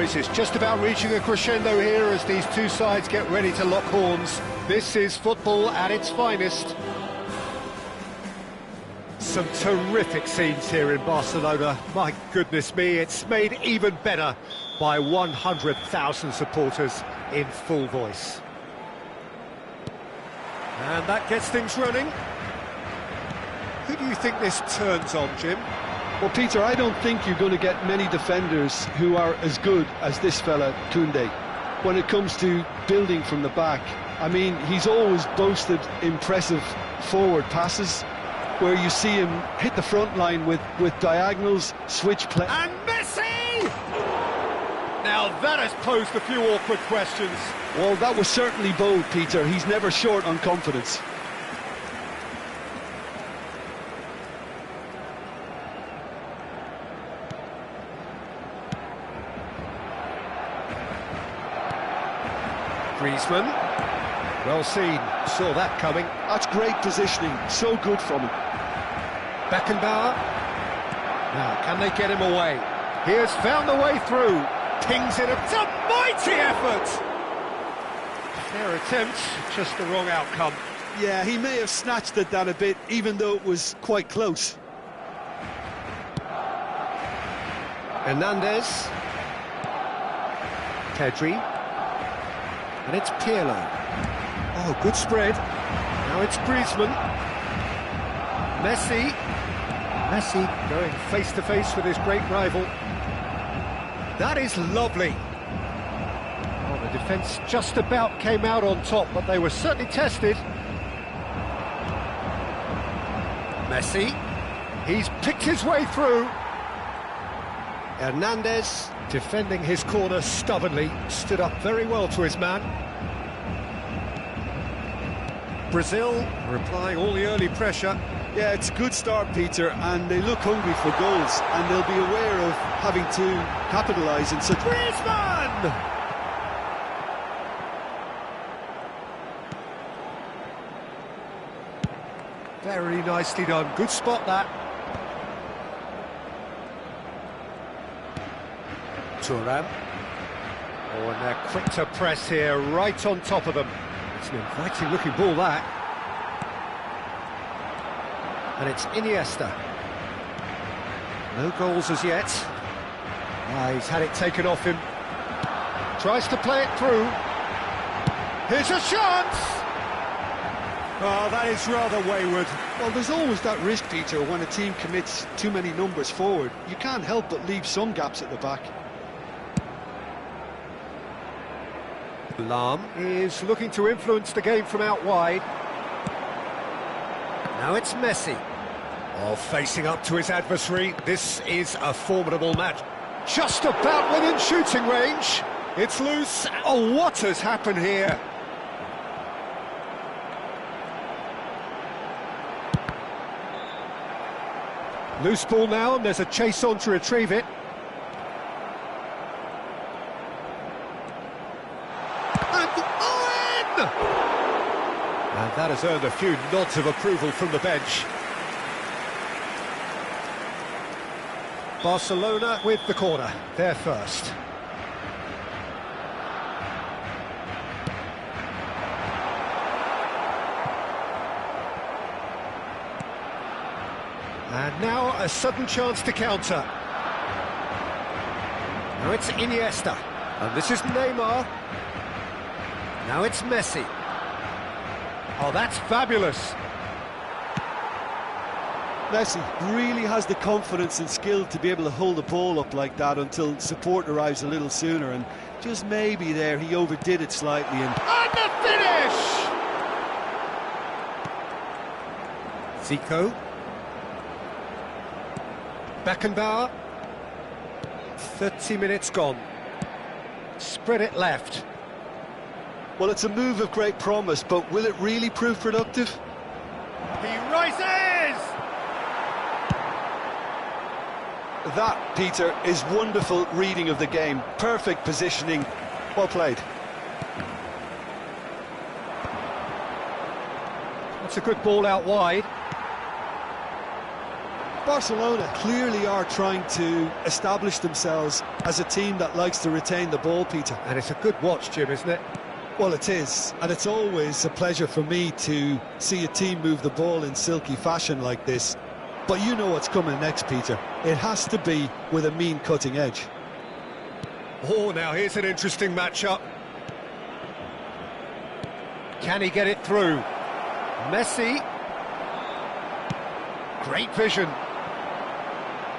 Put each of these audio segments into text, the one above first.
boys, it's just about reaching a crescendo here as these two sides get ready to lock horns. This is football at its finest. Some terrific scenes here in Barcelona. My goodness me, it's made even better by 100,000 supporters in full voice. And that gets things running. Who do you think this turns on, Jim? Well, Peter, I don't think you're going to get many defenders who are as good as this fella, Koundé, when it comes to building from the back. I mean, he's always boasted impressive forward passes, where you see him hit the front line with diagonals, switch play. And Messi! Now that has posed a few awkward questions. Well, that was certainly bold, Peter. He's never short on confidence. Griezmann, well seen, saw that coming. That's great positioning, so good from him. Beckenbauer, now can they get him away? He has found the way through, pings it, it's a mighty effort! Fair attempt, just the wrong outcome. Yeah, he may have snatched at that a bit, even though it was quite close. Hernandez, Pedri, and it's Pirlo. Oh, good spread. Now it's Griezmann. Messi going face-to-face with his great rival. That is lovely. Oh, the defence just about came out on top, but they were certainly tested. Messi, he's picked his way through. Hernandez, defending his corner stubbornly, stood up very well to his man. Brazil replying all the early pressure. Yeah, it's a good start, Peter, and they look hungry for goals, and they'll be aware of having to capitalise in such... Griezmann! Very nicely done, good spot that. Thuram. Oh, and they're quick to press here, right on top of them. It's an inviting looking ball, that. And it's Iniesta. No goals as yet. He's had it taken off him. Tries to play it through. Here's a chance! Oh, that is rather wayward. Well, there's always that risk, Peter, when a team commits too many numbers forward. You can't help but leave some gaps at the back. Lahm is looking to influence the game from out wide. Now it's Messi. Oh, facing up to his adversary. This is a formidable match. Just about within shooting range. It's loose. Oh, what has happened here? Loose ball now, and there's a chase on to retrieve it. And that has earned a few nods of approval from the bench. Barcelona with the corner, they're first. And now a sudden chance to counter. Now it's Iniesta, and this is Neymar. Now it's Messi. Oh, that's fabulous. Messi really has the confidence and skill to be able to hold the ball up like that until support arrives a little sooner, and just maybe there he overdid it slightly. And the finish! Zico. Beckenbauer. 30 minutes gone. Spread it left. Well, it's a move of great promise, but will it really prove productive? He rises! That, Peter, is wonderful reading of the game. Perfect positioning. Well played. That's a good ball out wide. Barcelona clearly are trying to establish themselves as a team that likes to retain the ball, Peter. And it's a good watch, Jim, isn't it? Well, it is, and it's always a pleasure for me to see a team move the ball in silky fashion like this. But you know what's coming next, Peter. It has to be with a mean cutting edge. Oh, now here's an interesting matchup. Can he get it through? Messi. Great vision.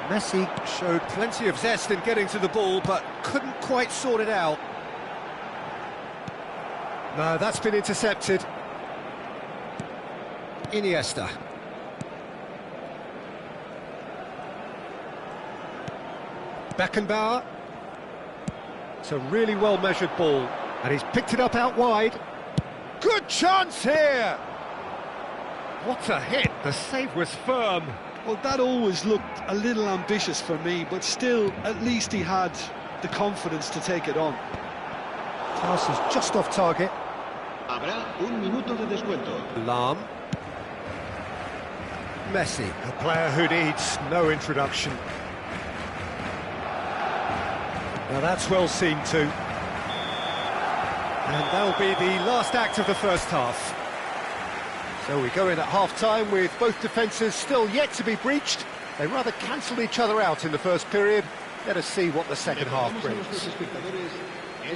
Messi showed plenty of zest in getting to the ball, but couldn't quite sort it out. No, that's been intercepted. Iniesta. Beckenbauer. It's a really well-measured ball, and he's picked it up out wide. Good chance here! What a hit, the save was firm. Well, that always looked a little ambitious for me, but still, at least he had the confidence to take it on. Pass is just off target. Habrá un minuto de descuento. Lam. Messi, a player who needs no introduction. Now that's well seen too. And that'll be the last act of the first half. So we go in at half-time with both defences still yet to be breached. They rather cancelled each other out in the first period. Let us see what the second half brings.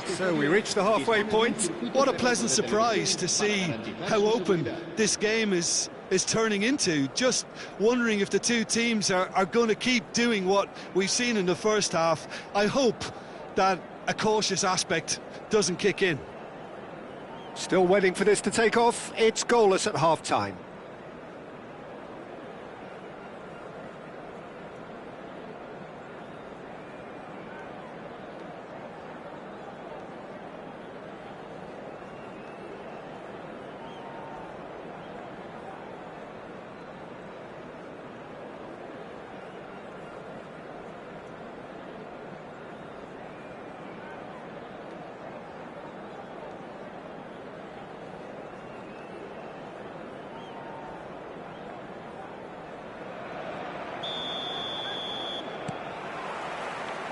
So we reach the halfway point. What a pleasant surprise to see how open this game is turning into. Just wondering if the two teams are going to keep doing what we've seen in the first half. I hope that a cautious aspect doesn't kick in. Still waiting for this to take off. It's goalless at half-time.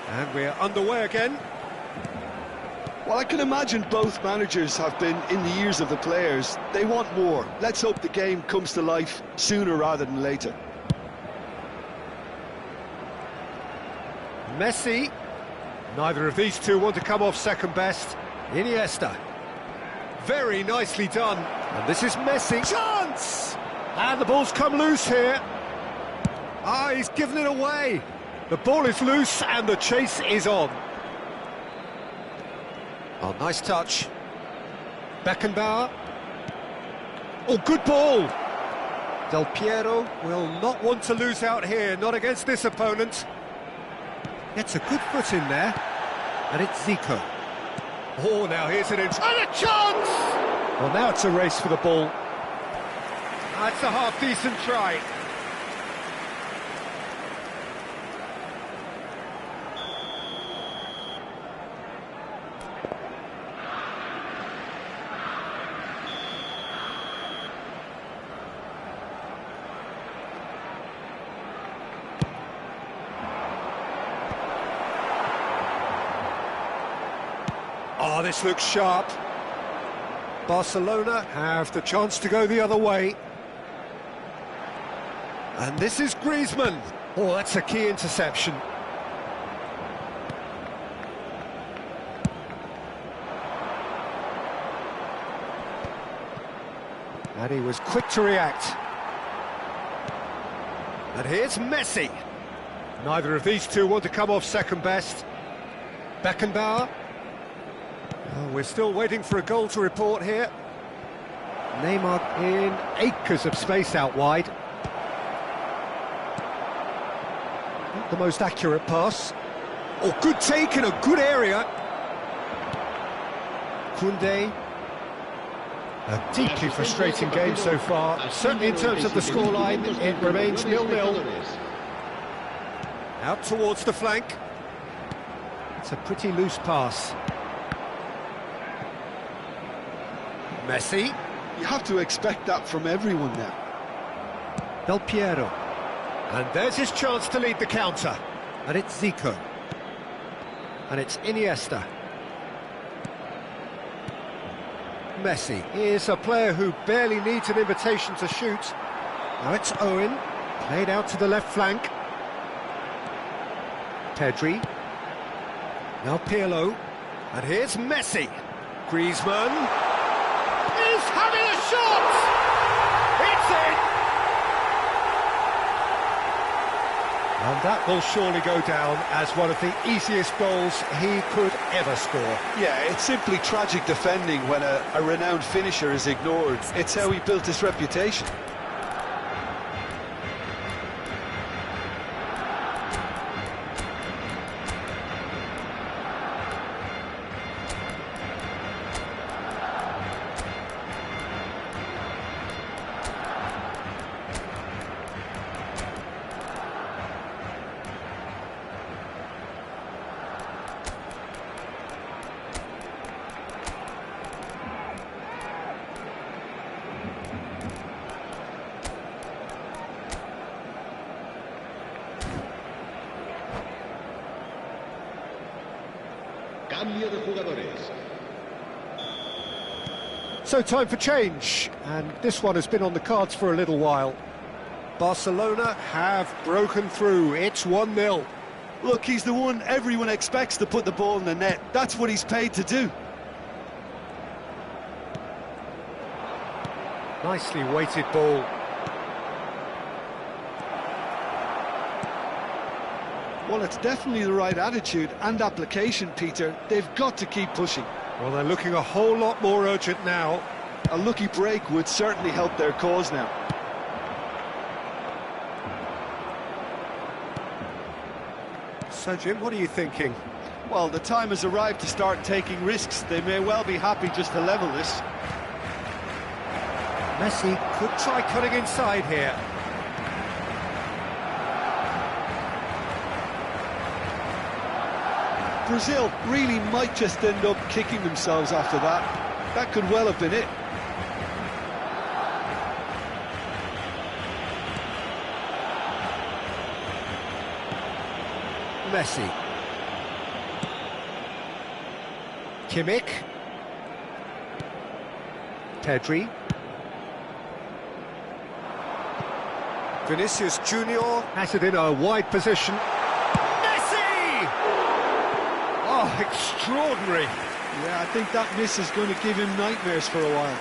And we're underway again. Well, I can imagine both managers have been in the ears of the players. They want more. Let's hope the game comes to life sooner rather than later. Messi. Neither of these two want to come off second best. Iniesta. Very nicely done. And this is Messi. Chance! And the ball's come loose here. Ah, he's given it away. The ball is loose and the chase is on. Oh, nice touch. Beckenbauer. Oh, good ball. Del Piero will not want to lose out here, not against this opponent. Gets a good foot in there. And it's Zico. Oh, now here's an and a chance! Well, now it's a race for the ball. That's a half-decent try. Oh, this looks sharp. Barcelona have the chance to go the other way. And this is Griezmann. Oh, that's a key interception. And he was quick to react. And here's Messi. Neither of these two want to come off second best. Beckenbauer. Oh, we're still waiting for a goal to report here. Neymar in acres of space out wide. Not the most accurate pass. Oh, good take in a good area. Koundé. A deeply frustrating game so far. Certainly in terms of the scoreline, it remains 0-0. Out towards the flank. It's a pretty loose pass. Messi. You have to expect that from everyone now. Del Piero. And there's his chance to lead the counter. And it's Zico. And it's Iniesta. Messi is a player who barely needs an invitation to shoot. Now it's Owen, played out to the left flank. Pedri. Now Pirlo. And here's Messi. Griezmann is having a shot! It's in! And that will surely go down as one of the easiest goals he could ever score. Yeah, it's simply tragic defending when a renowned finisher is ignored. It's how he built his reputation. Cambio de jugadores. So time for change, and this one has been on the cards for a little while. Barcelona have broken through. It's 1-0. Look, he's the one everyone expects to put the ball in the net. That's what he's paid to do. Nicely weighted ball. Well, it's definitely the right attitude and application, Peter. They've got to keep pushing. Well, they're looking a whole lot more urgent now. A lucky break would certainly help their cause now. So, Jim, what are you thinking? Well, the time has arrived to start taking risks. They may well be happy just to level this. Messi could try cutting inside here. Brazil really might just end up kicking themselves after that. That could well have been it. Messi. Kimmich. Pedri. Vinicius Junior has it in a wide position. Messi! Oh, extraordinary. Yeah, I think that miss is going to give him nightmares for a while.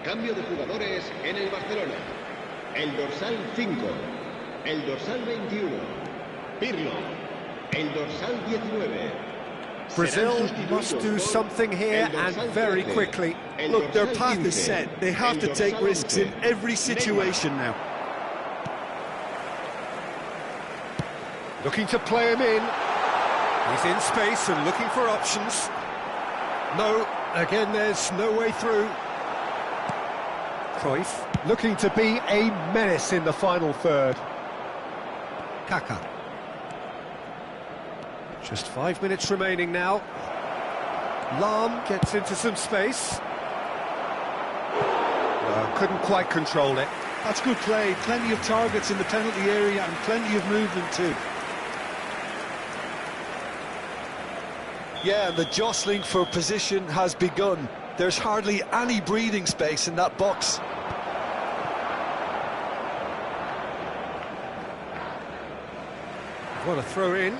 Cambio de jugadores en el Barcelona. El dorsal 5, el dorsal 21, Pirlo, el dorsal 19. Brazil must do something here and very quickly. Look, their path is set. They have to take risks in every situation now. Looking to play him in. He's in space and looking for options. No, again there's no way through. Cruyff looking to be a menace in the final third. Kaka. Just 5 minutes remaining now. Lahm gets into some space. Couldn't quite control it. That's good play. Plenty of targets in the penalty area and plenty of movement too. Yeah, the jostling for position has begun. There's hardly any breathing space in that box. What a throw in.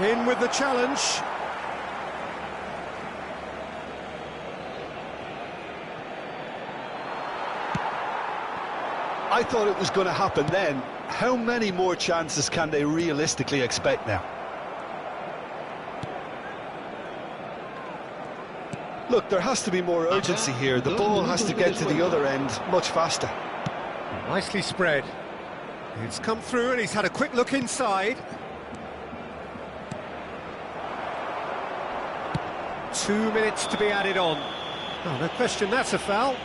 In with the challenge. I thought it was going to happen then. How many more chances can they realistically expect now? Look, there has to be more urgency here. The ball has to get to the other end much faster. Nicely spread. It's come through and he's had a quick look inside. 2 minutes to be added on. Oh, no question, that's a foul.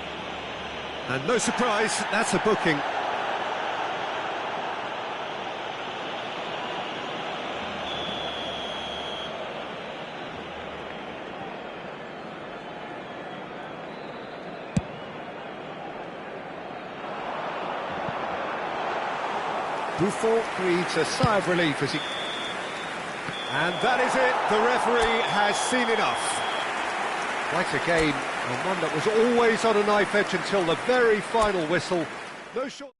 And no surprise, that's a booking. Buffon breathes a sigh of relief as he... And that is it, the referee has seen enough. Quite a game, and one that was always on a knife edge until the very final whistle. No short...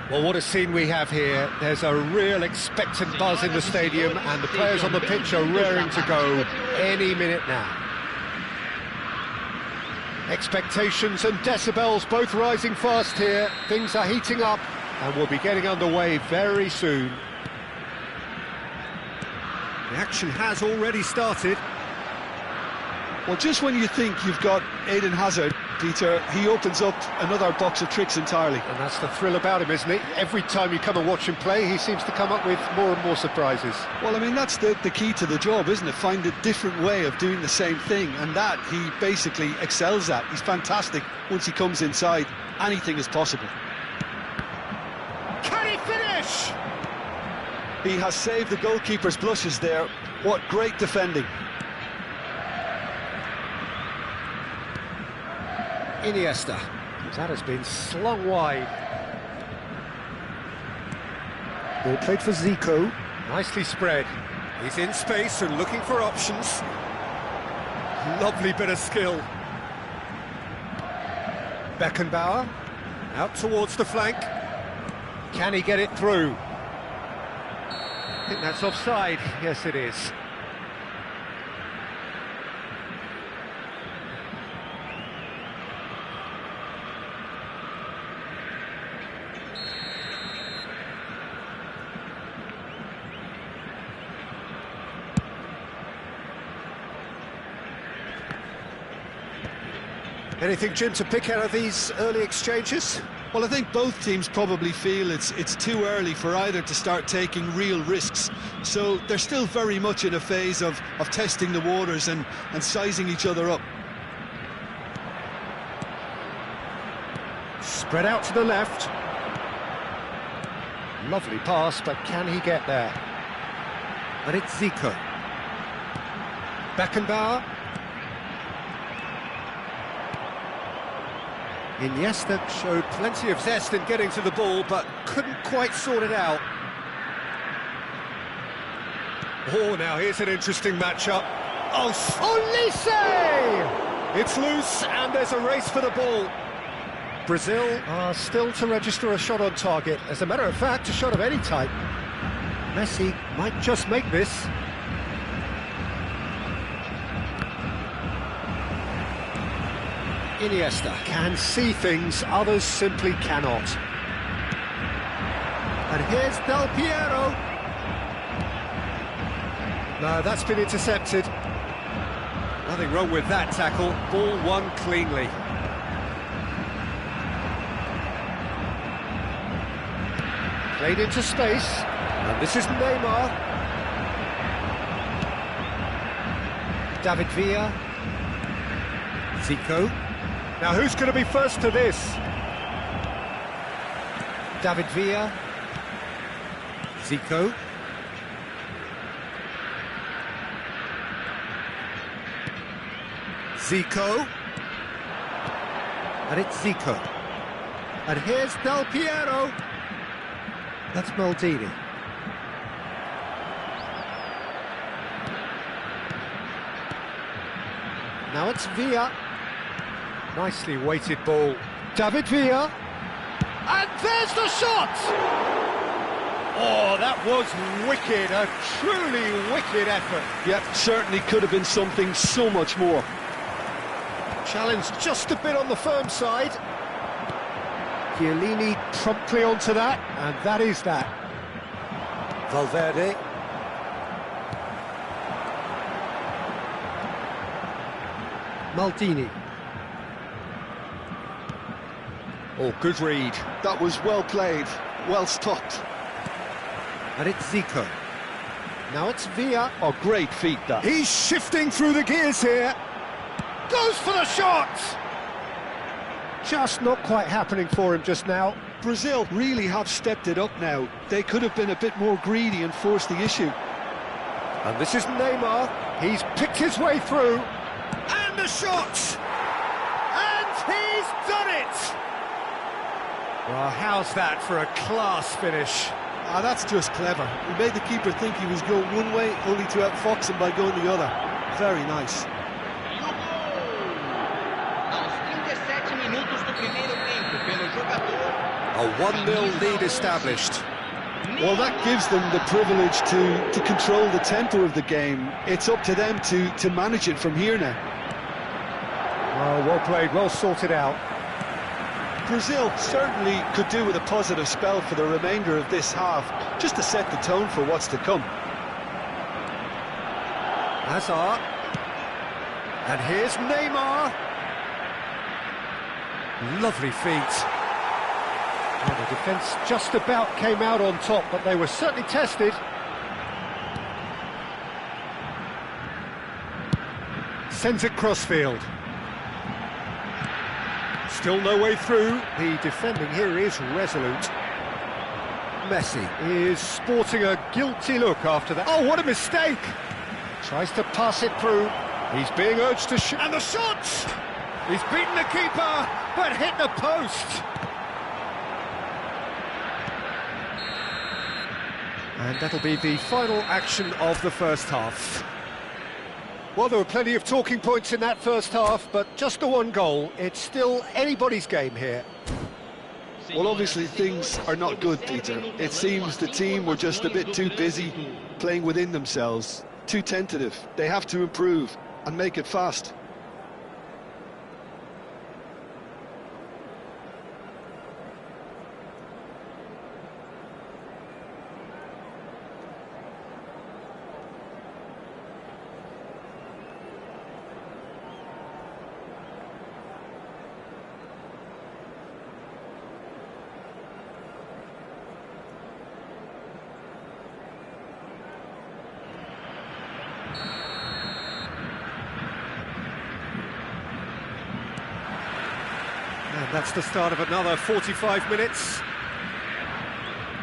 Well, what a scene we have here. There's a real expectant buzz in the stadium, and the players on the pitch are raring to go any minute now. Expectations and decibels both rising fast here. Things are heating up, and we'll be getting underway very soon. The action has already started. Well, just when you think you've got Eden Hazard, Peter, he opens up another box of tricks entirely. And that's the thrill about him, isn't it? Every time you come and watch him play, he seems to come up with more and more surprises. Well, I mean, that's the key to the job, isn't it? Find a different way of doing the same thing, and that he basically excels at. He's fantastic once he comes inside. Anything is possible. Can he finish? He has saved the goalkeeper's blushes there. What great defending. Iniesta. That has been slung wide. Ball played for Zico. Nicely spread. He's in space and looking for options. Lovely bit of skill. Beckenbauer. Out towards the flank. Can he get it through? I think that's offside. Yes, it is. Anything, Jim, to pick out of these early exchanges? Well, I think both teams probably feel it's too early for either to start taking real risks. So they're still very much in a phase of testing the waters and sizing each other up. Spread out to the left. Lovely pass, but can he get there? And it's Zico. Beckenbauer. Iniesta showed plenty of zest in getting to the ball, but couldn't quite sort it out. Oh, now here's an interesting matchup. Oh, Olise! It's loose, and there's a race for the ball. Brazil are still to register a shot on target. As a matter of fact, a shot of any type. Messi might just make this. Iniesta can see things others simply cannot. And here's Del Piero. No, that's been intercepted. Nothing wrong with that tackle. Ball won cleanly. Played into space. And this is Neymar. David Villa. Zico. Now, who's going to be first to this? David Villa. Zico. Zico. And it's Zico. And here's Del Piero. That's Maldini. Now it's Villa. Nicely weighted ball. David Villa. And there's the shot! Oh, that was wicked. A truly wicked effort. Yep, certainly could have been something so much more. Challenge just a bit on the firm side. Chiellini promptly onto that, and that is that. Valverde. Maldini. Oh, good read. That was well played, well stopped. And it's Zico. Now it's Villa. Oh, great feat, that. He's shifting through the gears here. Goes for the shot! Just not quite happening for him just now. Brazil really have stepped it up now. They could have been a bit more greedy and forced the issue. And this is Neymar. He's picked his way through. And the shot! And he's done it! Well, how's that for a class finish? Ah, that's just clever. He made the keeper think he was going one way, only to outfox him by going the other. Very nice. A 1-0 lead established. Well, that gives them the privilege to control the tempo of the game. It's up to them to manage it from here now. Oh, well played, well sorted out. Brazil certainly could do with a positive spell for the remainder of this half, just to set the tone for what's to come. Hazard. And here's Neymar. Lovely feet. Well, the defence just about came out on top, but they were certainly tested. Sends it crossfield. Still no way through. The defending here is resolute. Messi is sporting a guilty look after that. Oh, what a mistake! Tries to pass it through. He's being urged to shoot. And the shot! He's beaten the keeper, but hit the post. And that'll be the final action of the first half. Well, there were plenty of talking points in that first half, but just the one goal. It's still anybody's game here. Well, obviously things are not good, Peter. It seems the team were just a bit too busy playing within themselves, too tentative. They have to improve and make it fast. And that's the start of another 45 minutes.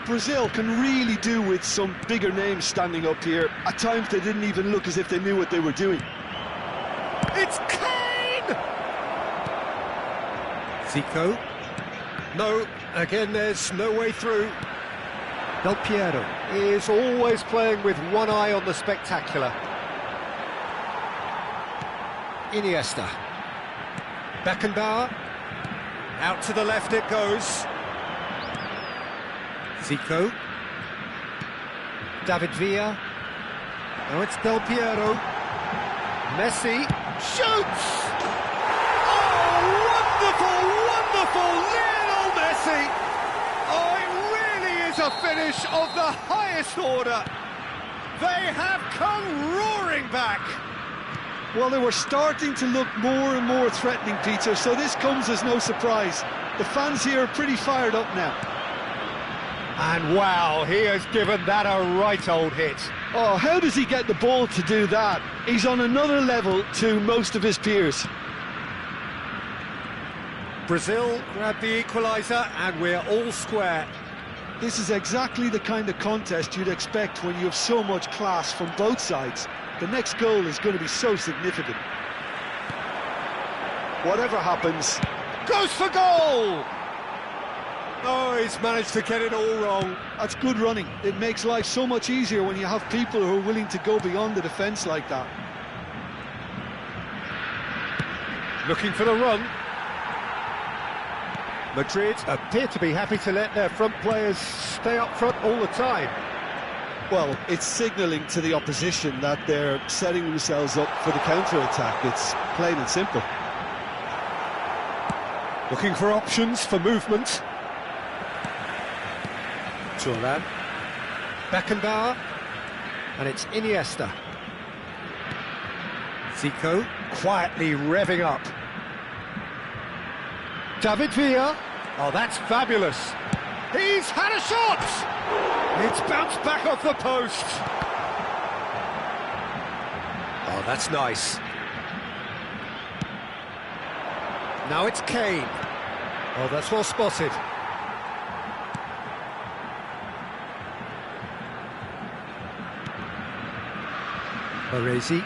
Brazil can really do with some bigger names standing up here. At times they didn't even look as if they knew what they were doing. It's Kane! Zico. No, again there's no way through. Del Piero is always playing with one eye on the spectacular. Iniesta. Beckenbauer. Out to the left it goes. Zico. David Villa. Now it's Del Piero. Messi shoots! Oh, wonderful, wonderful Lionel Messi! Oh, it really is a finish of the highest order. They have come roaring back. Well, they were starting to look more and more threatening, Peter, so this comes as no surprise. The fans here are pretty fired up now. And wow, he has given that a right old hit. Oh, how does he get the ball to do that? He's on another level to most of his peers. Brazil grabbed the equaliser and we're all square. This is exactly the kind of contest you'd expect when you have so much class from both sides. The next goal is going to be so significant. Whatever happens... Goes for goal! Oh, he's managed to get it all wrong. That's good running. It makes life so much easier when you have people who are willing to go beyond the defence like that. Looking for the run. Madrid appear to be happy to let their front players stay up front all the time. Well, it's signalling to the opposition that they're setting themselves up for the counter-attack. It's plain and simple. Looking for options for movement. Thuram. Beckenbauer. And it's Iniesta. Zico quietly revving up. David Villa. Oh, that's fabulous. He's had a shot! It's bounced back off the post. Oh, that's nice. Now it's Kane. Oh, that's well spotted. Baresi.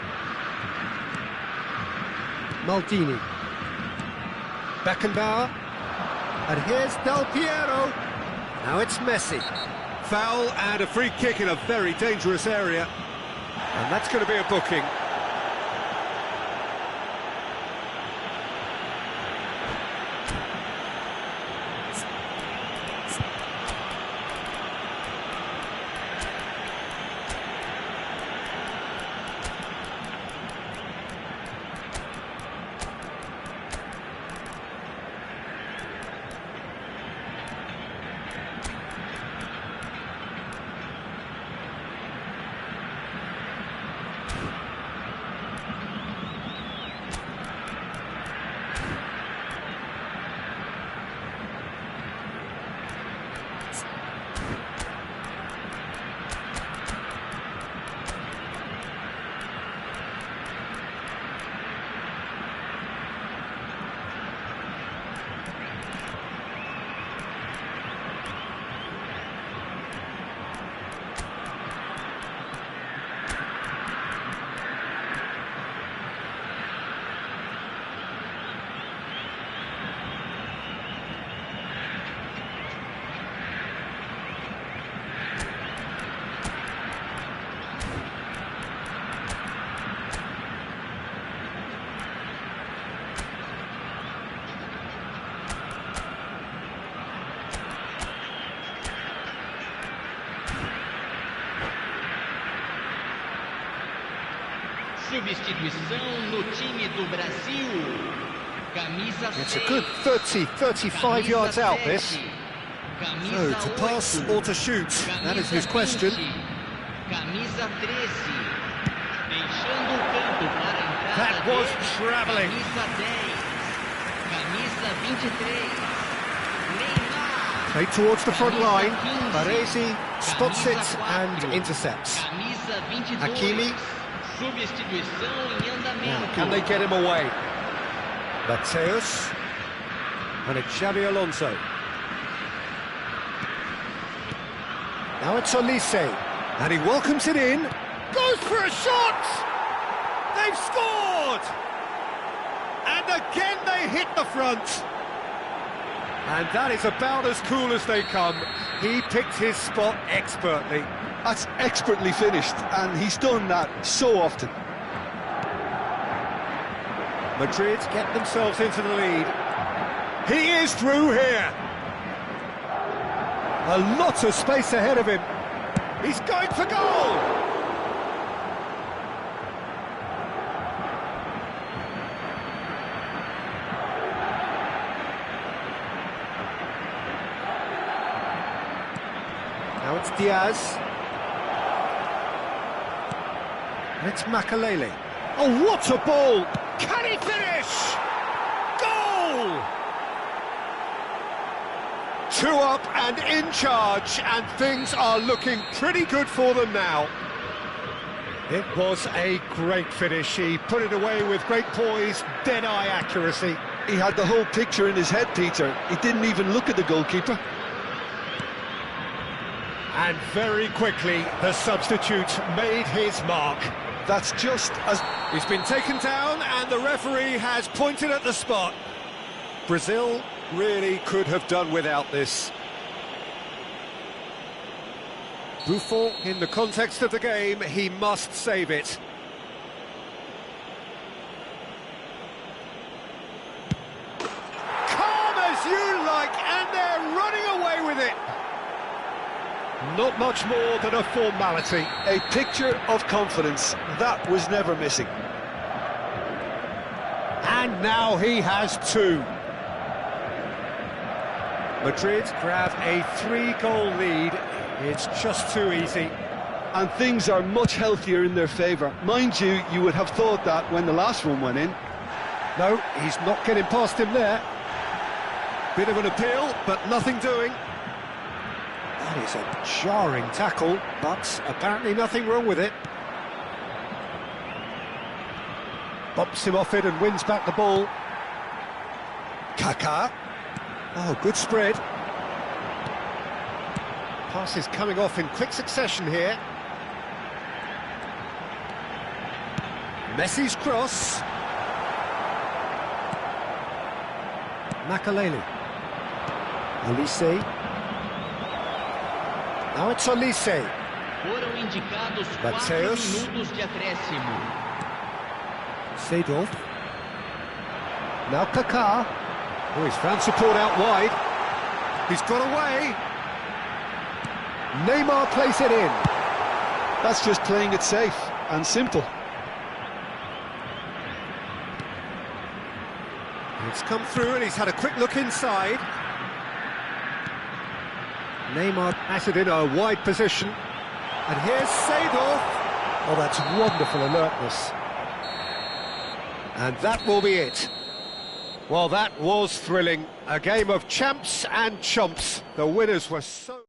Maldini. Beckenbauer. And here's Del Piero. Now it's Messi. Foul and a free kick in a very dangerous area. And that's going to be a booking. Substituição no time do Brasil. Camisa It's a 6. good 30, 35 yards out, this. So, Camisa to pass 8. or to shoot, that is his question. Camisa 13. Deixando o campo para a entrada. That was dele. travelling. Camisa 10. Camisa 23. Neymar. Play towards the front Camisa line. 15. Baresi spots it Camisa 4. and intercepts. Camisa 22. Hakimi. Substituição em andamento. Now, can they get him away? Mateus. And it's Xabi Alonso. Now it's Olise. And he welcomes it in. Goes for a shot! They've scored! And again they hit the front. And that is about as cool as they come. He picked his spot expertly. That's expertly finished, and he's done that so often. Madrid get themselves into the lead. He is through here. A lot of space ahead of him. He's going for goal. Now it's Diaz. And it's Makalele. Oh, what a ball! Can he finish? Goal! 2 up and in charge, and things are looking pretty good for them now. It was a great finish. He put it away with great poise, dead-eye accuracy. He had the whole picture in his head, Peter. He didn't even look at the goalkeeper. And very quickly, the substitute made his mark. That's just as... He's been taken down, and the referee has pointed at the spot. Brazil really could have done without this. Buffon, in the context of the game, he must save it. Calm as you like, and they're running away with it. Not much more than a formality. A picture of confidence. That was never missing. And now he has 2. Madrid grab a 3-goal lead. It's just too easy. And things are much healthier in their favour. Mind you, you would have thought that when the last one went in. No, he's not getting past him there. Bit of an appeal, but nothing doing. That is a jarring tackle, but apparently nothing wrong with it. Bumps him off it and wins back the ball. Kaká. Oh, good spread. Passes coming off in quick succession here. Messi's cross. Makalele. Olise. Now it's Olise. Foram indicados 4 Mateus. minutos de acréscimo. Seedorf. Now Kaká. Oh, he's found support out wide. He's got away. Neymar plays it in. That's just playing it safe and simple. It's come through and he's had a quick look inside. Neymar at it in a wide position. And here's Seedorf. Oh, that's wonderful alertness. And that will be it. Well, that was thrilling. A game of champs and chumps. The winners were so...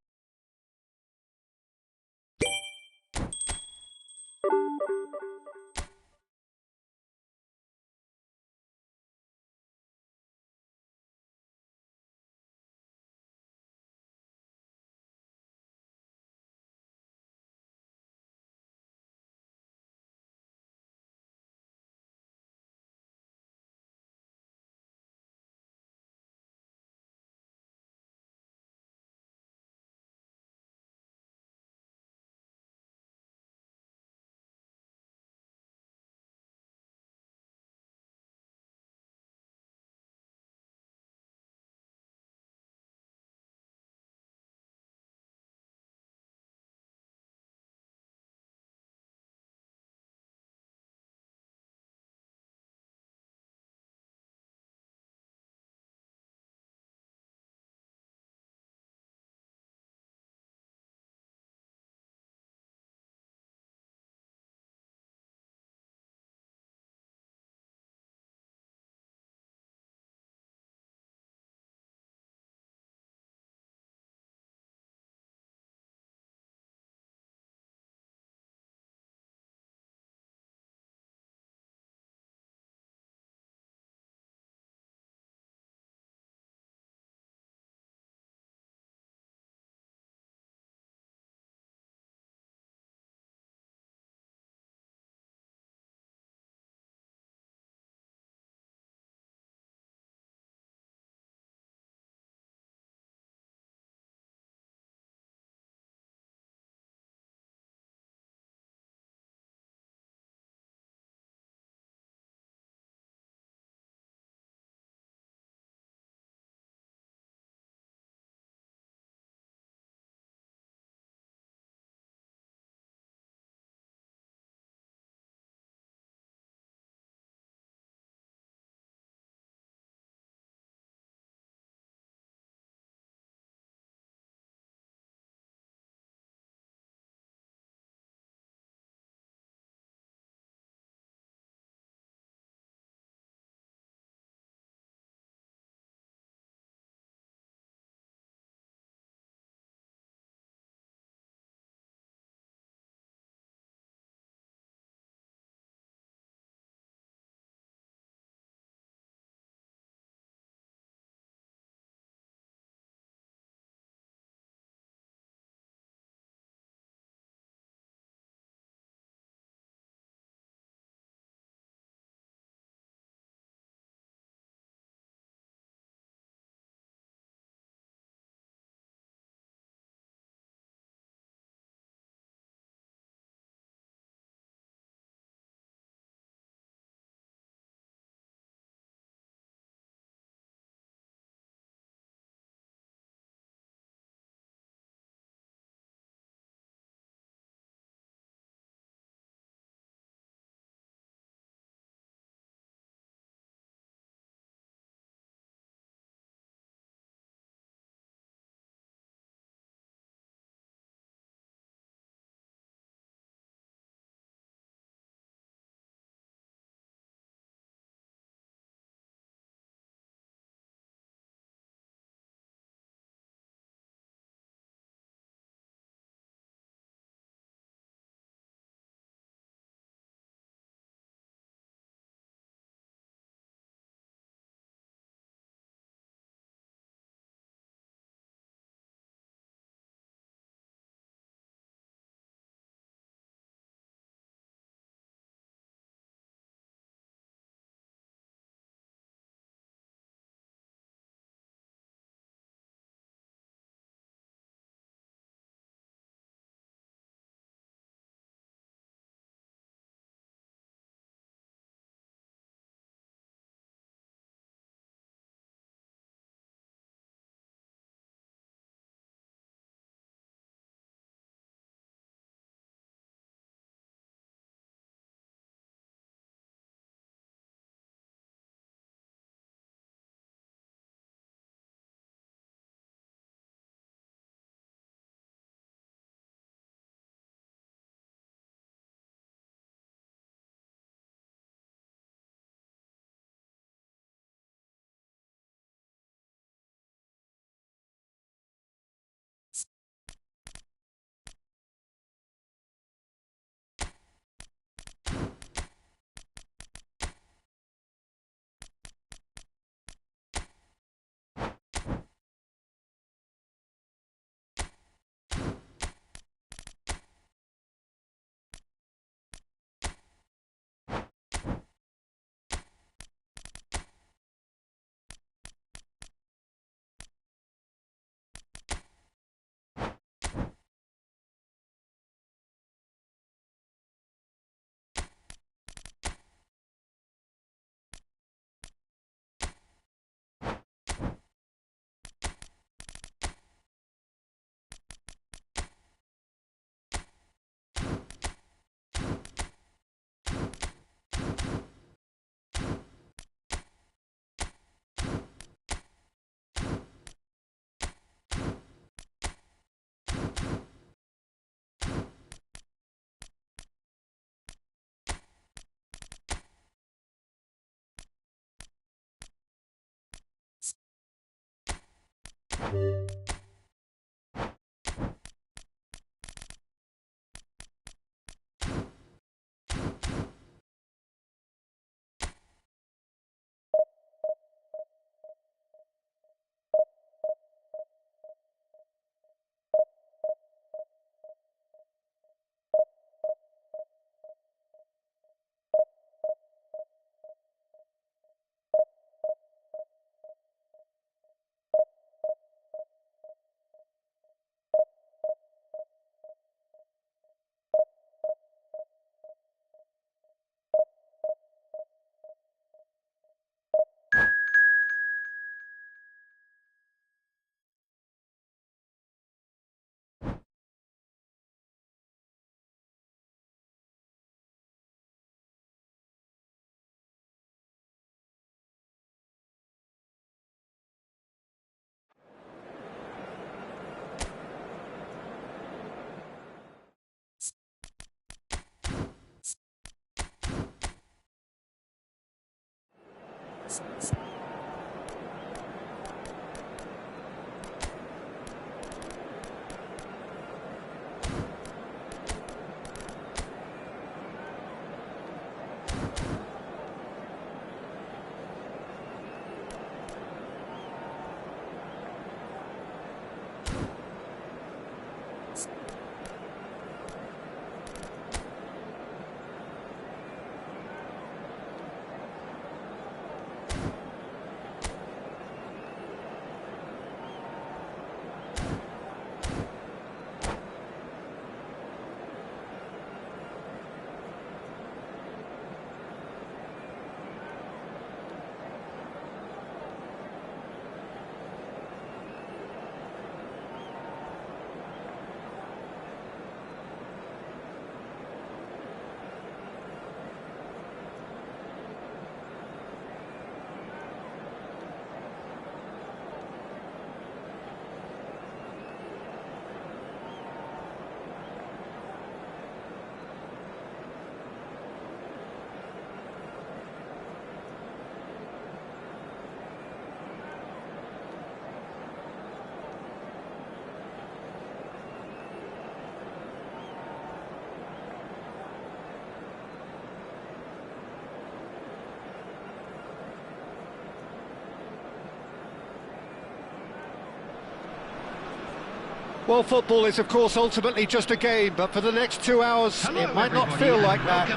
Well, football is, of course, ultimately just a game, but for the next 2 hours, it might not feel like that.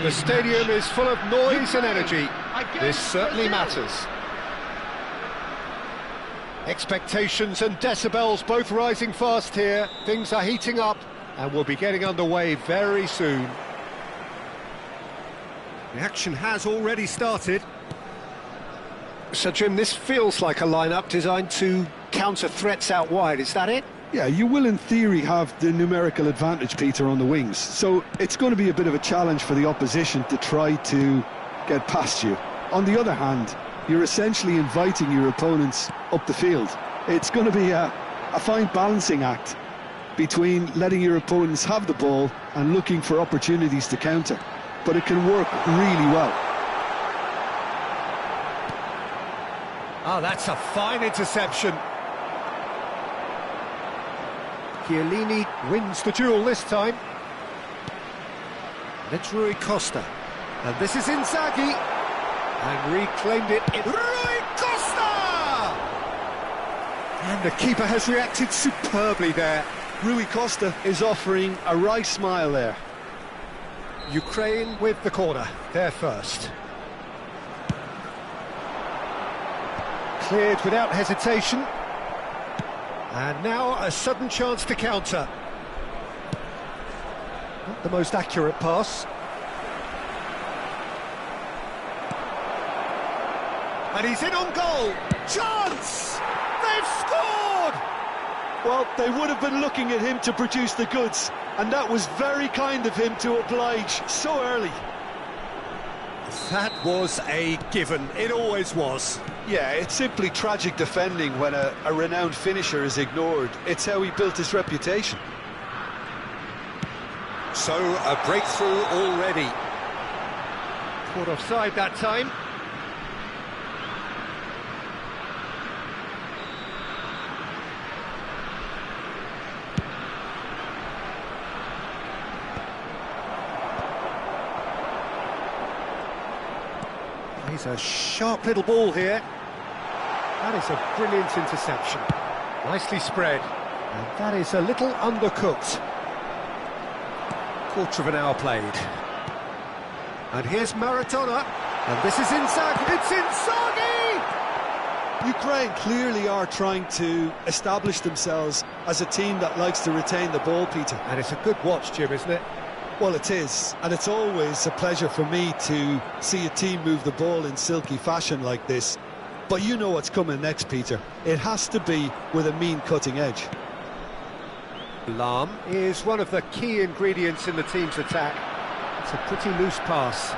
The stadium is full of noise and energy. This certainly matters. Expectations and decibels both rising fast here. Things are heating up, and we'll be getting underway very soon. The action has already started. So, Jim, this feels like a lineup designed to counter threats out wide, is that it? Yeah, you will in theory have the numerical advantage, Peter, on the wings. So it's going to be a bit of a challenge for the opposition to try to get past you. On the other hand, you're essentially inviting your opponents up the field. It's going to be a fine balancing act between letting your opponents have the ball and looking for opportunities to counter. But it can work really well. Oh, that's a fine interception. Chiellini wins the duel this time. It's Rui Costa. And this is Inzaghi. And reclaimed it in Rui Costa! And the keeper has reacted superbly there. Rui Costa is offering a wry smile there. Ukraine with the corner, there first. Cleared without hesitation. And now a sudden chance to counter. Not the most accurate pass. And he's in on goal. Chance! They've scored! Well, they would have been looking at him to produce the goods, and that was very kind of him to oblige so early. That was a given. It always was. Yeah, it's simply tragic defending when a renowned finisher is ignored. It's how he built his reputation. So, a breakthrough already. Caught offside that time. Plays a sharp little ball here. That is a brilliant interception. Nicely spread. And that is a little undercooked. Quarter of an hour played. And here's Maradona. And this is Inzaghi. It's Inzaghi! Ukraine clearly are trying to establish themselves as a team that likes to retain the ball, Peter. And it's a good watch, Jim, isn't it? Well, it is, and it's always a pleasure for me to see a team move the ball in silky fashion like this. But you know what's coming next, Peter. It has to be with a mean cutting edge. Alarm is one of the key ingredients in the team's attack. It's a pretty loose pass.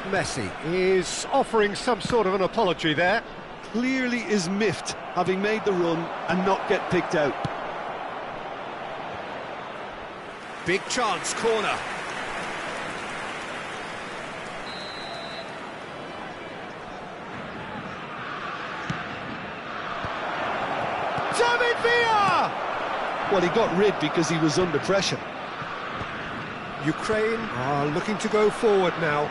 Messi is offering some sort of an apology there. Clearly is miffed, having made the run and not get picked out. Big chance, corner. David Villa! Well, he got rid because he was under pressure. Ukraine are looking to go forward now.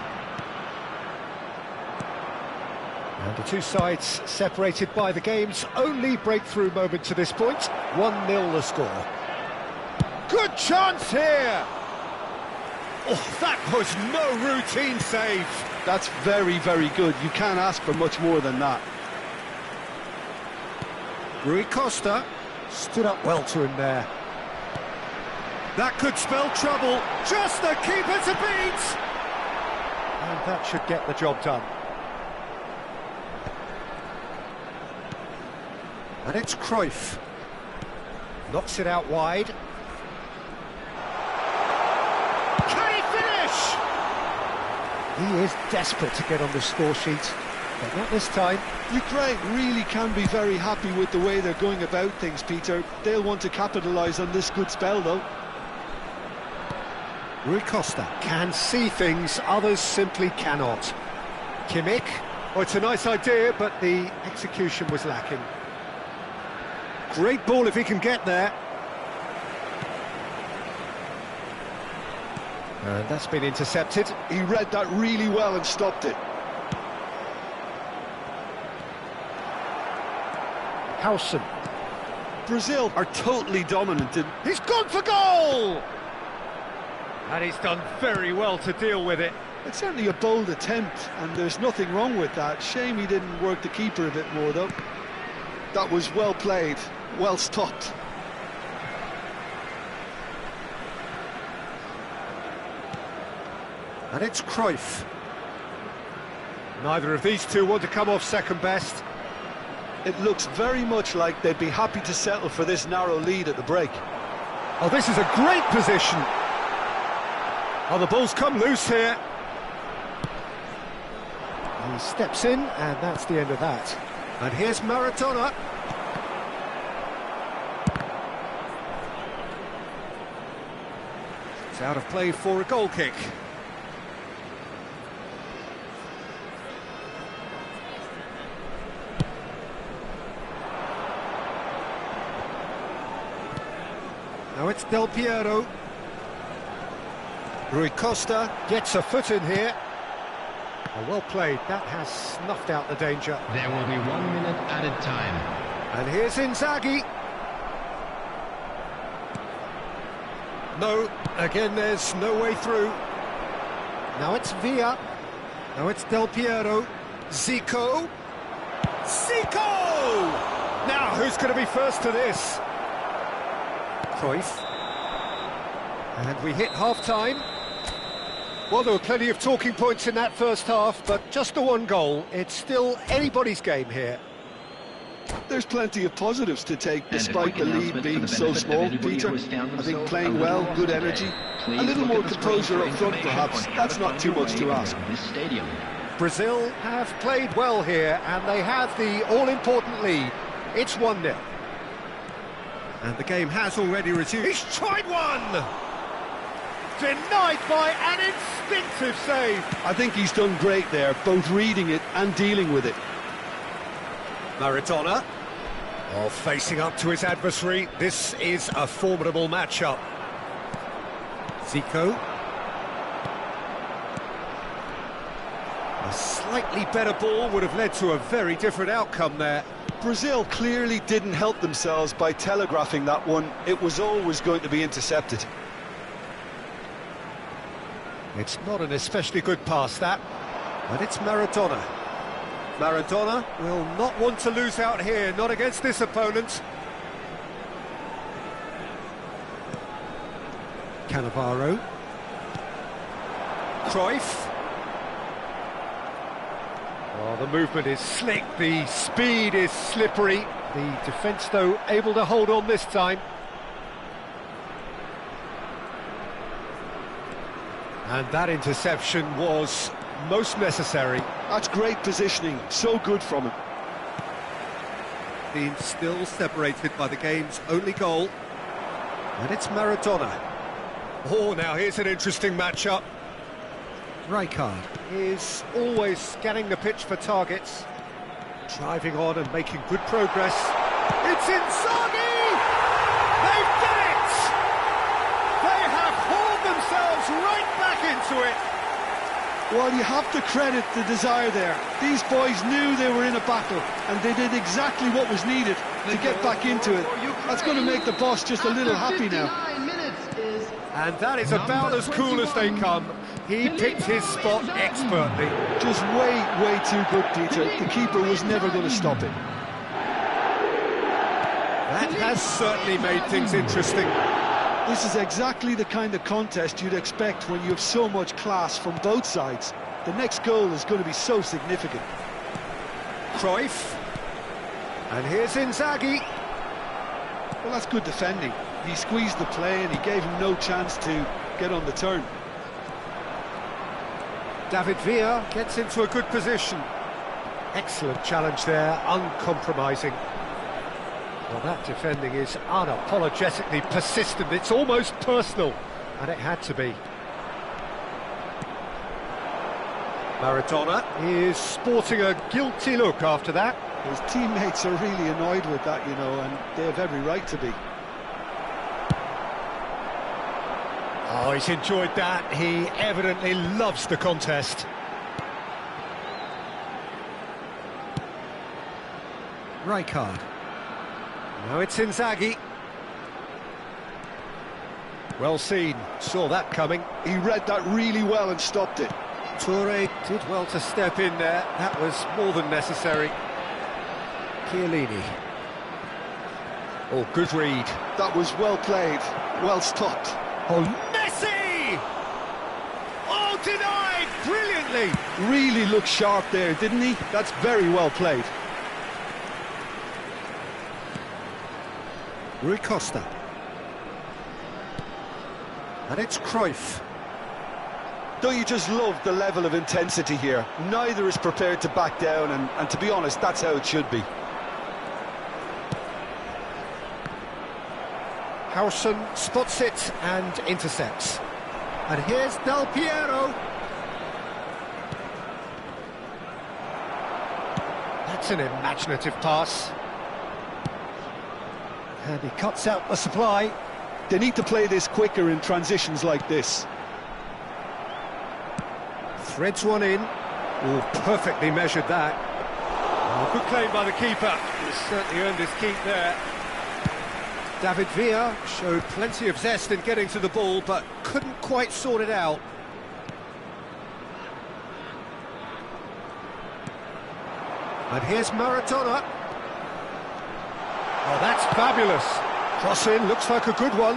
And the two sides separated by the game's only breakthrough moment to this point. 1-0 the score. Good chance here! Oh, that was no routine save. That's very, very good. You can't ask for much more than that. Rui Costa stood up well to him there. That could spell trouble. Just the keeper to beat! And that should get the job done. And it's Cruyff. Knocks it out wide. Can he finish? He is desperate to get on the score sheet, but not this time. Ukraine really can be very happy with the way they're going about things, Peter. They'll want to capitalise on this good spell, though. Rui Costa can see things others simply cannot. Kimmich, oh, it's a nice idea, but the execution was lacking. Great ball if he can get there. And that's been intercepted. He read that really well and stopped it. Howson. Brazil are totally dominant. He's gone for goal! And he's done very well to deal with it. It's certainly a bold attempt, and there's nothing wrong with that. Shame he didn't work the keeper a bit more, though. That was well played, well stopped. And it's Cruyff. Neither of these two want to come off second best. It looks very much like they'd be happy to settle for this narrow lead at the break. Oh, this is a great position. Oh, the ball's come loose here. He steps in, and that's the end of that. And here's Maradona. It's out of play for a goal kick. Now it's Del Piero. Rui Costa gets a foot in here. Oh, well played. That has snuffed out the danger. There will be 1 minute added time. And here's Inzaghi. No, again there's no way through. Now it's Villa. Now it's Del Piero. Zico. Zico! Now who's going to be first to this? Cruyff. And we hit half-time. Well, there were plenty of talking points in that first half, but just the one goal. It's still anybody's game here. There's plenty of positives to take, despite the lead being so small, Peter. I think playing well, good energy, a little more composure up front, perhaps. That's not too much to ask. Brazil have played well here, and they have the all-important lead. It's 1-0. And the game has already resumed. He's tried one! Denied by an instinctive save. I think he's done great there, both reading it and dealing with it. Maradona, facing up to his adversary. This is a formidable matchup. Zico. slightly better ball would have led to a very different outcome there. Brazil clearly didn't help themselves by telegraphing that one. It was always going to be intercepted. It's not an especially good pass, that, but it's Maradona. Maradona will not want to lose out here, not against this opponent. Cannavaro. Cruyff. Oh, the movement is slick, the speed is slippery. The defence, though, able to hold on this time. And that interception was most necessary. That's great positioning, so good from him. Being still separated by the game's only goal. And it's Maradona. Oh, now here's an interesting matchup. Rijkaard is always scanning the pitch for targets. Driving on and making good progress. It's Inzaghi! They've done it! They have hauled themselves right back into it. Well, you have to credit the desire there. These boys knew they were in a battle, and they did exactly what was needed to get back into it. That's going to make the boss just a little happy now. And that is about as cool as they come. He picked his spot expertly. Just way too good, Peter. The keeper was never going to stop it. That has certainly made things interesting. This is exactly the kind of contest you'd expect when you have so much class from both sides. The next goal is going to be so significant. Cruyff. And here's Inzaghi. Well, that's good defending. He squeezed the play and he gave him no chance to get on the turn. David Villa gets into a good position. Excellent challenge there, uncompromising. Well, that defending is unapologetically persistent. It's almost personal, and it had to be. Maradona is sporting a guilty look after that. His teammates are really annoyed with that, you know, and they have every right to be. Oh, he's enjoyed that. He evidently loves the contest. Rijkaard. Now it's Inzaghi. Well seen, saw that coming. He read that really well and stopped it. Toure did well to step in there. That was more than necessary. Chiellini. Oh, good read. That was well played, well stopped. Oh, Messi! Oh, denied brilliantly! Really looked sharp there, didn't he? That's very well played. Rui Costa. And it's Cruyff. Don't you just love the level of intensity here? Neither is prepared to back down, and to be honest, that's how it should be. Howson spots it and intercepts. And here's Del Piero. That's an imaginative pass. And he cuts out the supply. They need to play this quicker in transitions like this. Threads one in. Oh, perfectly measured that. Oh, good claim by the keeper. He's certainly earned his keep there. David Villa showed plenty of zest in getting to the ball, but couldn't quite sort it out. And here's Maradona. Oh, that's fabulous. Cross in, looks like a good one.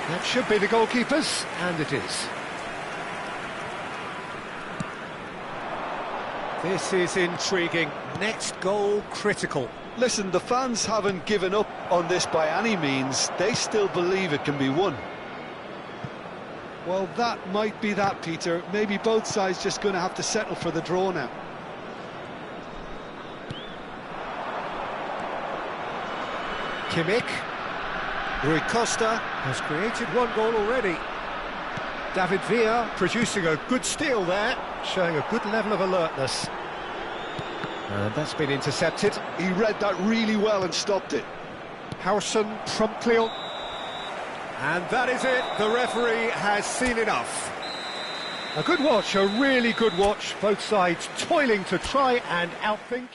That should be the goalkeeper's, and it is. This is intriguing. Next goal critical. Listen, the fans haven't given up on this by any means. They still believe it can be won. Well, that might be that, Peter. Maybe both sides just going to have to settle for the draw now. Kimmich. Rui Costa has created one goal already. David Villa producing a good steal there, showing a good level of alertness. And that's been intercepted. He read that really well and stopped it. Howson promptly on. And that is it. The referee has seen enough. A good watch, a really good watch. Both sides toiling to try and outthink.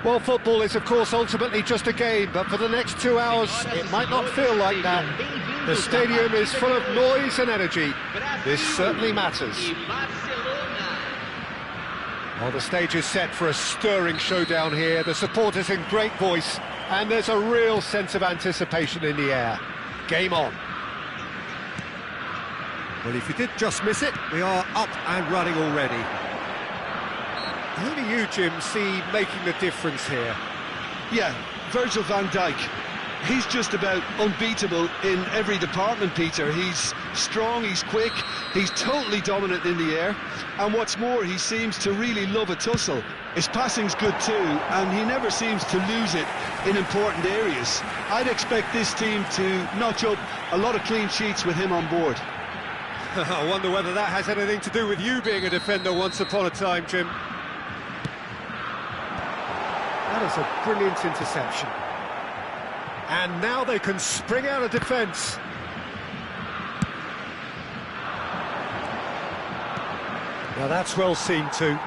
Well, football is, of course, ultimately just a game, but for the next 2 hours, it might not feel like that. The stadium is full of noise and energy. This certainly matters. Well, the stage is set for a stirring showdown here. The supporters in great voice, and there's a real sense of anticipation in the air. Game on. Well, if you did just miss it, we are up and running already. Who do you, Jim, see making the difference here? Yeah, Virgil van Dijk. He's just about unbeatable in every department, Peter. He's strong, he's quick, he's totally dominant in the air, and what's more, he seems to really love a tussle. His passing's good too, and he never seems to lose it in important areas. I'd expect this team to notch up a lot of clean sheets with him on board. I wonder whether that has anything to do with you being a defender once upon a time, Jim. That is a brilliant interception. And now they can spring out of defence. Now that's well seen too.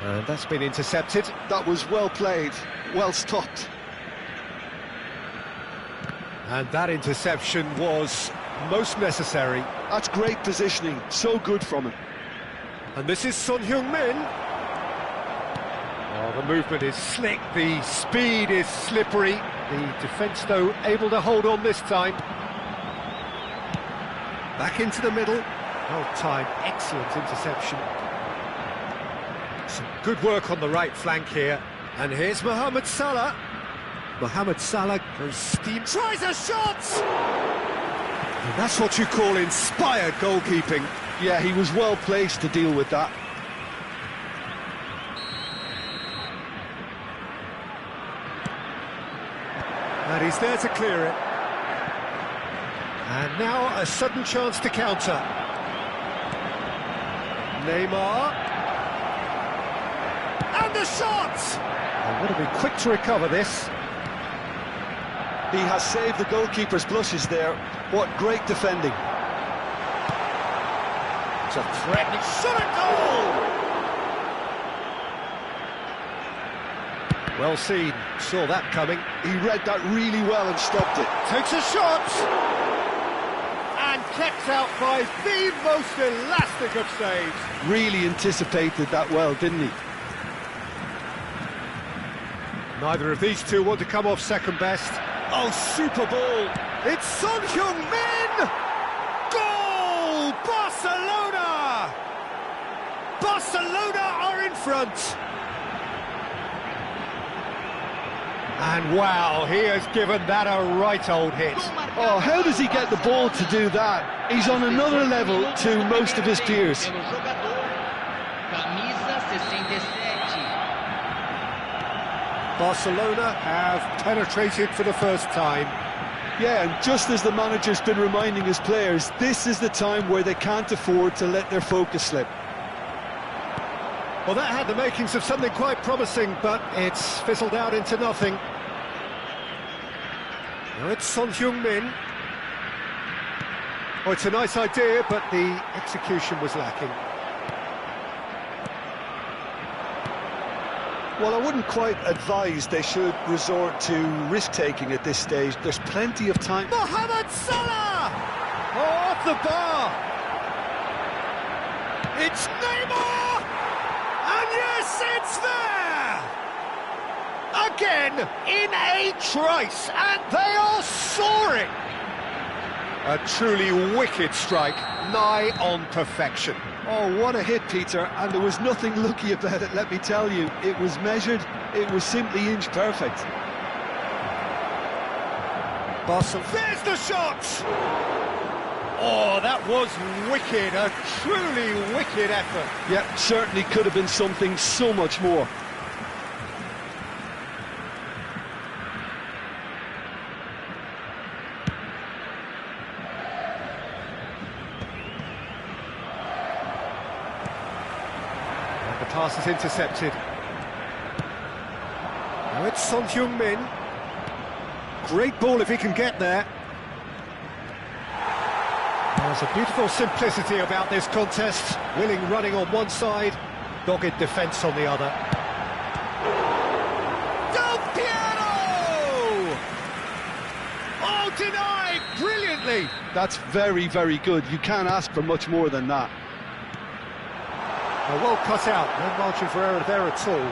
And that's been intercepted. That was well played, well stopped. And that interception was most necessary. That's great positioning, so good from him. And this is Son Heung-min. Oh, the movement is slick, the speed is slippery. The defence, though, able to hold on this time. Back into the middle. Well timed, excellent interception. Some good work on the right flank here. And here's Mohamed Salah. Mohamed Salah goes steam, tries a shot! And that's what you call inspired goalkeeping. Yeah, he was well placed to deal with that. And he's there to clear it. And now a sudden chance to counter. Neymar. And the shot! And want to be quick to recover this. He has saved the goalkeeper's blushes there. What great defending. It's a threatening shot at goal! Well seen, saw that coming. He read that really well and stopped it. Takes a shot! And kept out by the most elastic of saves. Really anticipated that well, didn't he? Neither of these two want to come off second best. Oh, super ball! It's Son Heung-min! Goal! Barcelona! Barcelona are in front! And wow, he has given that a right old hit. Oh, how does he get the ball to do that? He's on another level to most of his peers. Barcelona have penetrated for the first time. Yeah, and just as the manager's been reminding his players, this is the time where they can't afford to let their focus slip. Well, that had the makings of something quite promising, but it's fizzled out into nothing. Now it's Son Heung-min. Oh, it's a nice idea, but the execution was lacking. Well, I wouldn't quite advise they should resort to risk-taking at this stage. There's plenty of time. Mohamed Salah! Oh, off the bar! It's Neymar! And yes, it's there! Again, in a trice, and they are soaring! A truly wicked strike, nigh on perfection. Oh, what a hit, Peter, and there was nothing lucky about it, let me tell you. It was measured, it was simply inch perfect. Barcelona, there's the shot! Oh, that was wicked, a truly wicked effort. Yep, certainly could have been something so much more. Pass is intercepted. Now it's Son Heung-min. Great ball if he can get there. There's a beautiful simplicity about this contest. Willing running on one side, dogged defence on the other. Del Piero! Oh, denied brilliantly! That's very, very good. You can't ask for much more than that. Well cut out, no margin for error there at all.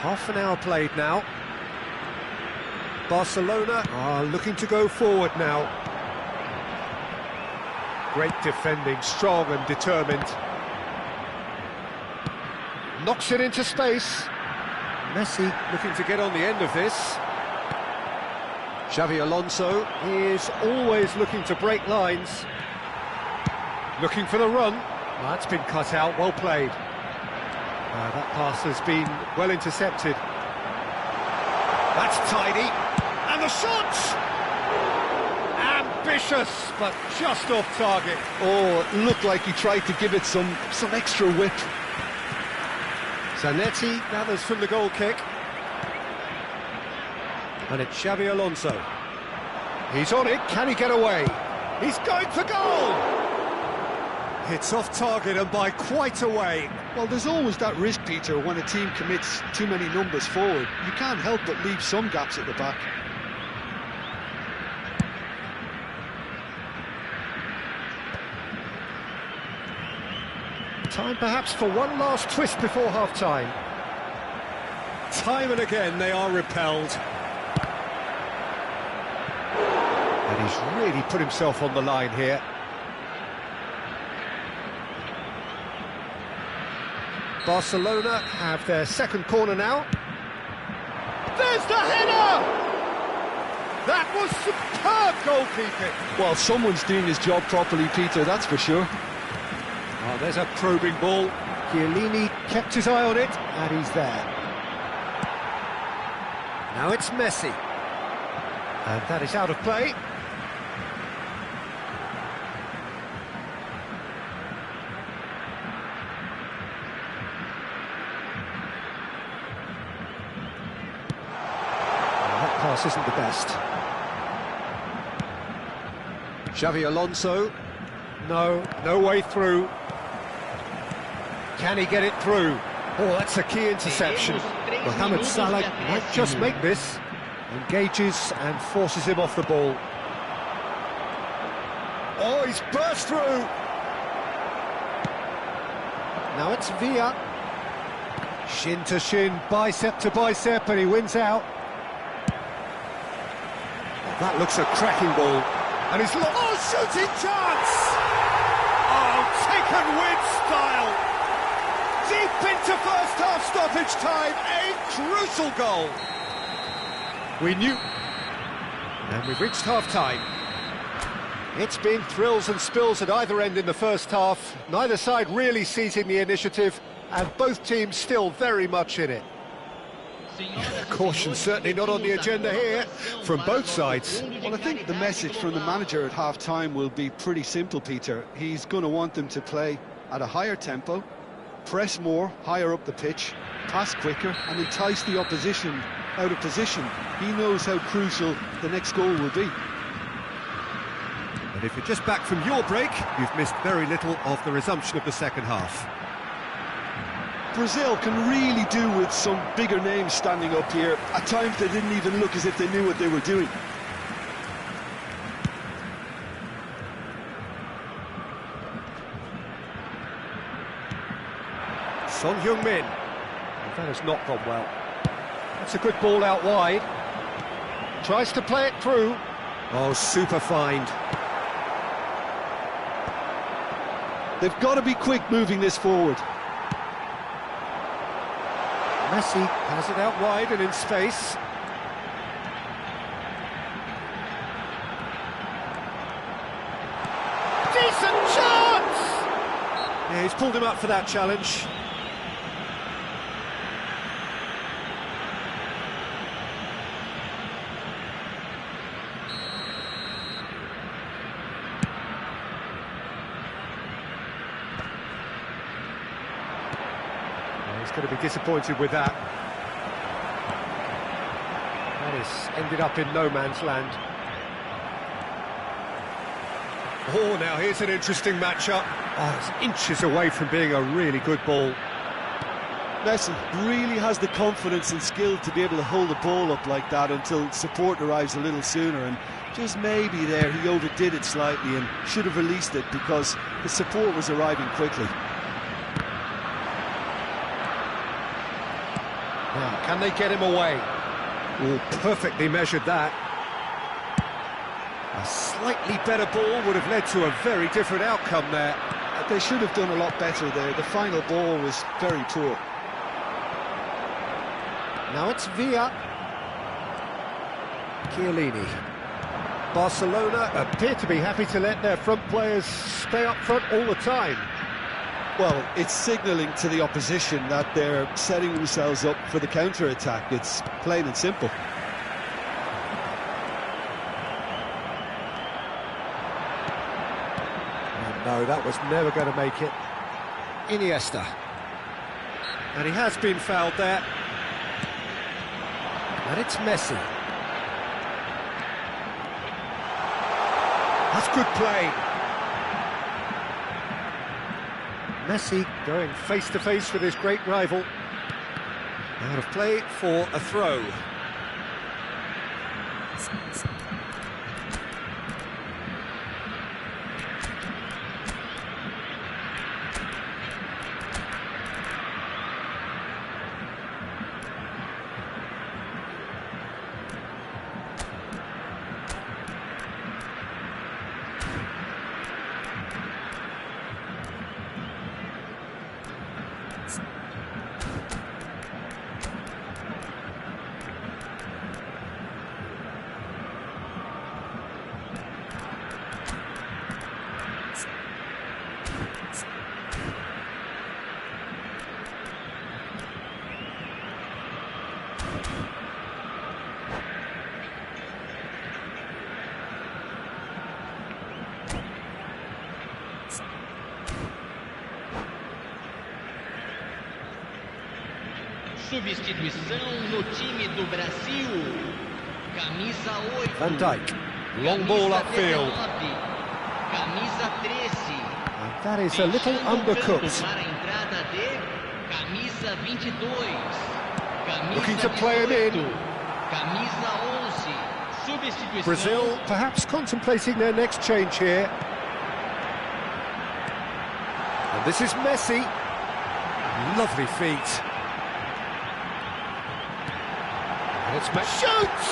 Half an hour played now. Barcelona are looking to go forward now. Great defending, strong and determined. Knocks it into space. Messi looking to get on the end of this. Xavi Alonso is always looking to break lines. Looking for the run. That's been cut out, well played. That pass has been well intercepted. That's tidy. And the shot! Ambitious, but just off target. Oh, it looked like he tried to give it some extra whip. Zanetti gathers from the goal kick. And it's Xavi Alonso. He's on it, can he get away? He's going for goal! It's off target and by quite a way. Well, there's always that risk, Peter, when a team commits too many numbers forward. You can't help but leave some gaps at the back. Time perhaps for one last twist before half-time. Time and again they are repelled. And he's really put himself on the line here. Barcelona have their second corner now. There's the header! That was superb goalkeeping. Well, someone's doing his job properly, Peter, that's for sure. Oh, there's a probing ball. Chiellini kept his eye on it, and he's there. Now it's Messi. And that is out of play. Pass isn't the best. Xavi Alonso. No way through. Can he get it through? Oh, that's a key interception. Mohamed Salah might just make this. Engages and forces him off the ball. Oh, he's burst through. Now it's Villa. Shin to shin, bicep to bicep, and he wins out. That looks a cracking ball. And he's shooting chance! Oh, taken with style! Deep into first half stoppage time, a crucial goal. We knew. And we've reached half-time. It's been thrills and spills at either end in the first half. Neither side really seizing the initiative, and both teams still very much in it. Caution certainly not on the agenda here from both sides. Well, I think the message from the manager at half-time will be pretty simple, Peter. He's going to want them to play at a higher tempo, press more, higher up the pitch, pass quicker, and entice the opposition out of position. He knows how crucial the next goal will be. And if you're just back from your break, you've missed very little of the resumption of the second half. Brazil can really do with some bigger names standing up here. At times they didn't even look as if they knew what they were doing. Son Heung-min. That has not gone well. That's a good ball out wide. Tries to play it through. Oh, super find. They've got to be quick moving this forward. Messi has it out wide and in space. Decent chance! Yeah, he's pulled him up for that challenge. He's going to be disappointed with that. And and it's ended up in no man's land. Oh, now here's an interesting matchup. Oh, it's inches away from being a really good ball. Messi really has the confidence and skill to be able to hold the ball up like that until support arrives a little sooner, and just maybe there he overdid it slightly and should have released it because the support was arriving quickly. Now, can they get him away? Oh, perfectly measured that. A slightly better ball would have led to a very different outcome there. They should have done a lot better there. The final ball was very poor. Now it's Villa. Chiellini. Barcelona appear to be happy to let their front players stay up front all the time. Well, it's signalling to the opposition that they're setting themselves up for the counter-attack. It's plain and simple. No, that was never going to make it. Iniesta. And he has been fouled there. And it's Messi. That's good play. Messi going face-to-face with his great rival. Out of play for a throw. Substituição no time do Brasil. Camisa 8. Van Dijk. Long ball upfield. Camisa 13. And that is a little undercooked. Para a entrada de camisa 22. Camisa Looking to play him in. Camisa 11. Substituição. Brazil perhaps contemplating their next change here. And this is Messi. Lovely feet. And it's Messi. Shoots!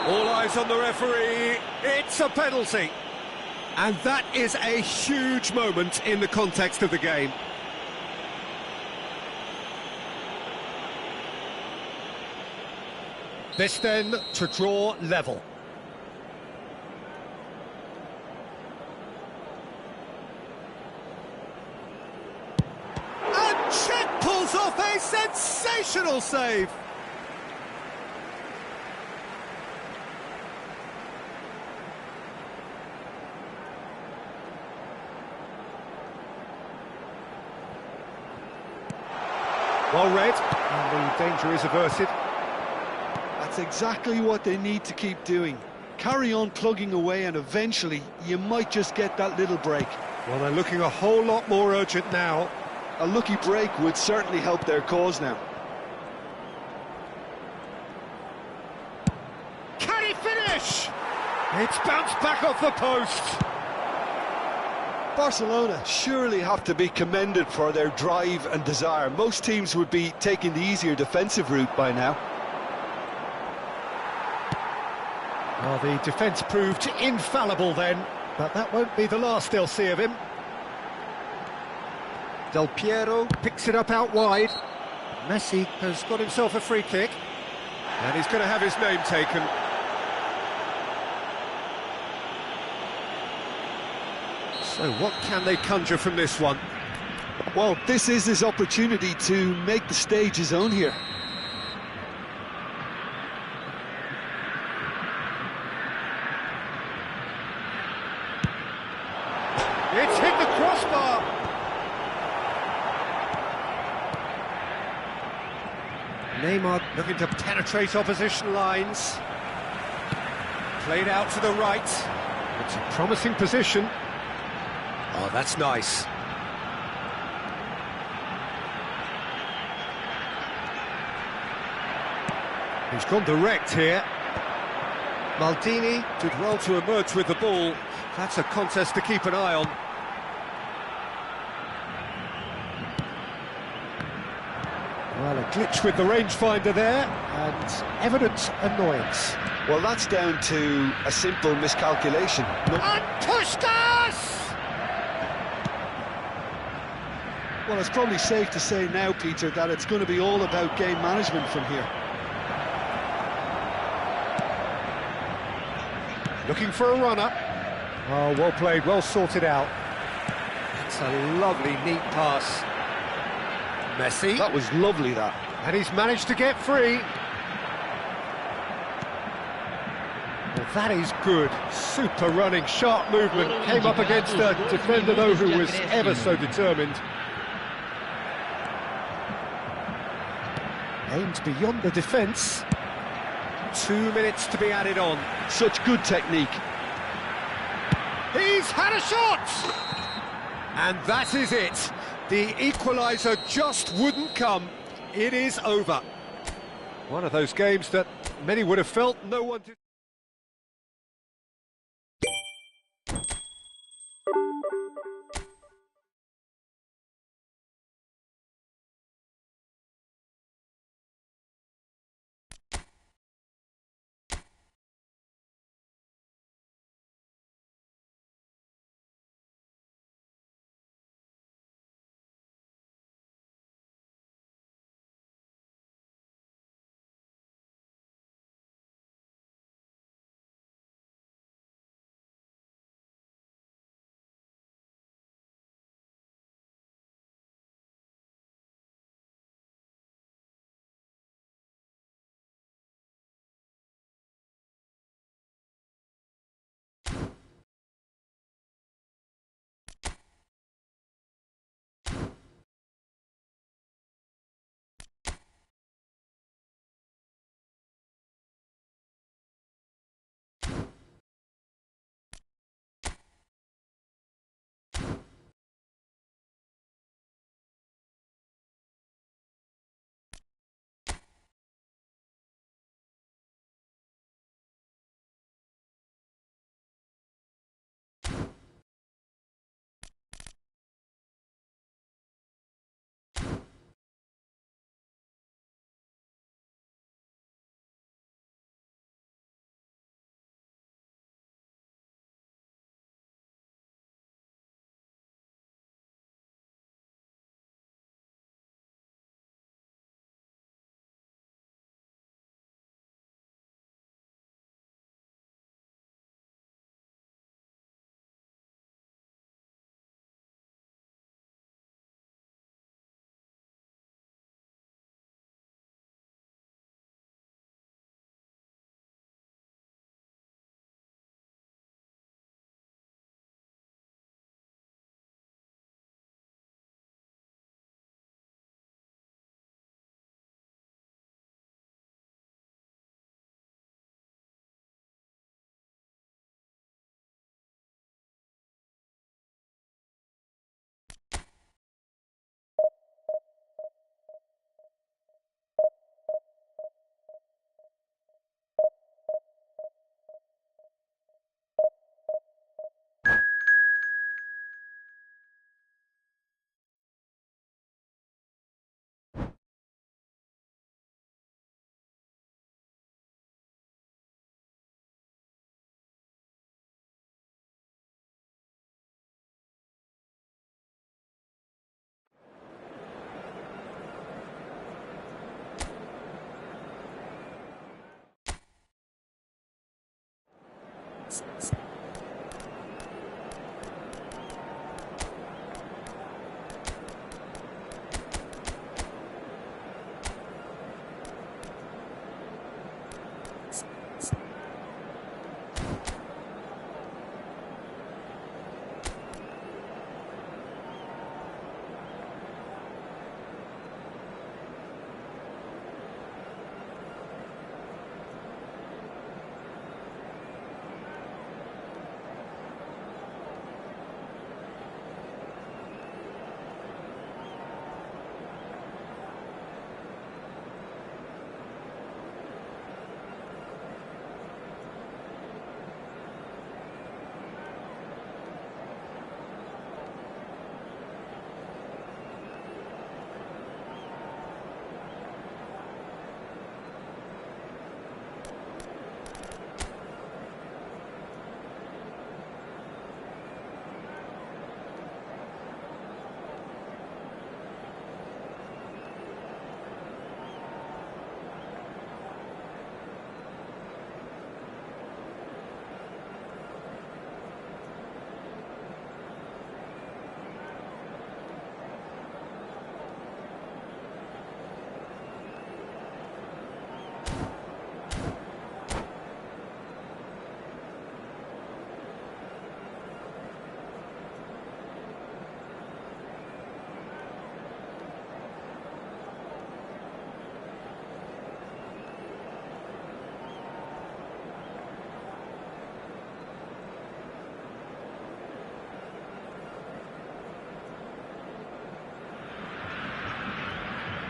All eyes on the referee. It's a penalty. And that is a huge moment in the context of the game. This then to draw level. And Czech pulls off a sensational save. Well read, and the danger is averted. That's exactly what they need to keep doing. Carry on plugging away and eventually you might just get that little break. Well, they're looking a whole lot more urgent now. A lucky break would certainly help their cause now. Can he finish? It's bounced back off the post. Barcelona surely have to be commended for their drive and desire. Most teams would be taking the easier defensive route by now. Well, the defence proved infallible then, but that won't be the last they'll see of him. Del Piero picks it up out wide. Messi has got himself a free kick, and he's going to have his name taken. So what can they conjure from this one? Well, this is his opportunity to make the stage his own here. It's hit the crossbar. Neymar looking to penetrate opposition lines. Played out to the right. It's a promising position. Oh, that's nice. He's gone direct here. Maldini did well to emerge with the ball. That's a contest to keep an eye on. Well, a glitch with the rangefinder there, and evident annoyance. Well, that's down to a simple miscalculation. And Puskas! Well, it's probably safe to say now, Peter, that it's going to be all about game management from here. Looking for a runner. Oh, well played, well sorted out. That's a lovely, neat pass. Messi. That was lovely, that. And he's managed to get free. Well, that is good. Super running, sharp movement. Came up against a defender, though, who was ever so determined. Aimed beyond the defence. 2 minutes to be added on. Such good technique. He's had a shot! And that is it. The equaliser just wouldn't come. It is over. One of those games that many would have felt no one did.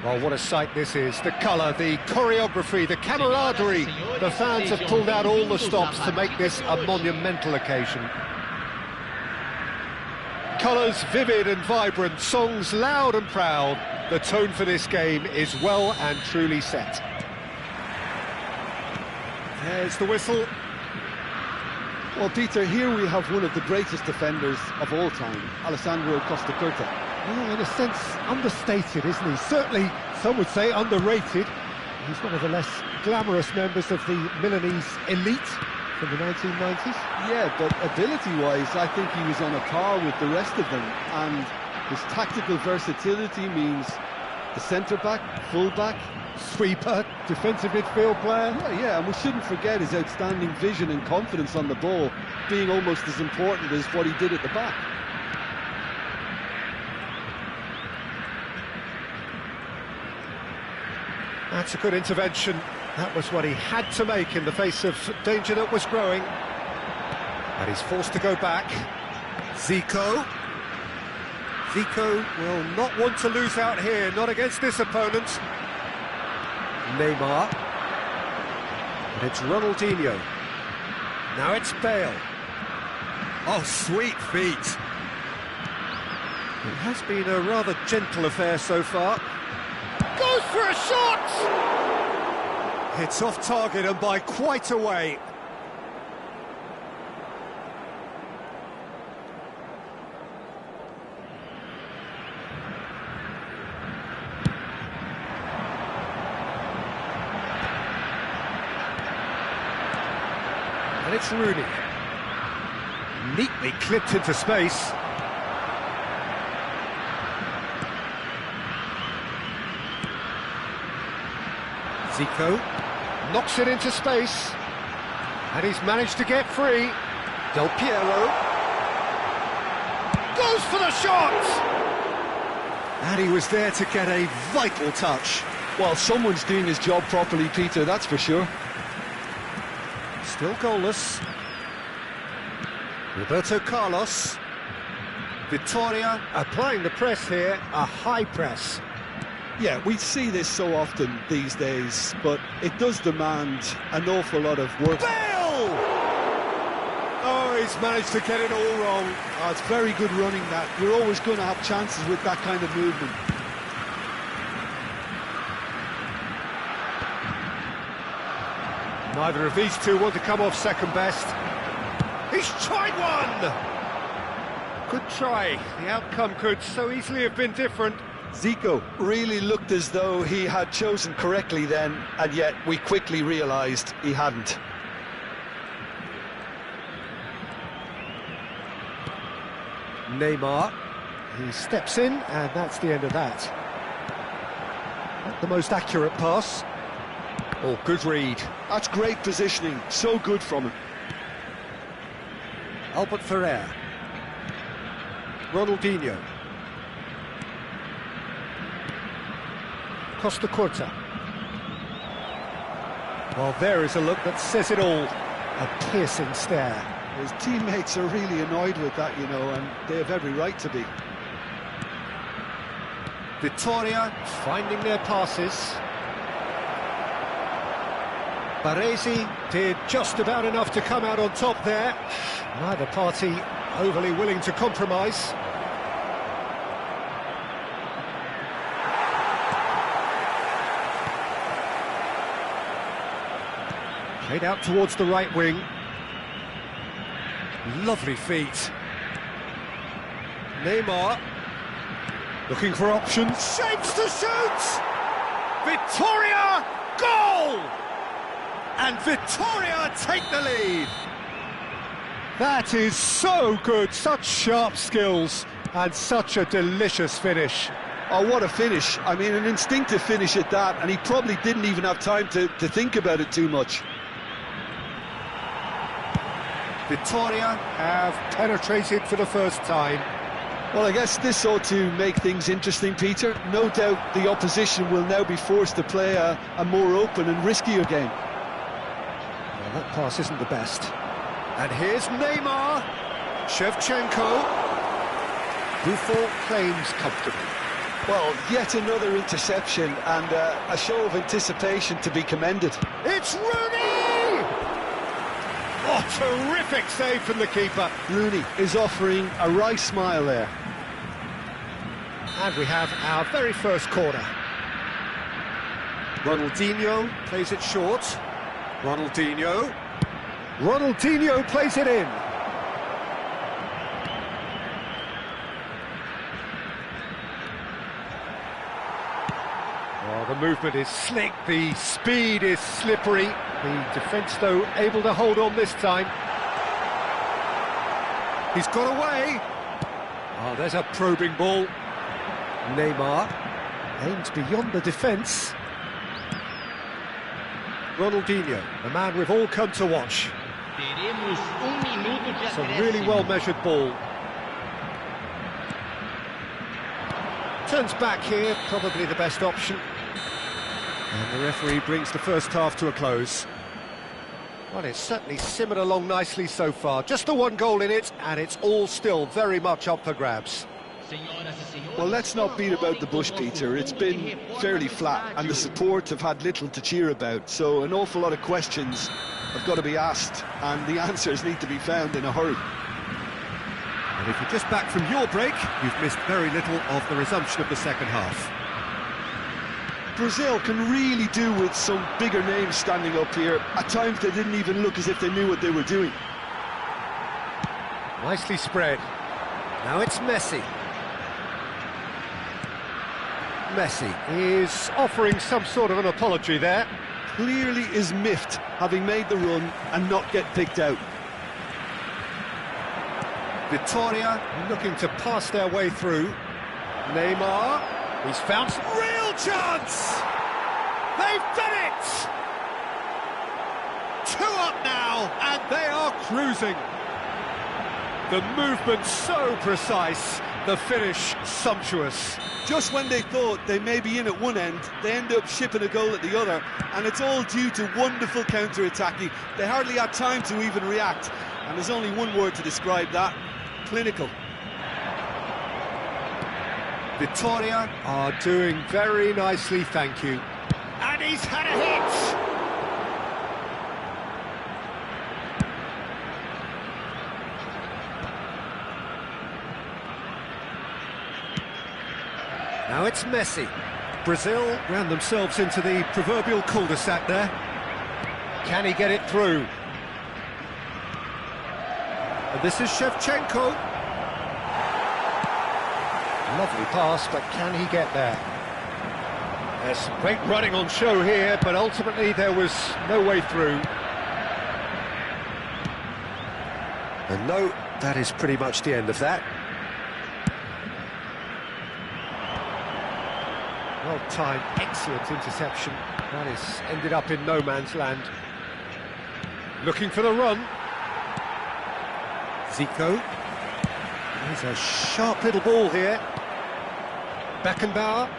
Well, what a sight this is. The colour, the choreography, the camaraderie. The fans have pulled out all the stops to make this a monumental occasion. Colours vivid and vibrant, songs loud and proud. The tone for this game is well and truly set. There's the whistle. Well, Peter, here we have one of the greatest defenders of all time, Alessandro Costa Curta. Well, in a sense, understated, isn't he? Certainly, some would say underrated. He's one of the less glamorous members of the Milanese elite from the 1990s. Yeah, but ability-wise, I think he was on a par with the rest of them. And his tactical versatility means the centre-back, full-back, Sweeper, defensive midfield player. Yeah, and we shouldn't forget his outstanding vision and confidence on the ball being almost as important as what he did at the back. That's a good intervention. That was what he had to make in the face of danger that was growing. And he's forced to go back. Zico. Zico will not want to lose out here, not against this opponent. Neymar. And it's Ronaldinho. Now it's Bale. Oh, sweet feet. It has been a rather gentle affair so far. Goes for a shot! It's off target and by quite a way. And it's Rooney. Neatly clipped into space. Zico knocks it into space. And he's managed to get free. Del Piero goes for the shot! And he was there to get a vital touch. Well, someone's doing his job properly, Peter, that's for sure. Still goalless. Roberto Carlos. Vittoria applying the press here, a high press. Yeah, we see this so often these days, but it does demand an awful lot of work. Bale! Oh, he's managed to get it all wrong. Oh, it's very good running that. You're always going to have chances with that kind of movement. Neither of these two want to come off second best. He's tried one! Good try. The outcome could so easily have been different. Zico really looked as though he had chosen correctly then, and yet we quickly realised he hadn't. Neymar. He steps in, and that's the end of that. Not the most accurate pass. Oh, good read. That's great positioning, so good from him. Albert Ferrer. Ronaldinho. Costa Curta. Well, there is a look that says it all. A piercing stare. His teammates are really annoyed with that, you know, and they have every right to be. Vittoria finding their passes. Baresi did just about enough to come out on top there. Neither party overly willing to compromise. Played out towards the right wing. Lovely feet. Neymar looking for options. Shapes to shoot! Vittoria, goal! And Vittoria take the lead. That is so good, such sharp skills and such a delicious finish. Oh, what a finish. I mean, an instinctive finish at that, and he probably didn't even have time to think about it too much. Vittoria have penetrated for the first time. Well, I guess this ought to make things interesting, Peter. No doubt the opposition will now be forced to play a more open and riskier game. Well, that pass isn't the best. And here's Neymar. Shevchenko. Buffon claims comfortably. Well, yet another interception and a show of anticipation to be commended. It's Rooney! Oh, terrific save from the keeper. Rooney is offering a wry smile there. And we have our very first corner. Ronaldinho plays it short. Ronaldinho plays it in. Oh, the movement is slick, the speed is slippery. The defence, though, able to hold on this time. He's got away. Oh, there's a probing ball. Neymar aims beyond the defence. Ronaldinho, the man we've all come to watch. Teremos minuto de It's a acréscimo. really well-measured ball. Turns back here, probably the best option. And the referee brings the first half to a close. Well, it's certainly simmered along nicely so far. Just the one goal in it, and it's all still very much up for grabs. Well, let's not beat about the bush, Peter. It's been fairly flat, and the support have had little to cheer about. So an awful lot of questions have got to be asked, and the answers need to be found in a hurry. And if you're just back from your break, you've missed very little of the resumption of the second half. Brazil can really do with some bigger names standing up here. At times they didn't even look as if they knew what they were doing. Nicely spread. Now it's Messi. Messi is offering some sort of an apology there. Clearly is miffed, having made the run and not get picked out. Victoria looking to pass their way through. Neymar, he's found some real chance! They've done it! 2 up now, and they are cruising. The movement so precise, the finish sumptuous. Just when they thought they may be in at one end, they end up shipping a goal at the other, and it's all due to wonderful counter-attacking. They hardly had time to even react, and there's only one word to describe that: clinical. Victoria are doing very nicely, thank you. And he's had a hit! Now it's Messi. Brazil ran themselves into the proverbial cul-de-sac there. Can he get it through? And this is Shevchenko. Lovely pass, but can he get there? There's some great running on show here, but ultimately there was no way through. And no, that is pretty much the end of that. Well-timed, excellent interception. That is ended up in no man's land. Looking for the run. Zico. There's a sharp little ball here. Beckenbauer.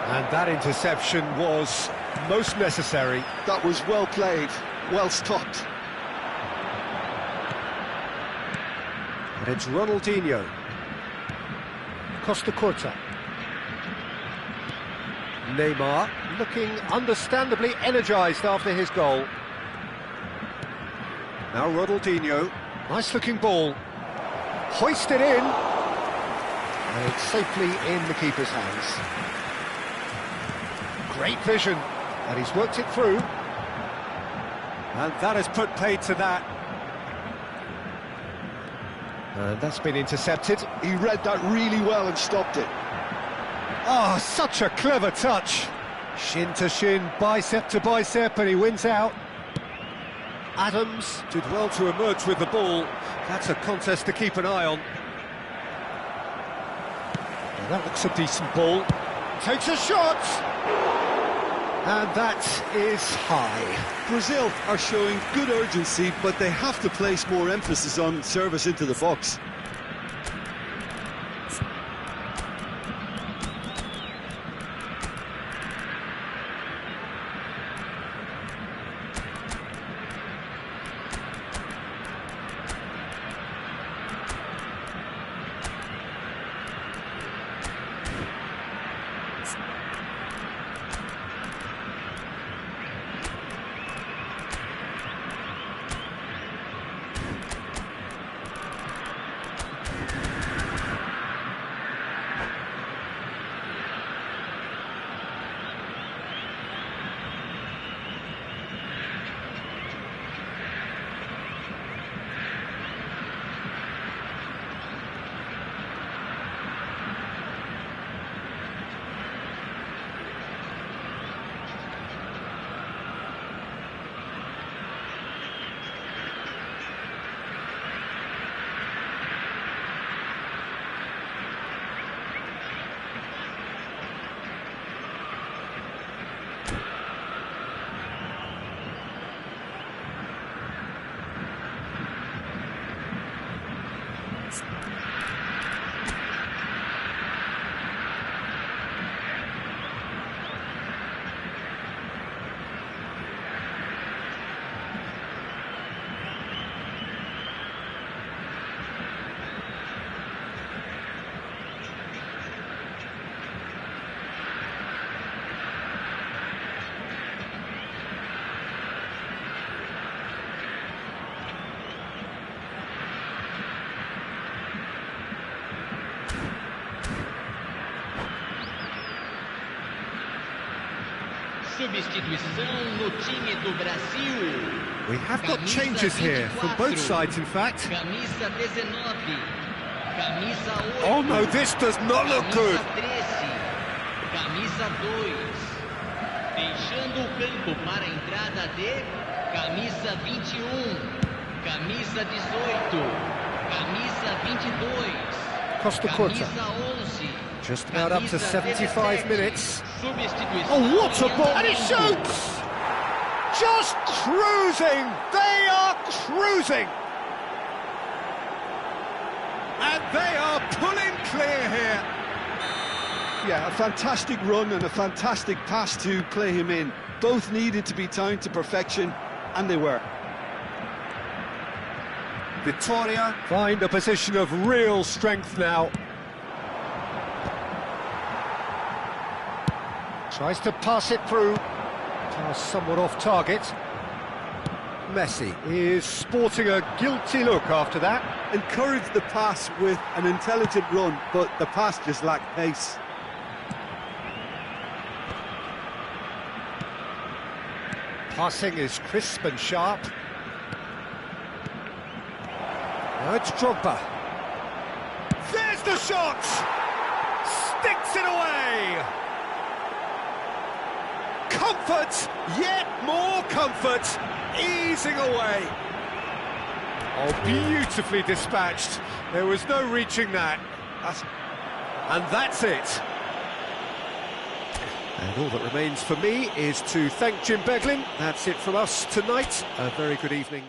And that interception was most necessary. That was well played, well stopped. And it's Ronaldinho. Costa Curta. Neymar looking understandably energised after his goal. Now Ronaldinho. Nice looking ball. Hoisted in. And it's safely in the keeper's hands. Great vision. And he's worked it through. And that has put paid to that. And that's been intercepted. He read that really well and stopped it. Oh, such a clever touch. Shin to shin, bicep to bicep, and he wins out. Adams did well to emerge with the ball. That's a contest to keep an eye on. Well, that looks a decent ball. Takes a shot. And that is high. Brazil are showing good urgency, but they have to place more emphasis on service into the box. Substituição no time do Brasil. We have got changes here from both sides, in fact. Camisa 19. Camisa 8. Oh no, this does not look good. Camisa 2. Deixando o campo para a entrada de camisa 21. Camisa 18. Camisa 22. Costa Curta. Camisa 11. Just about up to 75 minutes. Substituição. Oh, what a ball! And he shoots! Just cruising! They are cruising! And they are pulling clear here. Yeah, a fantastic run and a fantastic pass to play him in. Both needed to be timed to perfection, and they were. Victoria find a position of real strength now. Tries to pass it through. Pass somewhat off target. Messi is sporting a guilty look after that. Encouraged the pass with an intelligent run, but the pass just lacked pace. Passing is crisp and sharp. Now it's Drogba. There's the shot! Sticks it away! Comfort, yet more comfort, easing away. Oh, beautifully dispatched. There was no reaching that. And that's it. And all that remains for me is to thank Jim Beglin. That's it from us tonight. A very good evening.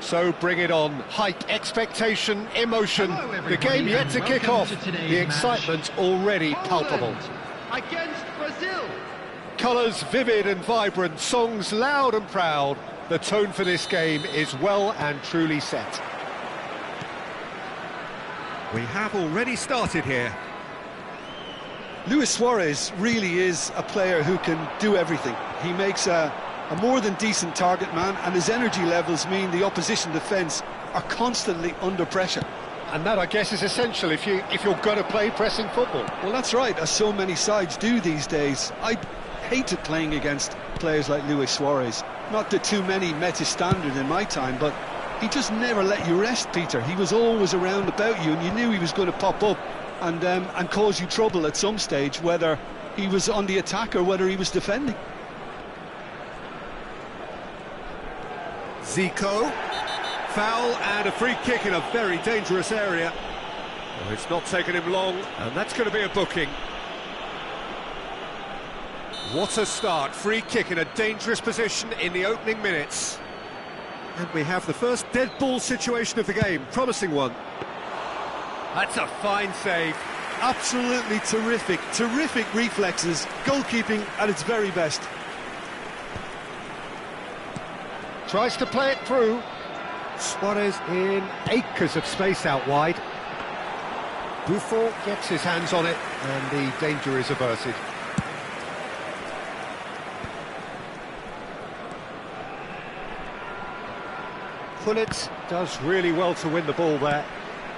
So bring it on. Hype, expectation, emotion. The game yet to kick off. The excitement already palpable. Against Brazil. Colours vivid and vibrant, songs loud and proud. The tone for this game is well and truly set. We have already started here. Luis Suarez really is a player who can do everything. He makes a more than decent target man, and his energy levels mean the opposition defence are constantly under pressure. And that, I guess, is essential if you're going to play pressing football. Well, that's right, as so many sides do these days. I hated playing against players like Luis Suarez. Not that too many met his standard in my time, but he just never let you rest, Peter. He was always around about you, and you knew he was going to pop up and cause you trouble at some stage, whether he was on the attack or whether he was defending. Zico, foul and a free kick in a very dangerous area. Oh, it's not taken him long, and that's going to be a booking. What a start, free kick in a dangerous position in the opening minutes. And we have the first dead ball situation of the game, promising one. That's a fine save. Absolutely terrific reflexes, goalkeeping at its very best. Tries to play it through. Suarez in acres of space out wide. Buffon gets his hands on it, and the danger is averted. Pullet does really well to win the ball there.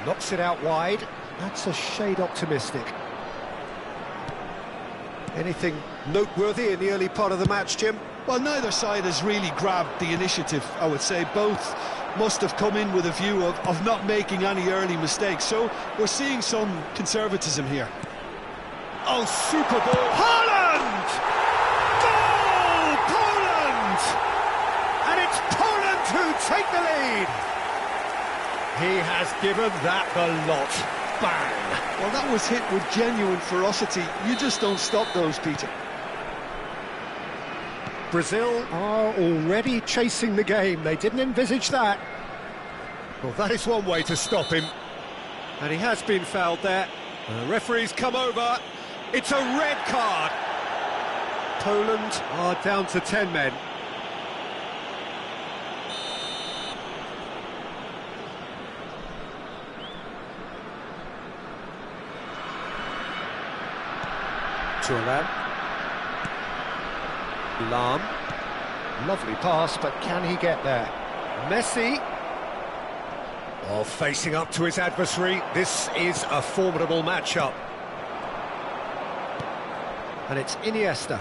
Knocks it out wide. That's a shade optimistic. Anything noteworthy in the early part of the match, Jim? Well, neither side has really grabbed the initiative, I would say. Both must have come in with a view of not making any early mistakes. So we're seeing some conservatism here. Oh, super ball. Poland! Goal! Poland! And it's Poland who take the lead. He has given that the lot. Bang! Well, that was hit with genuine ferocity. You just don't stop those, Peter. Brazil are already chasing the game. They didn't envisage that. Well, that is one way to stop him. And he has been fouled there. The referee's come over. It's a red card. Poland are down to 10 men. Turan. Lam. Lovely pass, but can he get there? Messi. Oh, facing up to his adversary. This is a formidable matchup. And it's Iniesta.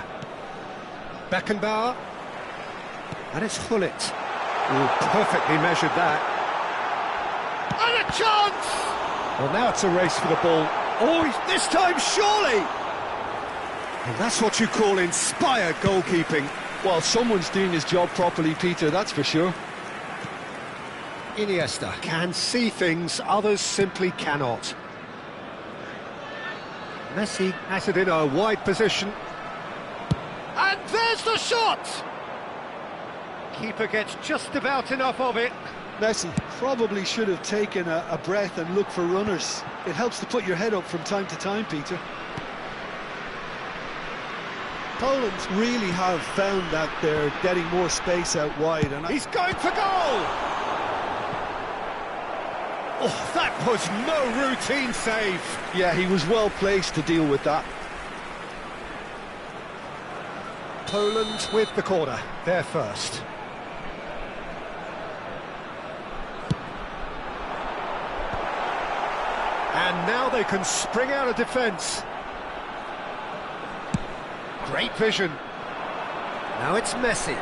Beckenbauer. And it's Hullet. Oh, perfectly measured that. And a chance! Well, now it's a race for the ball. Oh, this time surely! And that's what you call inspired goalkeeping. Well, someone's doing his job properly, Peter, that's for sure. Iniesta can see things others simply cannot. Messi has it in a wide position. And there's the shot! Keeper gets just about enough of it. Messi probably should have taken a breath and looked for runners. It helps to put your head up from time to time, Peter. Poland really have found that they're getting more space out wide. And he's going for goal! Oh, that was no routine save. Yeah, he was well placed to deal with that. Poland with the corner, they're first. And now they can spring out of defence. Great vision. Now it's Messi.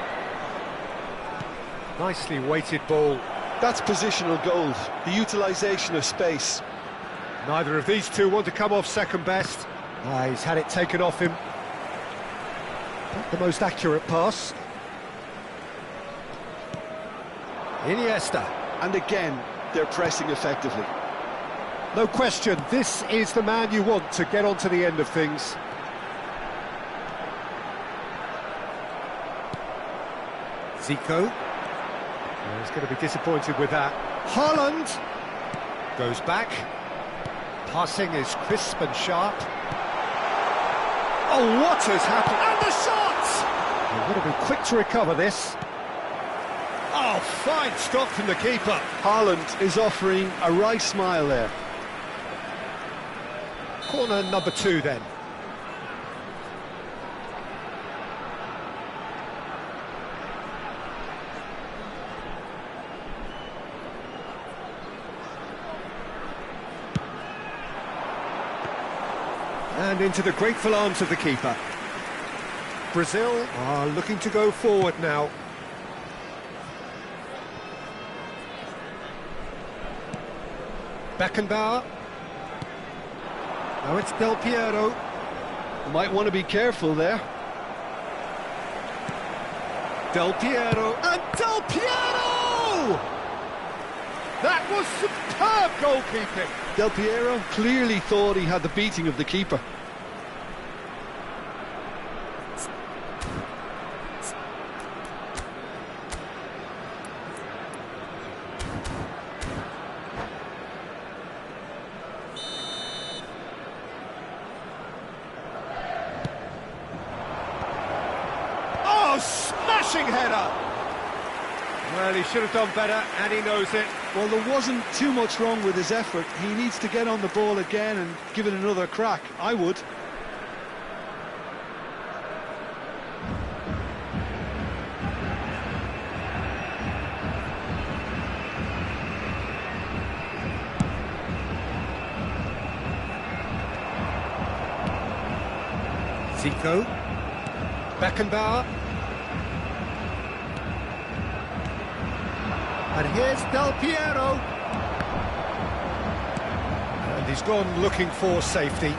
Nicely weighted ball. That's positional goal, the utilisation of space. Neither of these two want to come off second best. He's had it taken off him. Not the most accurate pass. Iniesta. And again, they're pressing effectively. No question, this is the man you want to get onto the end of things. Zico. He's going to be disappointed with that. Haaland goes back. Passing is crisp and sharp. Oh, what has happened? And the shot! They've got to be quick to recover this. Oh, fine stop from the keeper. Haaland is offering a wry smile there. Corner number 2 then. And into the grateful arms of the keeper. Brazil are looking to go forward now. Beckenbauer. Now it's Del Piero. You might want to be careful there. Del Piero. And Del Piero! That was superb goalkeeping. Del Piero clearly thought he had the beating of the keeper. Oh, smashing header! Well, he should have done better, and he knows it. Well, there wasn't too much wrong with his effort. He needs to get on the ball again and give it another crack. I would. Zico. Beckenbauer. And here's Del Piero. And he's gone looking for safety.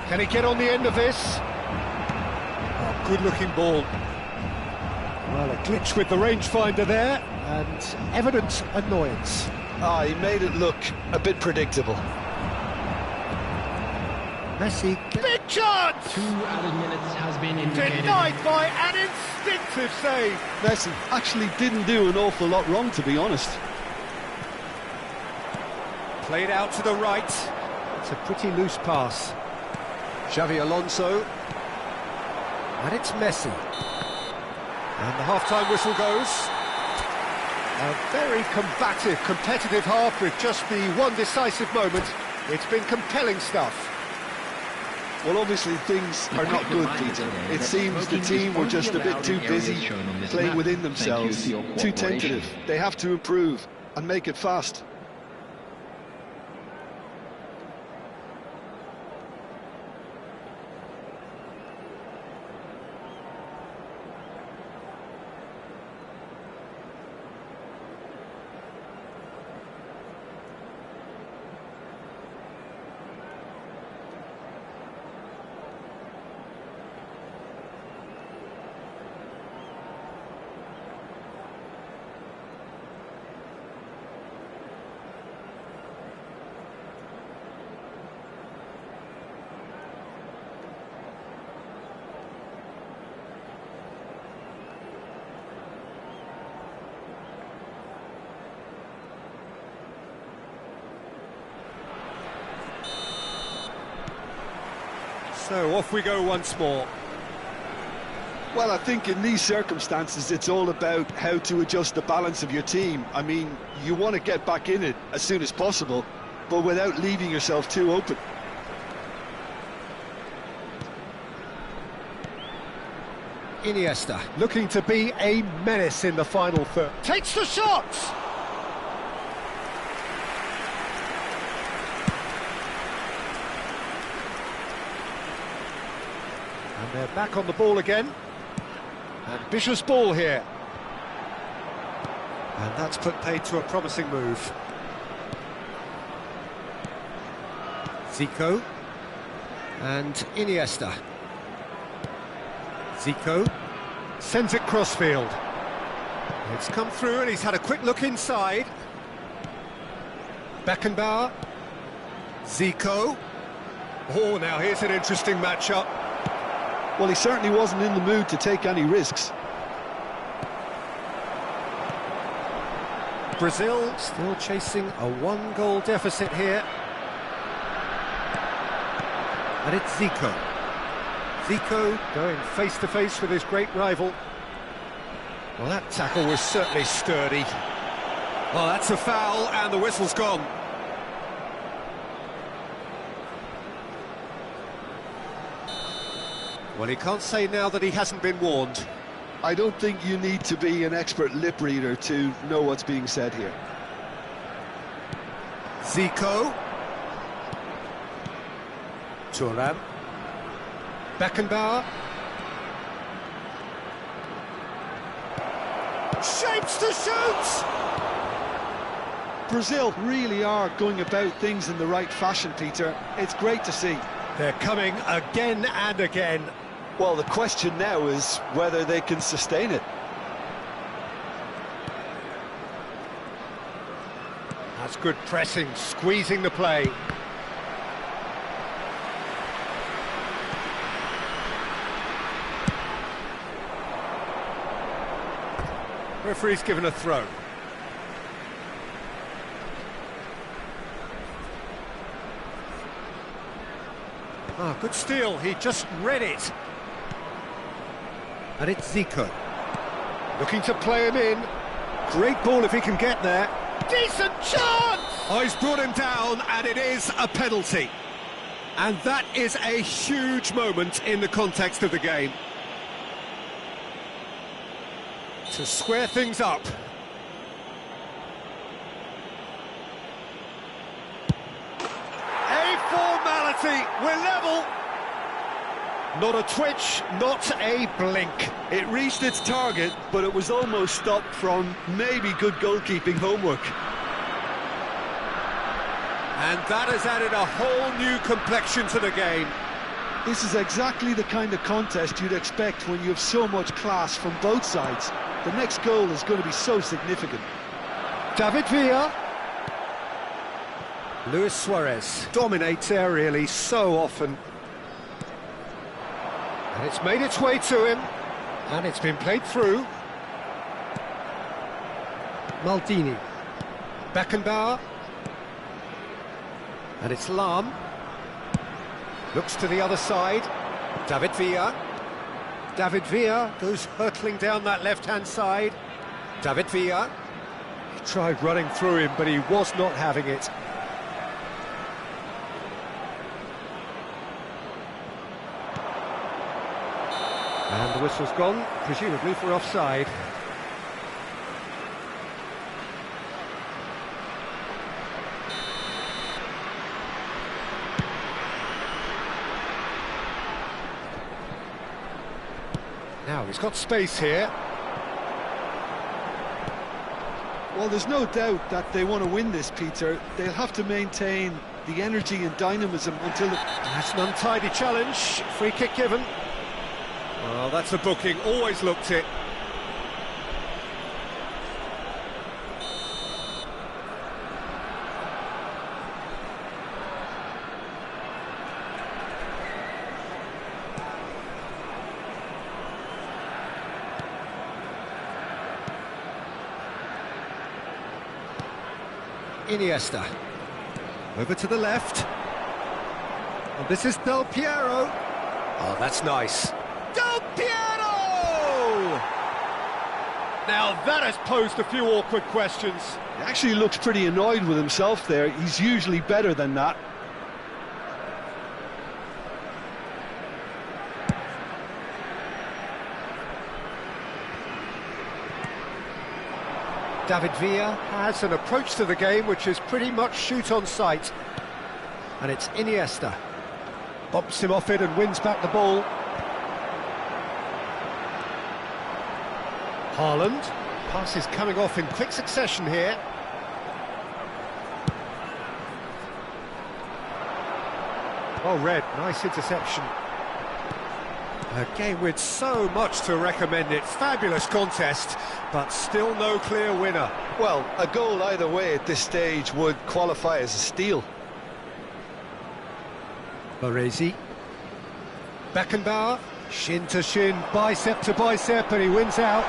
Can he get on the end of this? Oh, good-looking ball. Well, a glitch with the rangefinder there, and evident annoyance. He made it look a bit predictable. Messi. Big chance! 2 added minutes has been indicated. Denied by an instinctive save. Messi actually didn't do an awful lot wrong, to be honest. Played out to the right. It's a pretty loose pass. Xavi Alonso. And it's Messi. And the half-time whistle goes. A very combative, competitive half with just the one decisive moment. It's been compelling stuff. Well, obviously things are not good, Peter. It seems the team were just a bit too busy playing within themselves, too tentative. They have to improve and make it fast. So off we go once more. Well, I think in these circumstances it's all about how to adjust the balance of your team. I mean, you want to get back in it as soon as possible, but without leaving yourself too open. Iniesta looking to be a menace in the final third. Takes the shot! And they're back on the ball again. Ambitious ball here. And that's put paid to a promising move. Zico. And Iniesta. Zico. Sends it crossfield. It's come through and he's had a quick look inside. Beckenbauer. Zico. Oh, now here's an interesting matchup. Well, he certainly wasn't in the mood to take any risks. Brazil still chasing a one-goal deficit here. And it's Zico. Zico going face-to-face with his great rival. Well, that tackle was certainly sturdy. Well, that's a foul, and the whistle's gone. Well, he can't say now that he hasn't been warned. I don't think you need to be an expert lip reader to know what's being said here. Zico. Thuram. Beckenbauer. Shapes to shoot! Brazil really are going about things in the right fashion, Peter. It's great to see. They're coming again and again. Well, the question now is whether they can sustain it. That's good pressing, squeezing the play. Referee's given a throw. Ah, good steal, he just read it. And it's Zico. Looking to play him in. Great ball if he can get there. Decent chance! Oh, he's brought him down, and it is a penalty. And that is a huge moment in the context of the game. To square things up. A formality, we're level. Not a twitch, not a blink. It reached its target, but it was almost stopped from maybe good goalkeeping homework. And that has added a whole new complexion to the game. This is exactly the kind of contest you'd expect when you have so much class from both sides. The next goal is going to be so significant. David Villa. Luis Suarez dominates aerially so often. And it's made its way to him. And it's been played through. Maldini. Beckenbauer. And it's Lahm. Looks to the other side. David Villa. David Villa goes hurtling down that left-hand side. David Villa. He tried running through him, but he was not having it. And the whistle's gone, presumably for offside. Now, he's got space here. Well, there's no doubt that they want to win this, Peter. They'll have to maintain the energy and dynamism until... That's an untidy challenge. Free kick given. Well, that's a booking. Always looked it. Iniesta. Over to the left. And this is Del Piero. Oh, that's nice. Del Piero! Now that has posed a few awkward questions. He actually looks pretty annoyed with himself there. He's usually better than that. David Villa has an approach to the game which is pretty much shoot on sight. And it's Iniesta. Bumps him off it and wins back the ball. Haaland. Passes coming off in quick succession here. Well read, nice interception. A game with so much to recommend it. Fabulous contest, but still no clear winner. Well, a goal either way at this stage would qualify as a steal. Baresi. Beckenbauer. Shin to shin, bicep to bicep, and he wins out.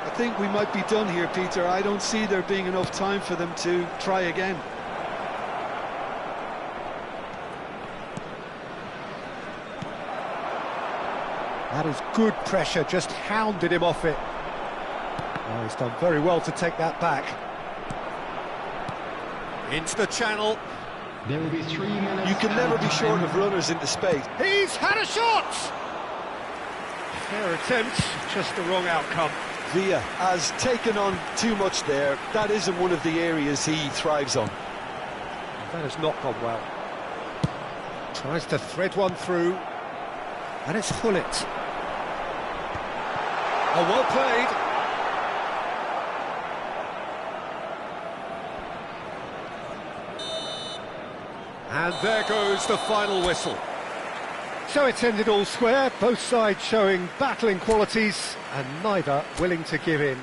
I think we might be done here, Peter. I don't see there being enough time for them to try again. That is good pressure, just hounded him off it. Oh, he's done very well to take that back. Into the channel. There will be 3 minutes. You can never be short of runners into space. He's had a shot! Fair attempt, just the wrong outcome. Villa has taken on too much there. That isn't one of the areas he thrives on. That has not gone well. Tries to thread one through. And it's Gullit. Oh, well played. And there goes the final whistle. So it's ended all square, both sides showing battling qualities and neither willing to give in.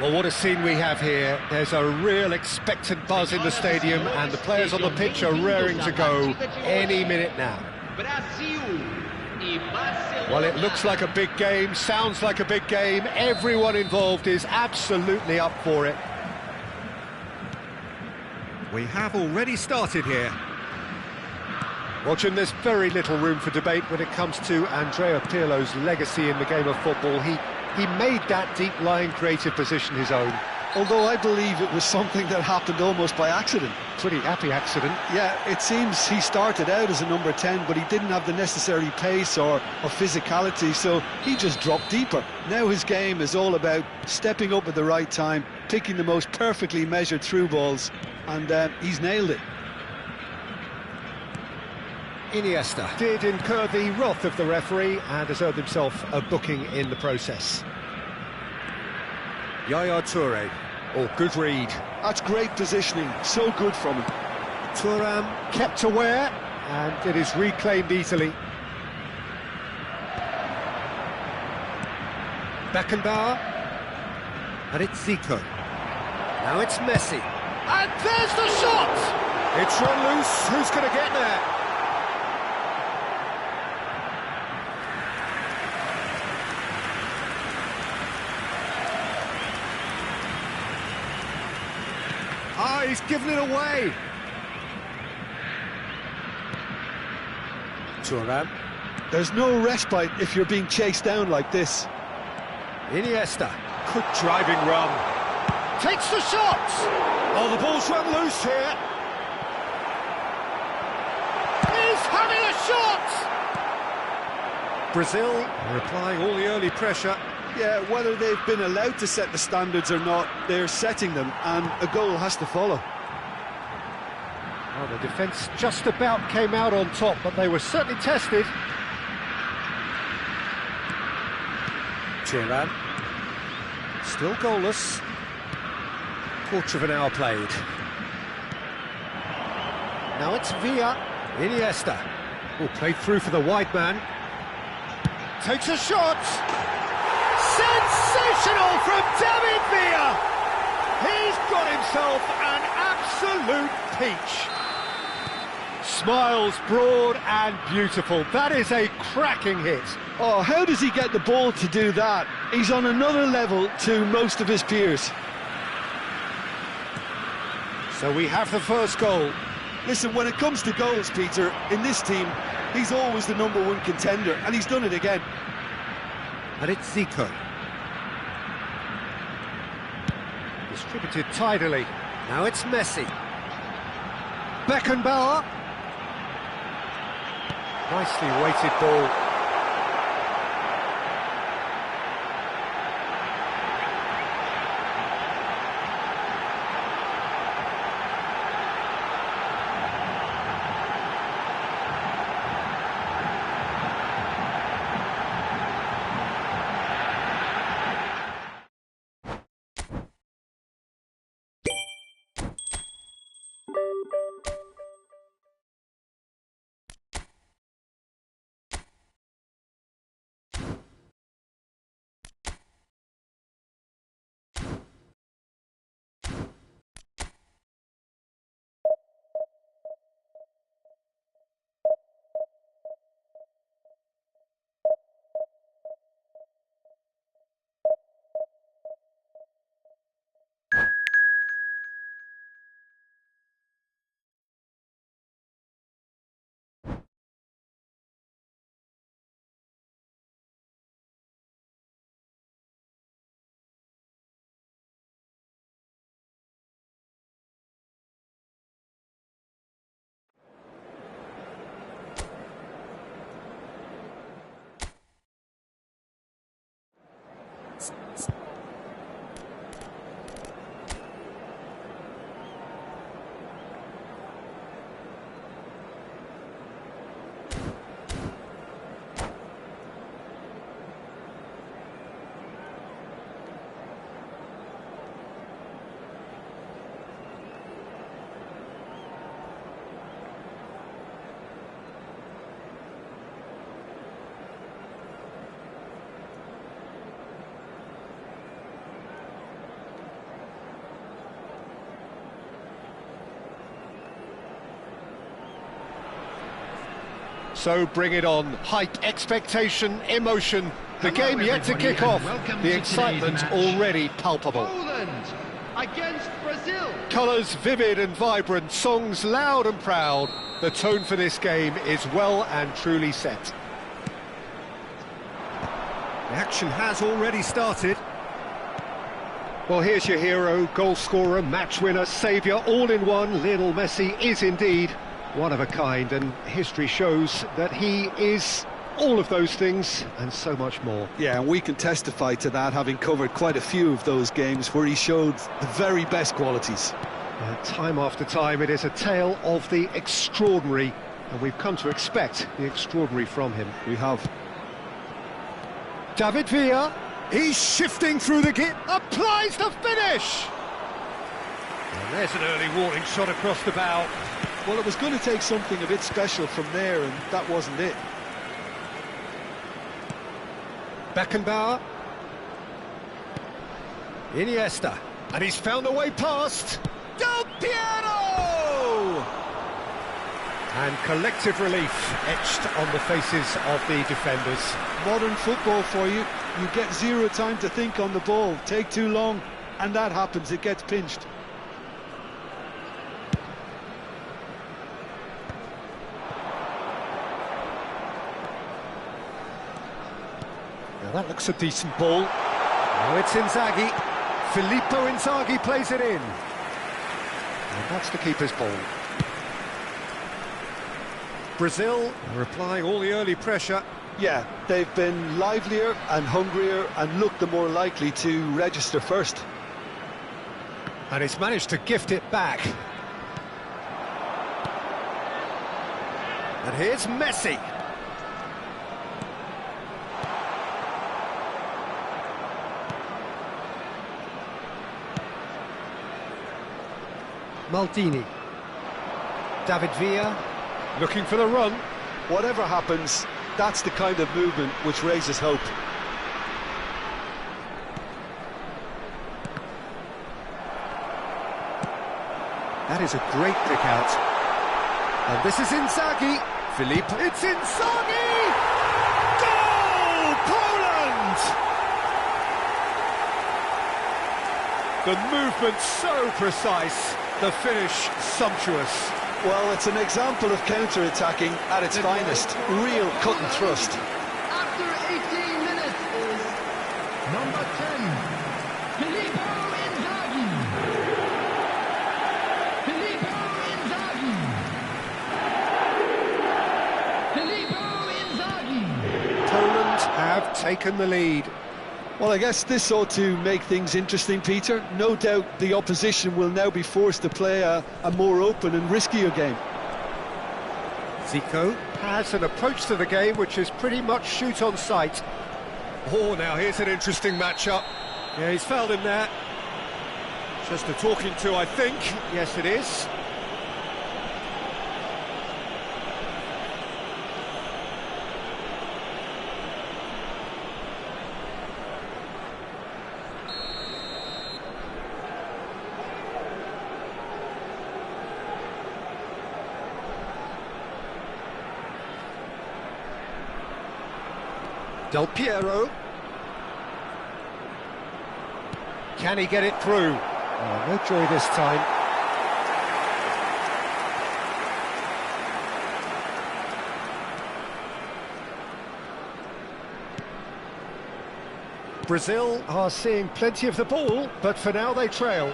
Well, what a scene we have here. There's a real expectant buzz in the stadium and the players on the pitch are raring to go any minute now. Well, it looks like a big game, sounds like a big game. Everyone involved is absolutely up for it. We have already started here. Watching, there's very little room for debate when it comes to Andrea Pirlo's legacy in the game of football. He made that deep-lying creative position his own. Although I believe it was something that happened almost by accident. Pretty happy accident. Yeah, it seems he started out as a number 10, but he didn't have the necessary pace or physicality, so he just dropped deeper. Now his game is all about stepping up at the right time, picking the most perfectly measured through balls, and he's nailed it. Iniesta did incur the wrath of the referee and has earned himself a booking in the process. Yaya Toure. Oh, good read. That's great positioning, so good from him. Thuram kept aware, and it is reclaimed easily. Beckenbauer. And it's Zico. Now it's Messi. And there's the shot! It's run loose. Who's going to get there? Ah, he's given it away. Thuram. There's no respite if you're being chased down like this. Iniesta. Good driving run. Takes the shot. Oh, the ball's run loose here. He's having a shot. Brazil are applying all the early pressure. Yeah, whether they've been allowed to set the standards or not, they're setting them, and a goal has to follow. Well, the defence just about came out on top, but they were certainly tested. Turan. Still goalless. Quarter of an hour played. Now it's Villa. Iniesta. Oh, played through for the wide man. Takes a shot. Sensational from David Villa. He's got himself an absolute peach. Smiles broad and beautiful. That is a cracking hit. Oh, how does he get the ball to do that? He's on another level to most of his peers. So we have the first goal. Listen, when it comes to goals, Peter, in this team, he's always the #1 contender, and he's done it again. And it's Zico. Distributed tidily. Now it's Messi. Beckenbauer. Nicely weighted ball. So bring it on. Hype, expectation, emotion. The game yet to kick off. The excitement already palpable. Poland against Brazil. Colours vivid and vibrant, songs loud and proud. The tone for this game is well and truly set. The action has already started. Well, here's your hero, goal scorer, match winner, saviour, all in one. Lionel Messi is indeed one of a kind, and history shows that he is all of those things and so much more. Yeah, and we can testify to that, having covered quite a few of those games where he showed the very best qualities. Time after time, it is a tale of the extraordinary, and we've come to expect the extraordinary from him. We have. David Villa, he's shifting through the gap, applies the finish! And there's an early warning shot across the bow. Well, it was going to take something a bit special from there, and that wasn't it. Beckenbauer. Iniesta. And he's found a way past. Del Piero! And collective relief etched on the faces of the defenders. Modern football for you. You get zero time to think on the ball. Take too long, and that happens. It gets pinched. Now that looks a decent ball. Now it's Inzaghi. Filippo Inzaghi plays it in. And that's the keeper's ball. Brazil are applying all the early pressure. Yeah, they've been livelier and hungrier and looked the more likely to register first. And he's managed to gift it back. And here's Messi. Maldini. David Villa, looking for the run. Whatever happens, that's the kind of movement which raises hope. That is a great pick out. And this is Inzaghi. Philippe. It's Inzaghi! Goal! Poland! The movement so precise, the finish sumptuous. Well, it's an example of counter-attacking at its finest. Real cut and thrust. After 18 minutes is number 10, Filippo Inzaghi. Filippo Inzaghi. Filippo Inzaghi. Poland have taken the lead. Well, I guess this ought to make things interesting, Peter. No doubt the opposition will now be forced to play a more open and riskier game. Zico has an approach to the game which is pretty much shoot on sight. Oh, now here's an interesting matchup. Yeah, he's fouled him there. Just a talking to, I think. Yes, it is. Del Piero. Can he get it through? Oh, no joy this time. Brazil are seeing plenty of the ball, but for now they trail.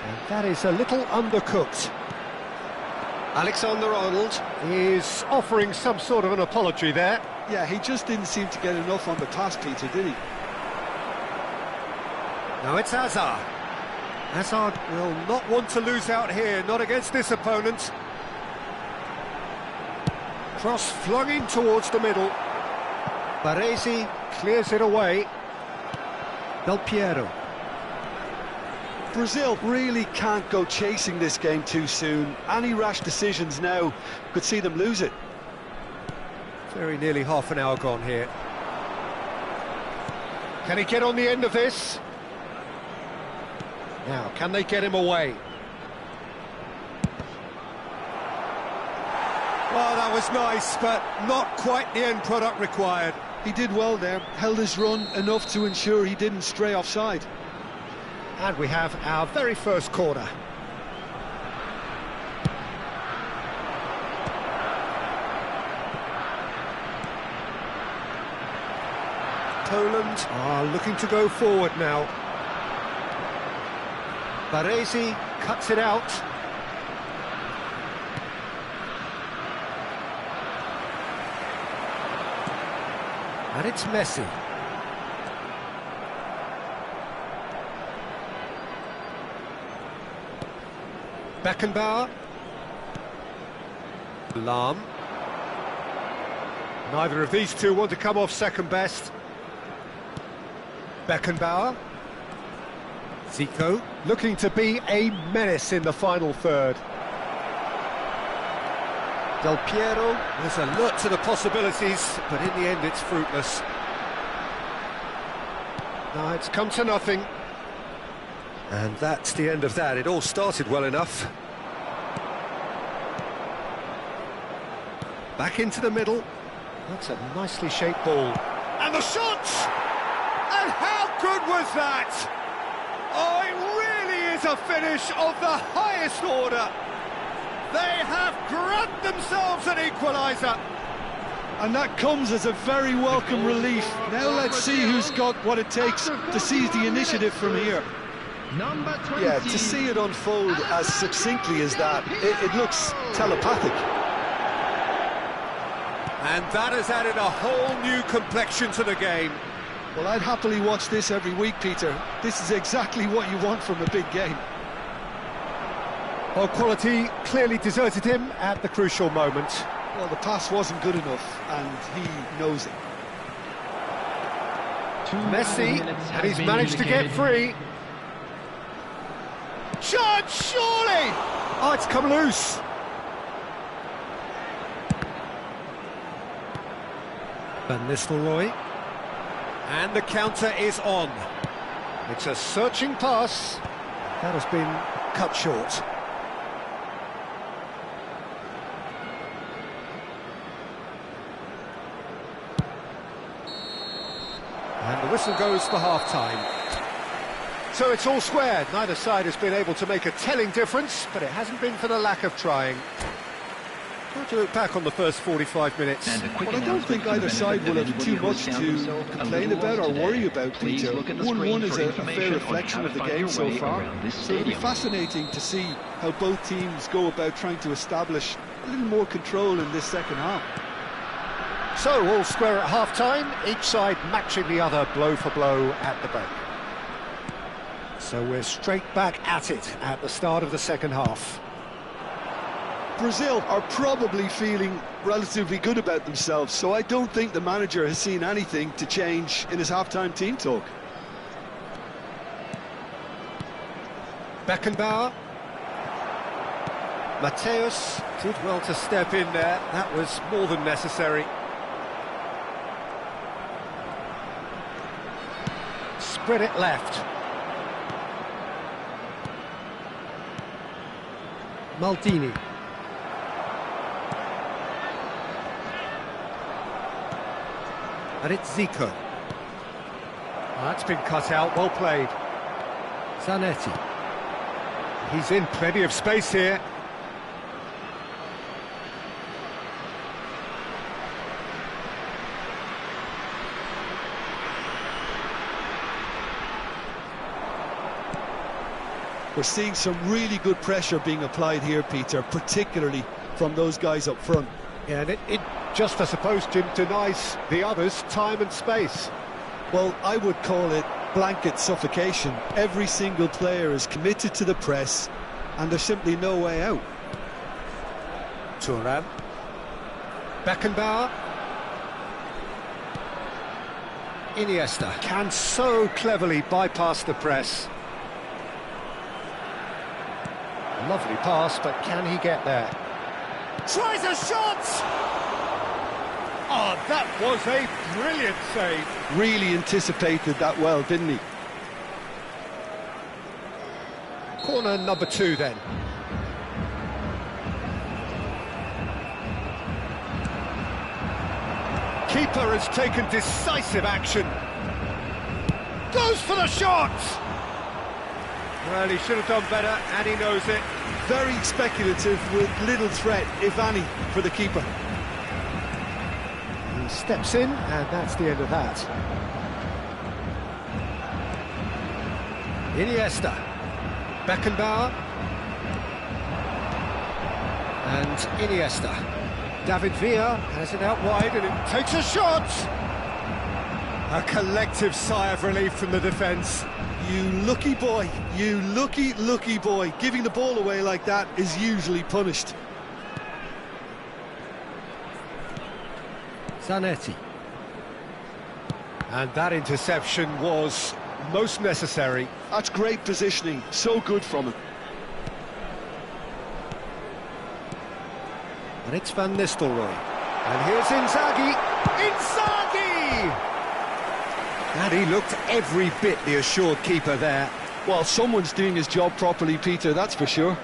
And that is a little undercooked. Alexander-Arnold is offering some sort of an apology there. Yeah, he just didn't seem to get enough on the pass, Peter, did he? Now it's Hazard. Hazard will not want to lose out here, not against this opponent. Cross flung in towards the middle. Baresi clears it away. Del Piero. Brazil really can't go chasing this game too soon. Any rash decisions now could see them lose it. Very nearly half an hour gone here. Can he get on the end of this? Now, can they get him away? Well, that was nice, but not quite the end product required. He did well there, held his run enough to ensure he didn't stray offside. And we have our very first corner. Poland are looking to go forward now. Baresi cuts it out. And it's Messi. Beckenbauer. Lahm. Neither of these two want to come off second best. Beckenbauer. Zico, looking to be a menace in the final third. Del Piero is alert to the possibilities, but in the end it's fruitless. Now it's come to nothing. And that's the end of that. It all started well enough. Back into the middle. That's a nicely shaped ball. And the shot! And how good was that? Oh, it really is a finish of the highest order. They have grabbed themselves an equaliser. And that comes as a very welcome relief. Now let's see who's got what it takes to seize the initiative from here. Number 20. Yeah, to see it unfold as succintly as that, it looks telepathic. And that has added a whole new complexion to the game. Well, I'd happily watch this every week, Peter. This is exactly what you want from a big game. Well, quality clearly deserted him at the crucial moment. Well, the pass wasn't good enough, and he knows it. Messi, and he's managed to get free. Chance, surely! Oh, it's come loose. Van Nistelrooy. And the counter is on. It's a searching pass. That has been cut short. And the whistle goes for half-time. So it's all squared. Neither side has been able to make a telling difference, but it hasn't been for the lack of trying. How do you look back on the first 45 minutes? Well, I don't think either side will have too much to complain about or worry about, Peter. 1-1 is a fair reflection of the game so far. So it'll be fascinating to see how both teams go about trying to establish a little more control in this second half. So, all square at half-time, each side matching the other blow for blow at the break. So we're straight back at it at the start of the second half. Brazil are probably feeling relatively good about themselves, so I don't think the manager has seen anything to change in his half-time team talk. Beckenbauer. Mateus did well to step in there. That was more than necessary. Spread it left. Maldini. And it's Zico. That's been cut out, well played. Zanetti. He's in plenty of space here. We're seeing some really good pressure being applied here, Peter, particularly from those guys up front. Yeah, and it just, I suppose, Jim, denies the others time and space. Well, I would call it blanket suffocation. Every single player is committed to the press, and there's simply no way out. Thuram. Beckenbauer. Iniesta can so cleverly bypass the press. Lovely pass, but can he get there? Tries a shot! Oh, that was a brilliant save. Really anticipated that well, didn't he? Corner number 2 then. Keeper has taken decisive action. Goes for the shot! Well, he should have done better, and he knows it. Very speculative with little threat, if any, for the keeper. He steps in, and that's the end of that. Iniesta. Beckenbauer. And Iniesta. David Villa has it out wide, and it takes a shot! A collective sigh of relief from the defence. You lucky boy, you lucky boy. Giving the ball away like that is usually punished. Zanetti. And that interception was most necessary. That's great positioning, so good from him. And it's Van Nistelrooy. And here's Inzaghi. Inzaghi! And he looked every bit the assured keeper there. Well, someone's doing his job properly, Peter, that's for sure.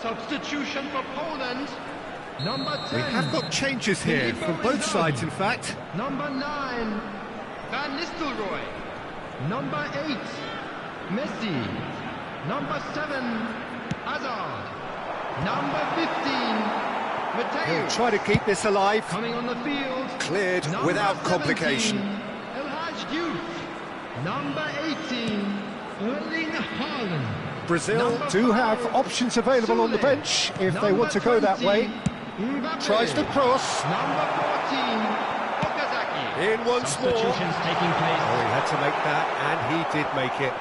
Substitution for Poland. Number 10. We have got changes here from both sides, in fact. Number 9. Van Nistelrooy. Number 8. Messi. Number 7. Hazard. Number 15. He'll Mateo. try to keep this alive. Coming on the field. Cleared Number without 17, complication. El Hadj Diouf. Number 18. Erling Haaland. Brazil Number do 5, have options available on the Sule. bench if they Number want to go that 20, way. Mbappe. Tries to cross. Number 14. Okazaki. In once more. Substitutions taking place. Oh, he had to make that, and he did make it.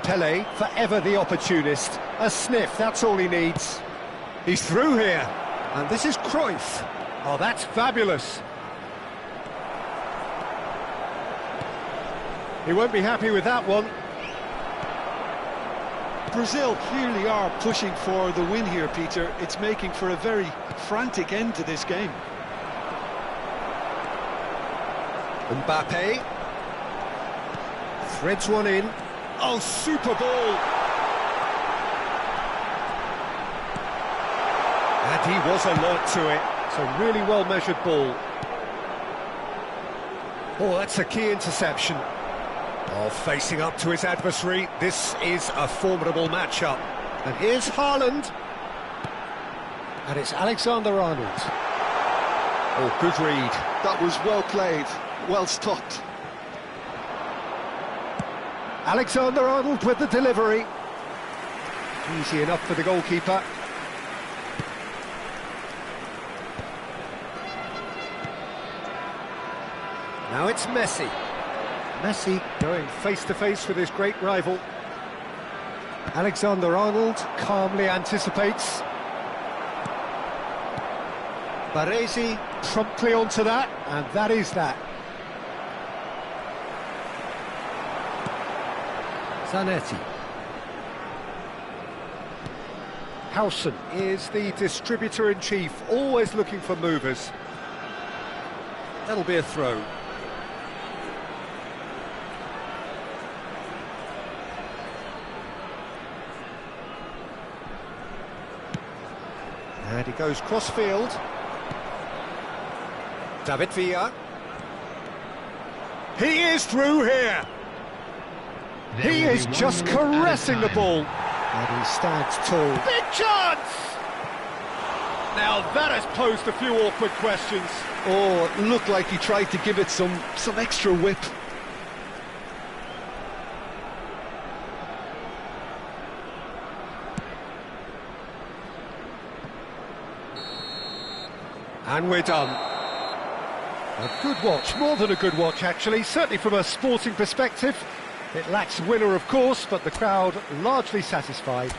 Pele, forever the opportunist. A sniff, that's all he needs. He's through here. And this is Cruyff. Oh, that's fabulous. He won't be happy with that one. Brazil clearly are pushing for the win here, Peter. It's making for a very frantic end to this game. Mbappe. Threads one in. Oh, super ball. And he was alert to it. It's a really well-measured ball. Oh, that's a key interception. Oh, facing up to his adversary. This is a formidable matchup. And here's Haaland. And it's Alexander-Arnold. Oh, good read. That was well played, well stopped. Alexander-Arnold with the delivery. Easy enough for the goalkeeper. Now it's Messi. Messi going face-to-face with his great rival. Alexander-Arnold calmly anticipates. Baresi promptly onto that, and that is that. Zanetti. Howson is the distributor-in-chief, always looking for movers. That'll be a throw. And he goes cross-field. David Villa. He is through here. There He will is be 1 just minute at a caressing the time. ball. And he stands tall. Big chance! Now that has posed a few awkward questions. Oh, it looked like he tried to give it some extra whip. And we're done. A good watch, more than a good watch actually, certainly from a sporting perspective. It lacks winner of course, but the crowd largely satisfied.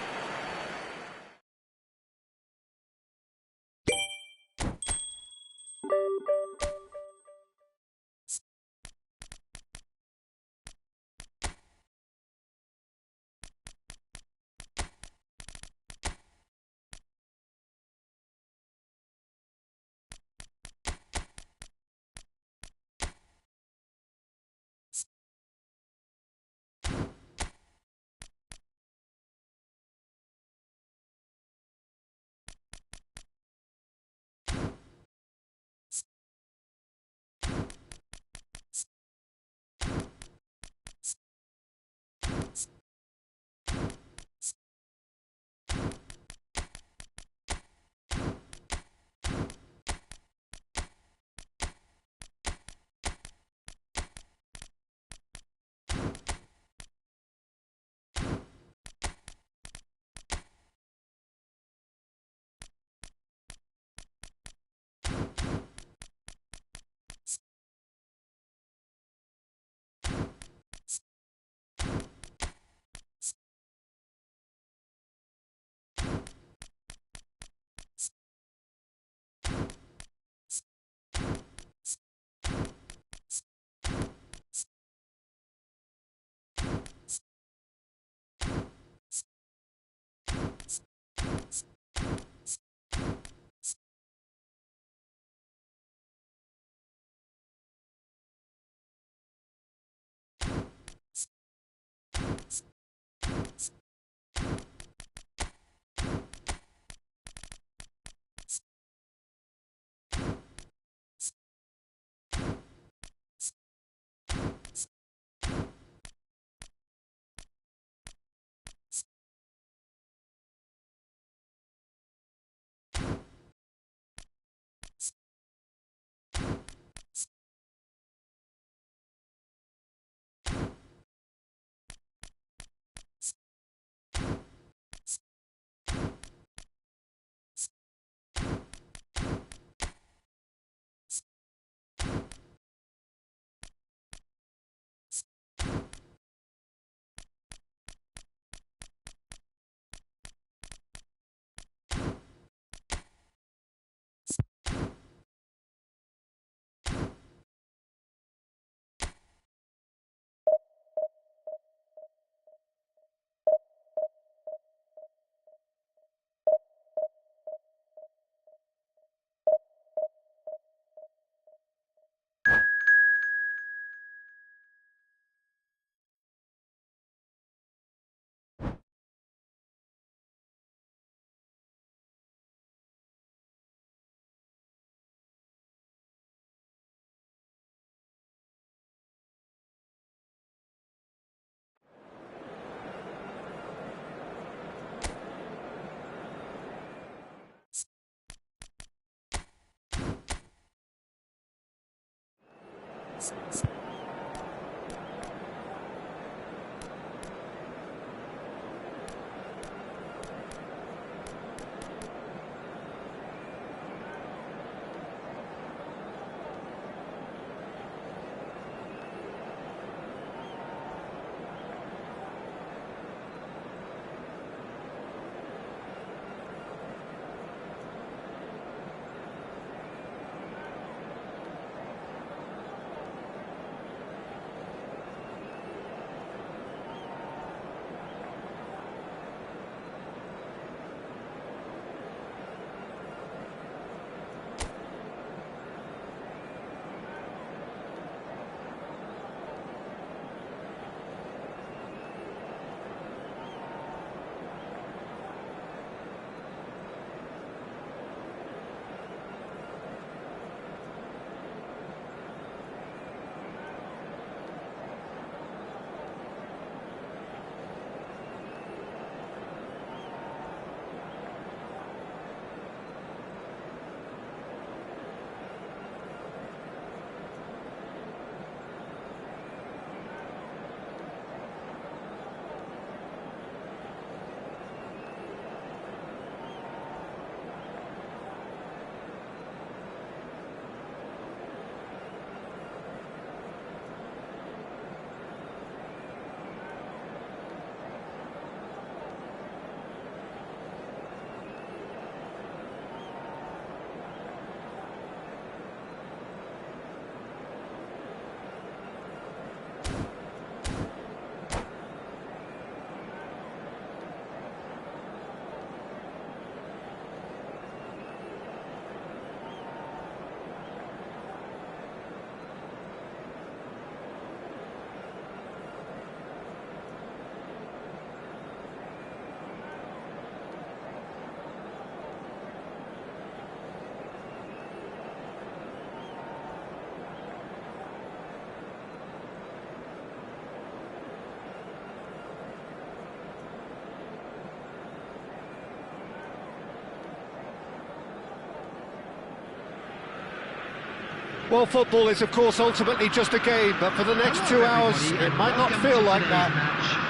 Well, football is, of course, ultimately just a game, but for the next 2 hours, it might not feel like that.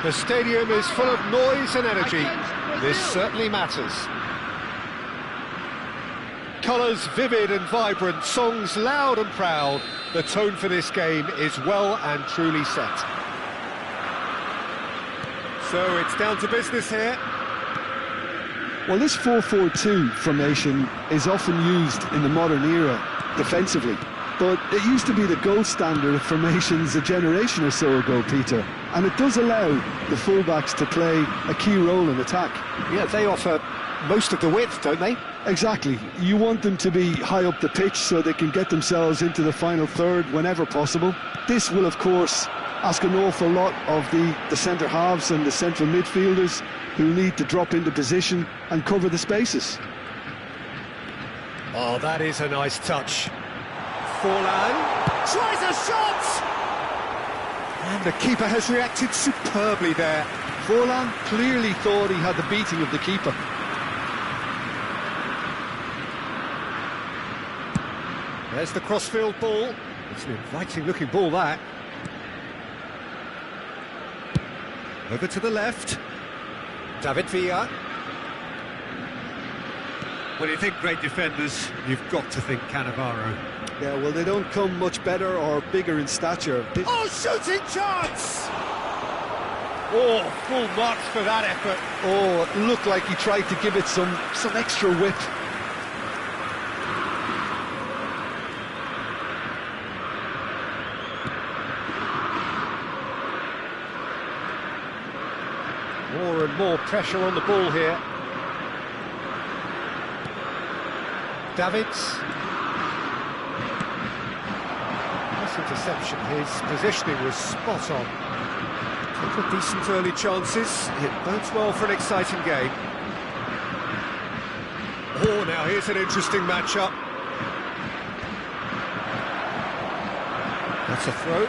The stadium is full of noise and energy. This certainly matters. Colours vivid and vibrant, songs loud and proud. The tone for this game is well and truly set. So it's down to business here. Well, this 4-4-2 formation is often used in the modern era defensively, but it used to be the gold standard of formations a generation or so ago, Peter, and it does allow the fullbacks to play a key role in attack. Yeah, they offer most of the width, don't they? Exactly. You want them to be high up the pitch so they can get themselves into the final third whenever possible. This will, of course, ask an awful lot of the centre halves and the central midfielders, who need to drop into position and cover the spaces. Oh, that is a nice touch. Forlan tries a shot! And the keeper has reacted superbly there. Forlan clearly thought he had the beating of the keeper. There's the crossfield ball. It's an inviting-looking ball, that. Over to the left. David Villa. When you think great defenders, you've got to think Cannavaro. Yeah, well, they don't come much better or bigger in stature. Oh, shooting chance! Oh, full marks for that effort. Oh, it looked like he tried to give it some extra whip. More and more pressure on the ball here. Davids. Nice interception. His positioning was spot on. A couple of decent early chances. It bodes well for an exciting game. Oh, now here's an interesting matchup. That's a throw.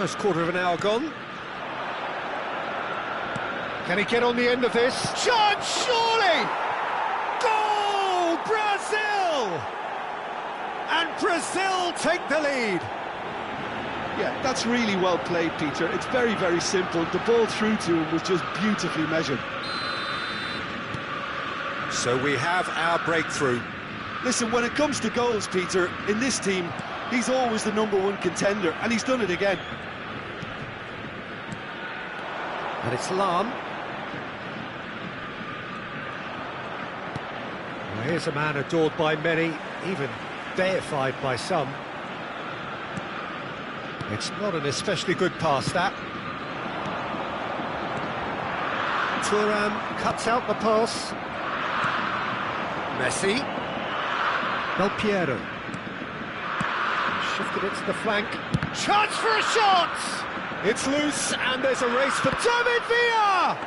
First quarter of an hour gone. Can he get on the end of this? Chance, surely! Goal! Brazil! And Brazil take the lead. Yeah, that's really well played, Peter. It's very, very simple. The ball through to him was just beautifully measured. So we have our breakthrough. Listen, when it comes to goals, Peter, in this team, he's always the #1 contender, and he's done it again. And it's Lahm. Well, here's a man adored by many, even deified by some. It's not an especially good pass, that. Thuram cuts out the pass. Messi. Del Piero. Shifted it to the flank. Chance for a shot! It's loose, and there's a race for David Villa!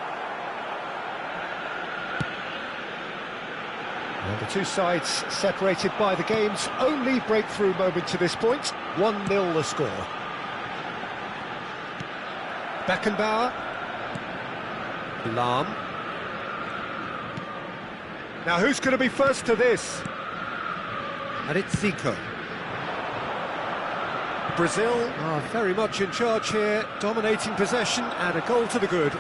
Well, the two sides separated by the game's only breakthrough moment to this point. 1-0 the score. Beckenbauer. Lahm. Now who's going to be first to this? And it's Zico. Brazil are very much in charge here, dominating possession and a goal to the good.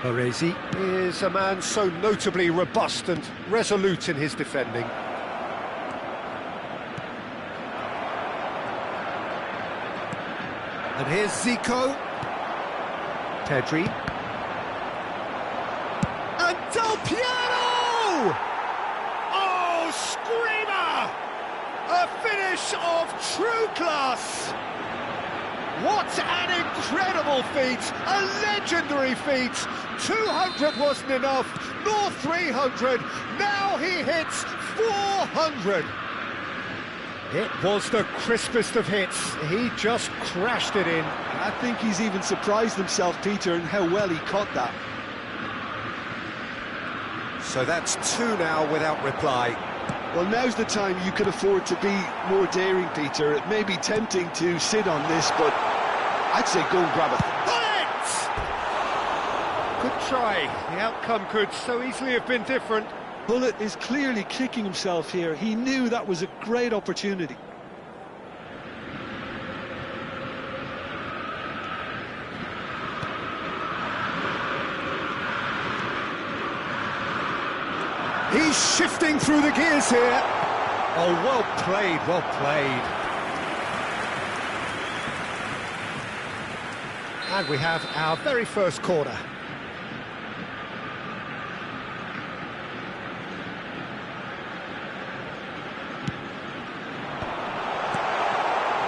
Baresi is a man so notably robust and resolute in his defending. And here's Zico. Pedri. And Del Piero! Oh, screamer! A finish of true class! What an incredible feat, a legendary feat. 200 wasn't enough, nor 300, now he hits 400. It was the crispest of hits, he just crashed it in. I think he's even surprised himself, Peter, in how well he caught that. So that's 2 now without reply. Well, now's the time you can afford to be more daring, Peter. It may be tempting to sit on this, but I'd say go and grab it. Good try. The outcome could so easily have been different. Bullet is clearly kicking himself here. He knew that was a great opportunity. He's shifting through the gears here. Oh, well played, well played. And we have our very first corner.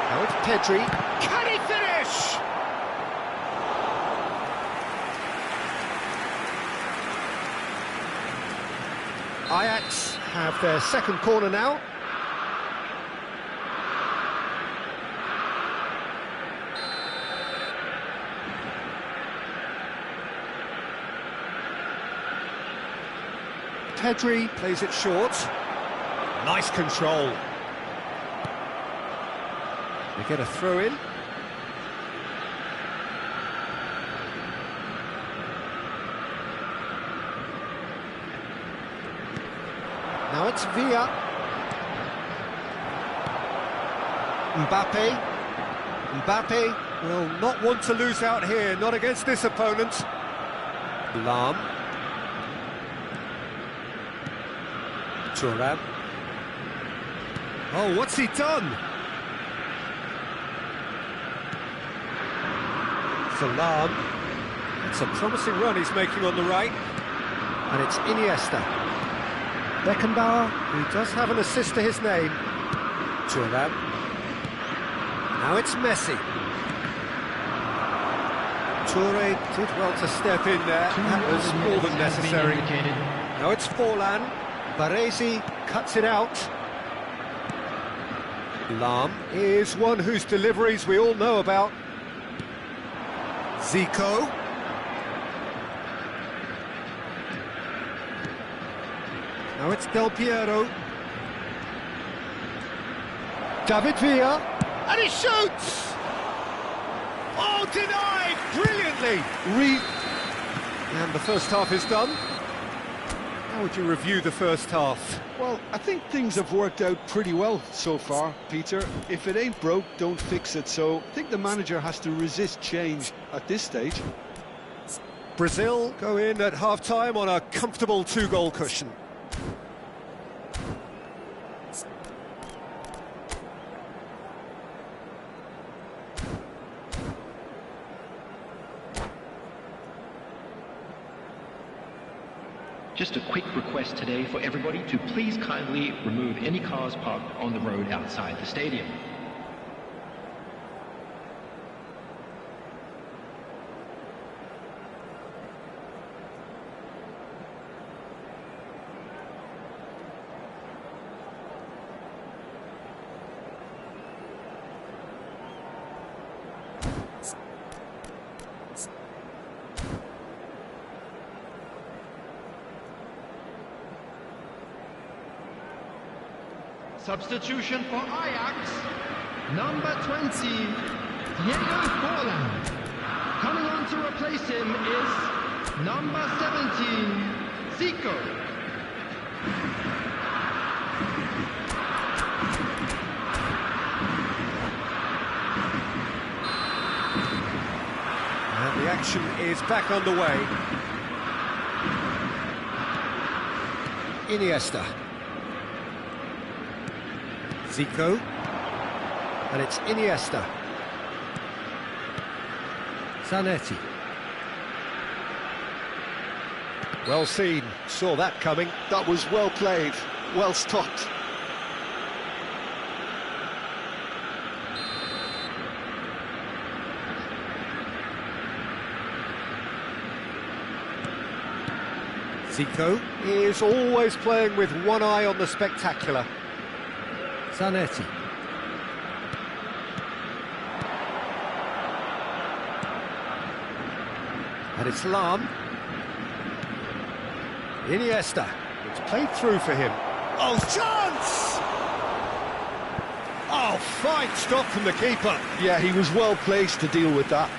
Now it's Pedri. Can he finish? Ajax have their second corner now. Pedri plays it short. Nice control. We get a throw in. Now it's Villa. Mbappe. Mbappe will not want to lose out here, not against this opponent. Lahm. Thuram. Oh, what's he done? Lahm. It's a promising run he's making on the right. And it's Iniesta. Beckenbauer, who does have an assist to his name. Thuram. Now it's Messi. Toure did well to step in there. That was more than necessary. Now it's Forlan. Baresi cuts it out. Lahm is one whose deliveries we all know about. Zico. Now it's Del Piero. David Villa. And he shoots! Oh, denied! Brilliantly! And the first half is done. How would you review the first half? Well, I think things have worked out pretty well so far, Peter. If it ain't broke, don't fix it. So I think the manager has to resist change at this stage. Brazil go in at half-time on a comfortable 2-goal cushion. Just a quick request today for everybody to please kindly remove any cars parked on the road outside the stadium. Substitution for Ajax, number 20, Diego Forlan. Coming on to replace him is number 17, Zico. And the action is back underway. Iniesta. Zico, and it's Iniesta. Zanetti. Well seen, saw that coming. That was well played, well stopped. Zico is always playing with one eye on the spectacular. Zanetti. And it's Lahm. Iniesta. It's played through for him. Oh, chance! Oh, fine stop from the keeper. Yeah, he was well placed to deal with that.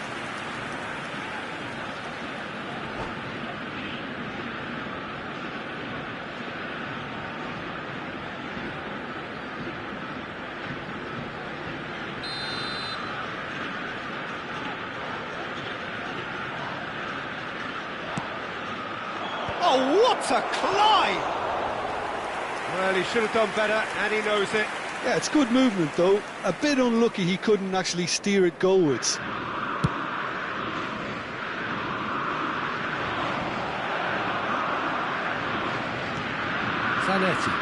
Oh, what a climb! Well, he should have done better, and he knows it. Yeah, it's good movement, though. A bit unlucky he couldn't actually steer it goalwards. Zanetti.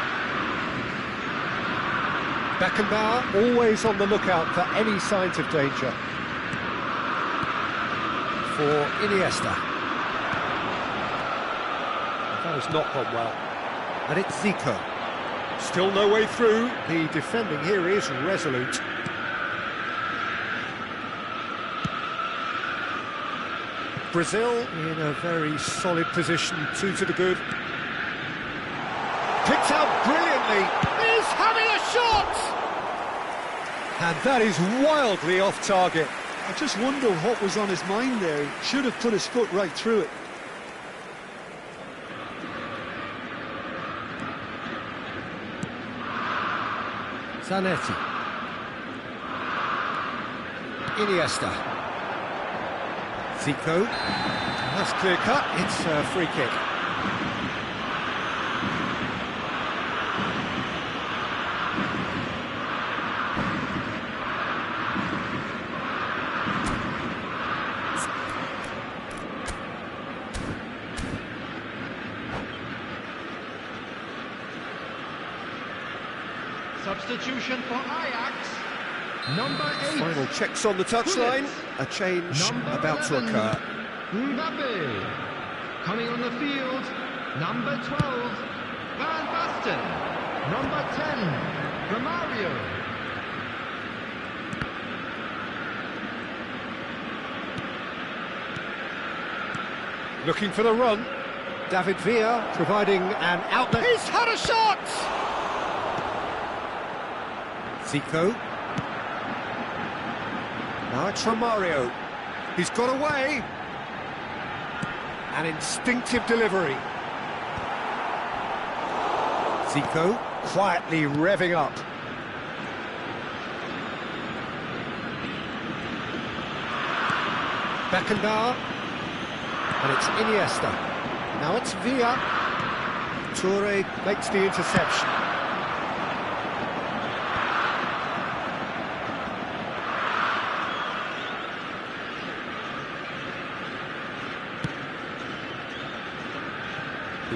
Beckenbauer always on the lookout for any signs of danger. For Iniesta. That has not gone well. And it's Zico. Still no way through. The defending here is resolute. Brazil in a very solid position, 2 to the good. Picked out brilliantly. He's having a shot! And that is wildly off target. I just wonder what was on his mind there. Should have put his foot right through it. Zanetti. Iniesta. Zico. That's clear cut. It's a free kick. Substitution for Ajax. Number 8. Final checks on the touchline. A change Number about 11, to occur. Mbappe. Coming on the field, number 12, Van Basten. Number 10, Romario. Looking for the run. David Villa providing an outlet. He's had a shot! Zico. Now it's Romario. He's got away. An instinctive delivery. Zico quietly revving up. Beckenbauer. And it's Iniesta. Now it's Villa. Toure makes the interception.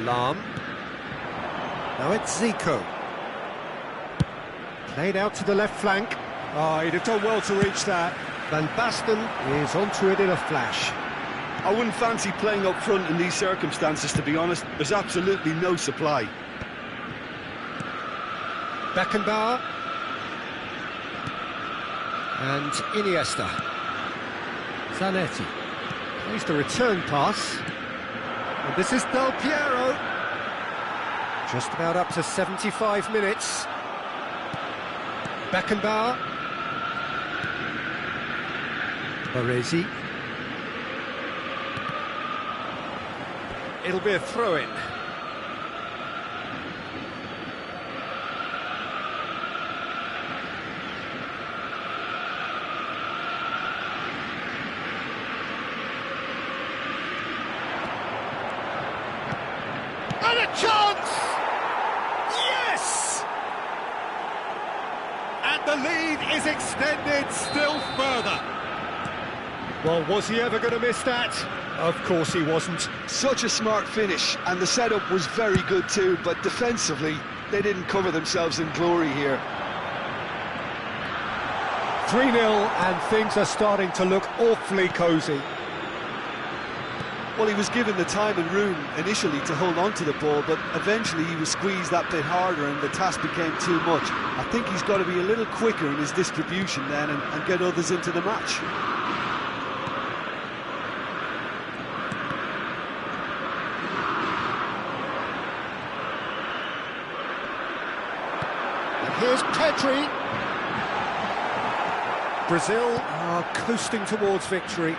Lam. Now it's Zico. Played out to the left flank. Oh, he'd have done well to reach that. Van Basten is onto it in a flash. I wouldn't fancy playing up front in these circumstances, to be honest. There's absolutely no supply. Beckenbauer. And Iniesta. Zanetti. Plays the return pass. And this is Del Piero. Just about up to 75 minutes. Beckenbauer. Baresi. It'll be a throw-in. And a chance! Yes! And the lead is extended still further. Well, was he ever going to miss that? Of course he wasn't. Such a smart finish, and the setup was very good too, but defensively, they didn't cover themselves in glory here. 3-0, and things are starting to look awfully cosy. Well, he was given the time and room initially to hold on to the ball, but eventually he was squeezed that bit harder and the task became too much. I think he's got to be a little quicker in his distribution then and get others into the match. Here's Pedri. Brazil are coasting towards victory.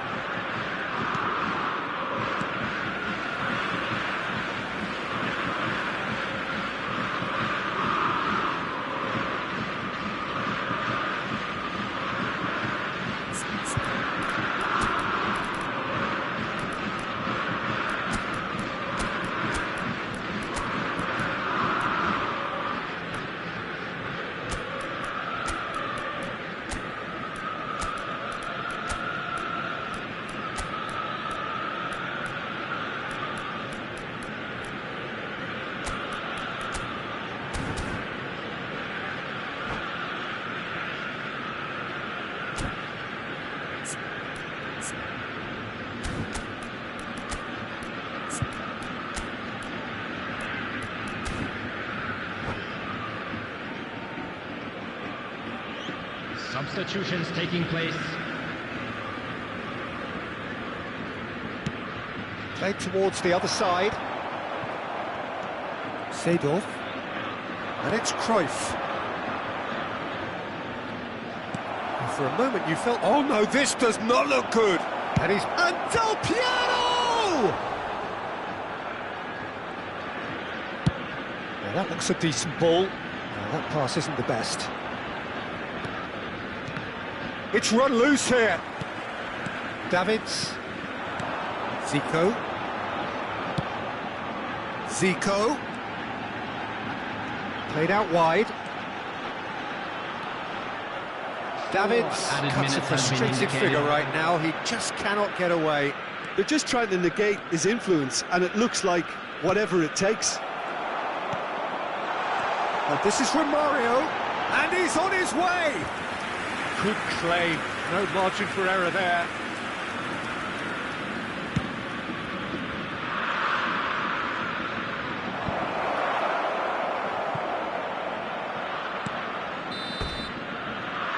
Substitutions taking place. Played towards the other side. Seedorf. And it's Cruyff. And for a moment you felt, oh no, this does not look good. And he's... And Del Piero! Now that looks a decent ball. Now that pass isn't the best. It's run loose here. Davids. Zico. Zico. Played out wide. Davids cuts a frustrated figure right now. He just cannot get away. They're just trying to negate his influence, and it looks like whatever it takes. And this is Romario. And he's on his way! Good claim, no margin for error there.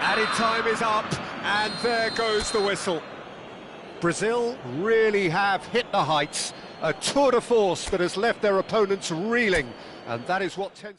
Added time is up, and there goes the whistle. Brazil really have hit the heights, a tour de force that has left their opponents reeling, and that is what tends...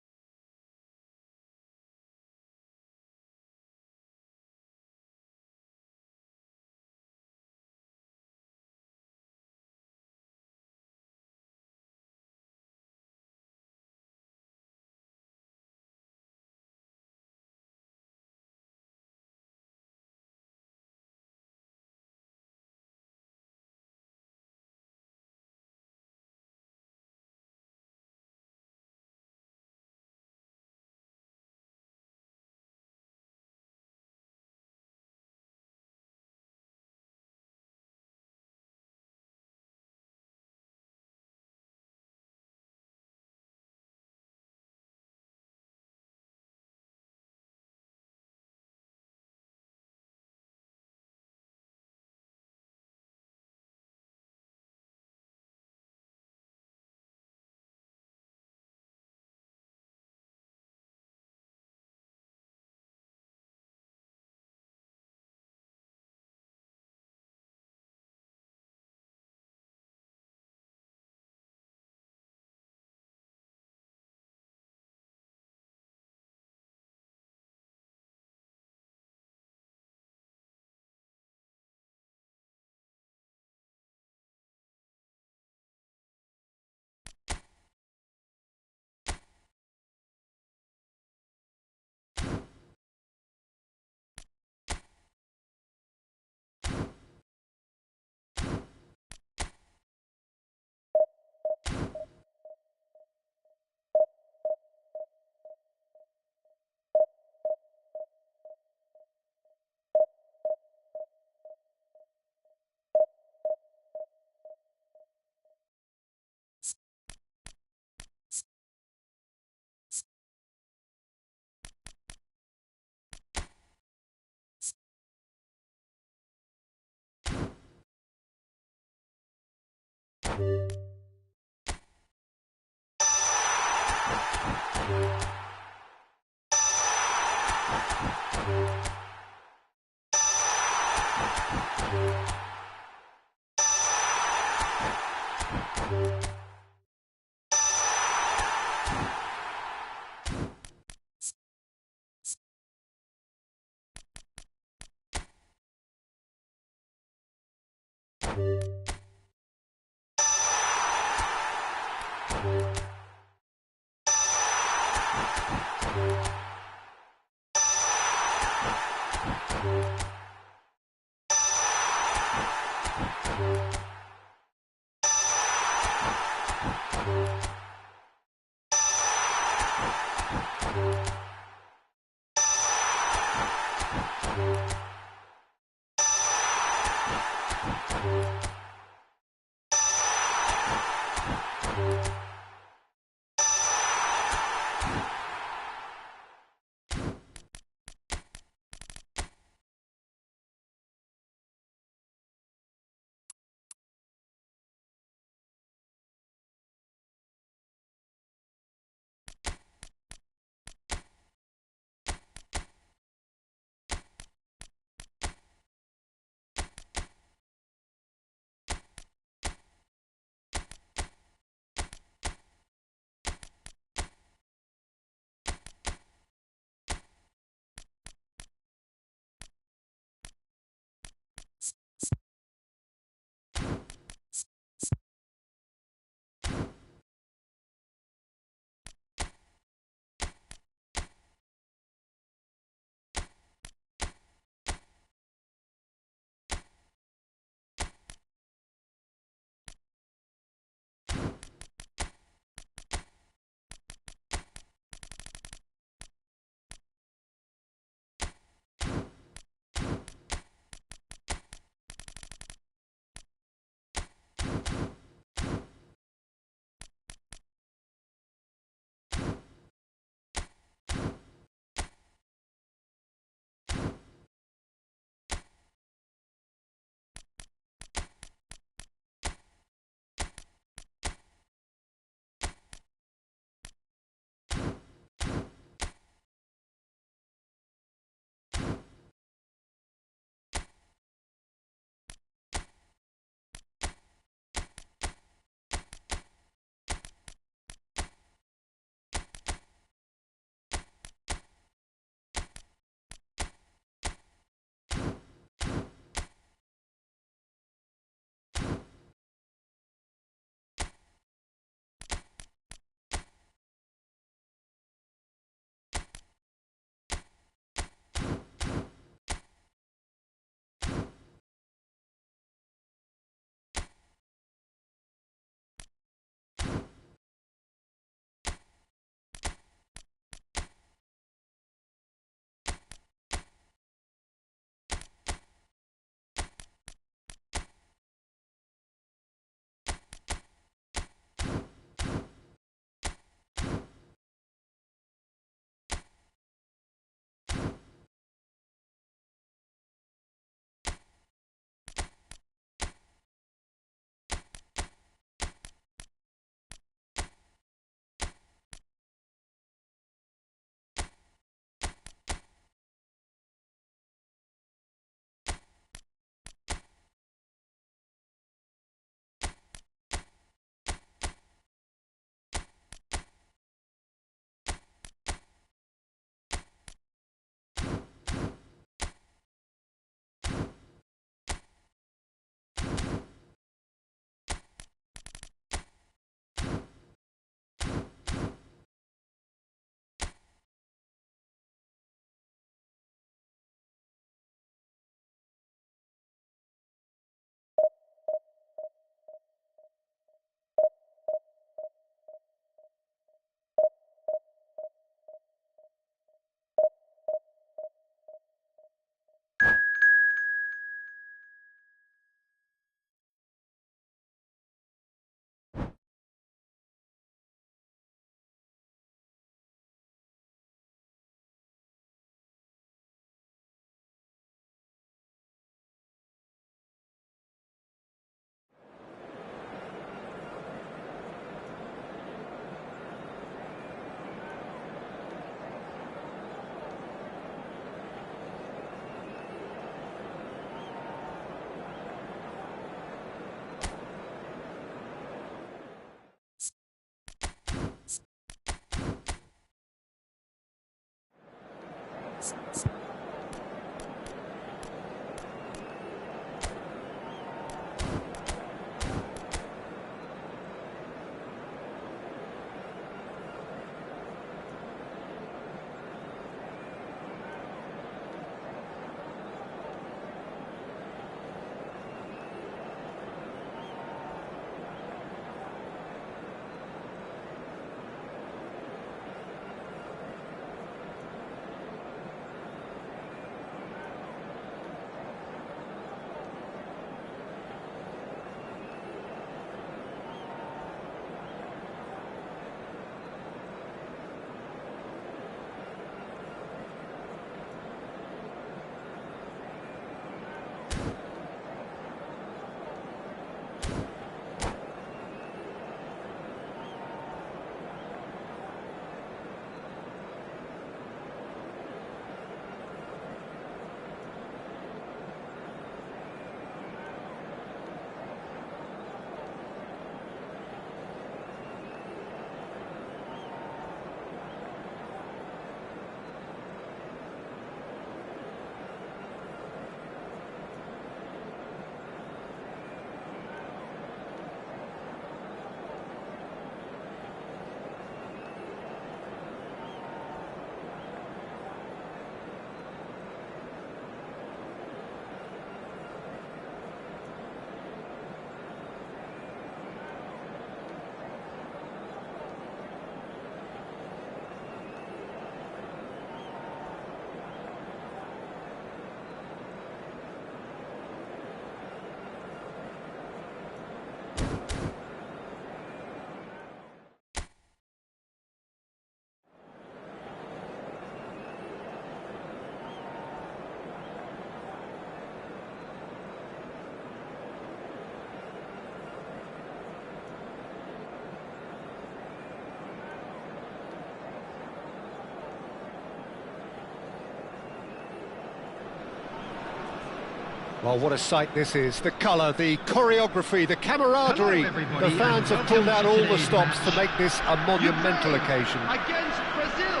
Well, what a sight this is. The colour, the choreography, the camaraderie. Hello, everybody, The fans and have pulled out welcome to all the today's stops match. to make this a monumental Ukraine occasion. Against Brazil.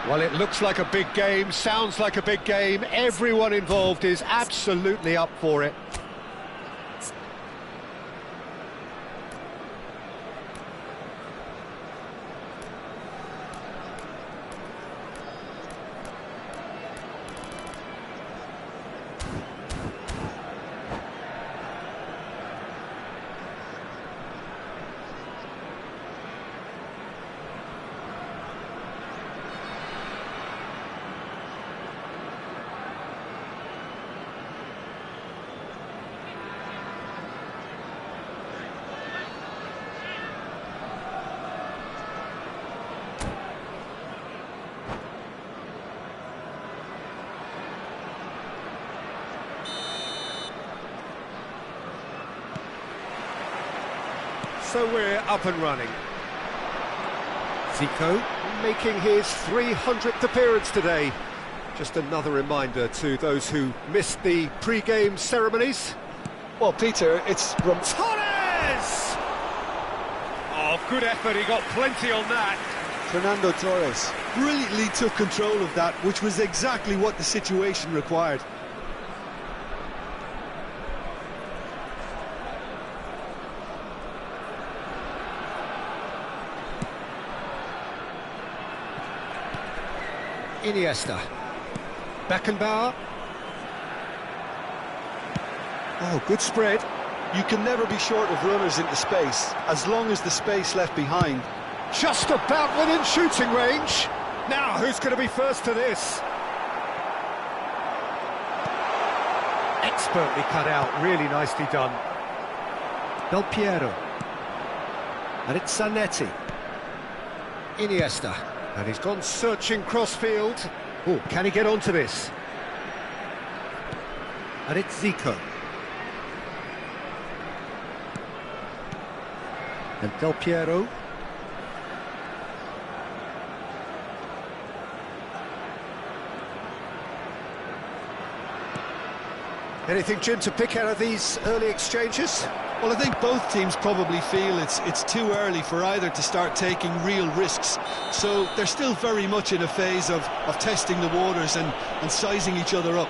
Well, it looks like a big game, sounds like a big game. Everyone involved is absolutely up for it. So we're up and running. Zico making his 300th appearance today. Just another reminder to those who missed the pre-game ceremonies. Well, Peter, it's... Torres! Oh, good effort, he got plenty on that. Fernando Torres brilliantly took control of that, which was exactly what the situation required. Iniesta. Beckenbauer. Oh, good spread. You can never be short of runners into space, as long as the space left behind. Just about within shooting range. Now, who's going to be first to this? Expertly cut out, really nicely done. Del Piero. And it's Zanetti. Iniesta. And he's gone searching crossfield. Oh, can he get onto this? And it's Zico. And Del Piero. Anything, Jim, to pick out of these early exchanges? Well, I think both teams probably feel it's too early for either to start taking real risks. So they're still very much in a phase of testing the waters and sizing each other up.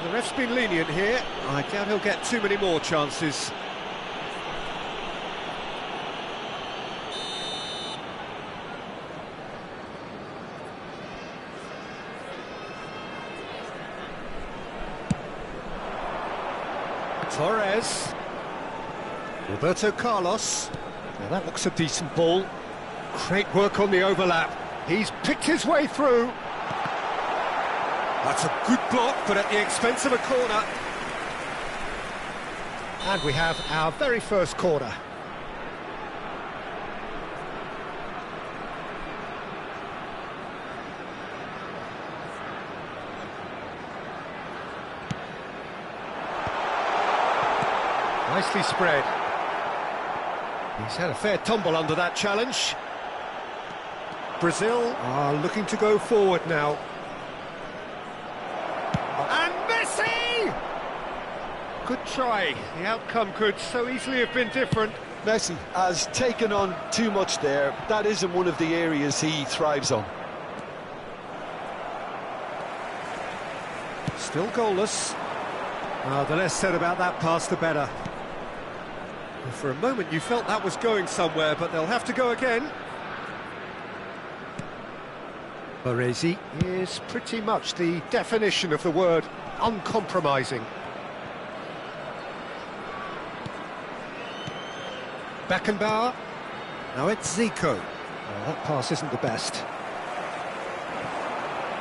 The ref's been lenient here. I doubt he'll get too many more chances. Torres. Roberto Carlos. Now that looks a decent ball. Great work on the overlap. He's picked his way through. That's a good block, but at the expense of a corner. And we have our very first corner. Nicely spread. He's had a fair tumble under that challenge. Brazil are looking to go forward now. And Messi! Good try. The outcome could so easily have been different. Messi has taken on too much there. That isn't one of the areas he thrives on. Still goalless. The less said about that pass, the better. For a moment you felt that was going somewhere, but they'll have to go again. Baresi is pretty much the definition of the word uncompromising. Beckenbauer. Now it's Zico. Oh, that pass isn't the best.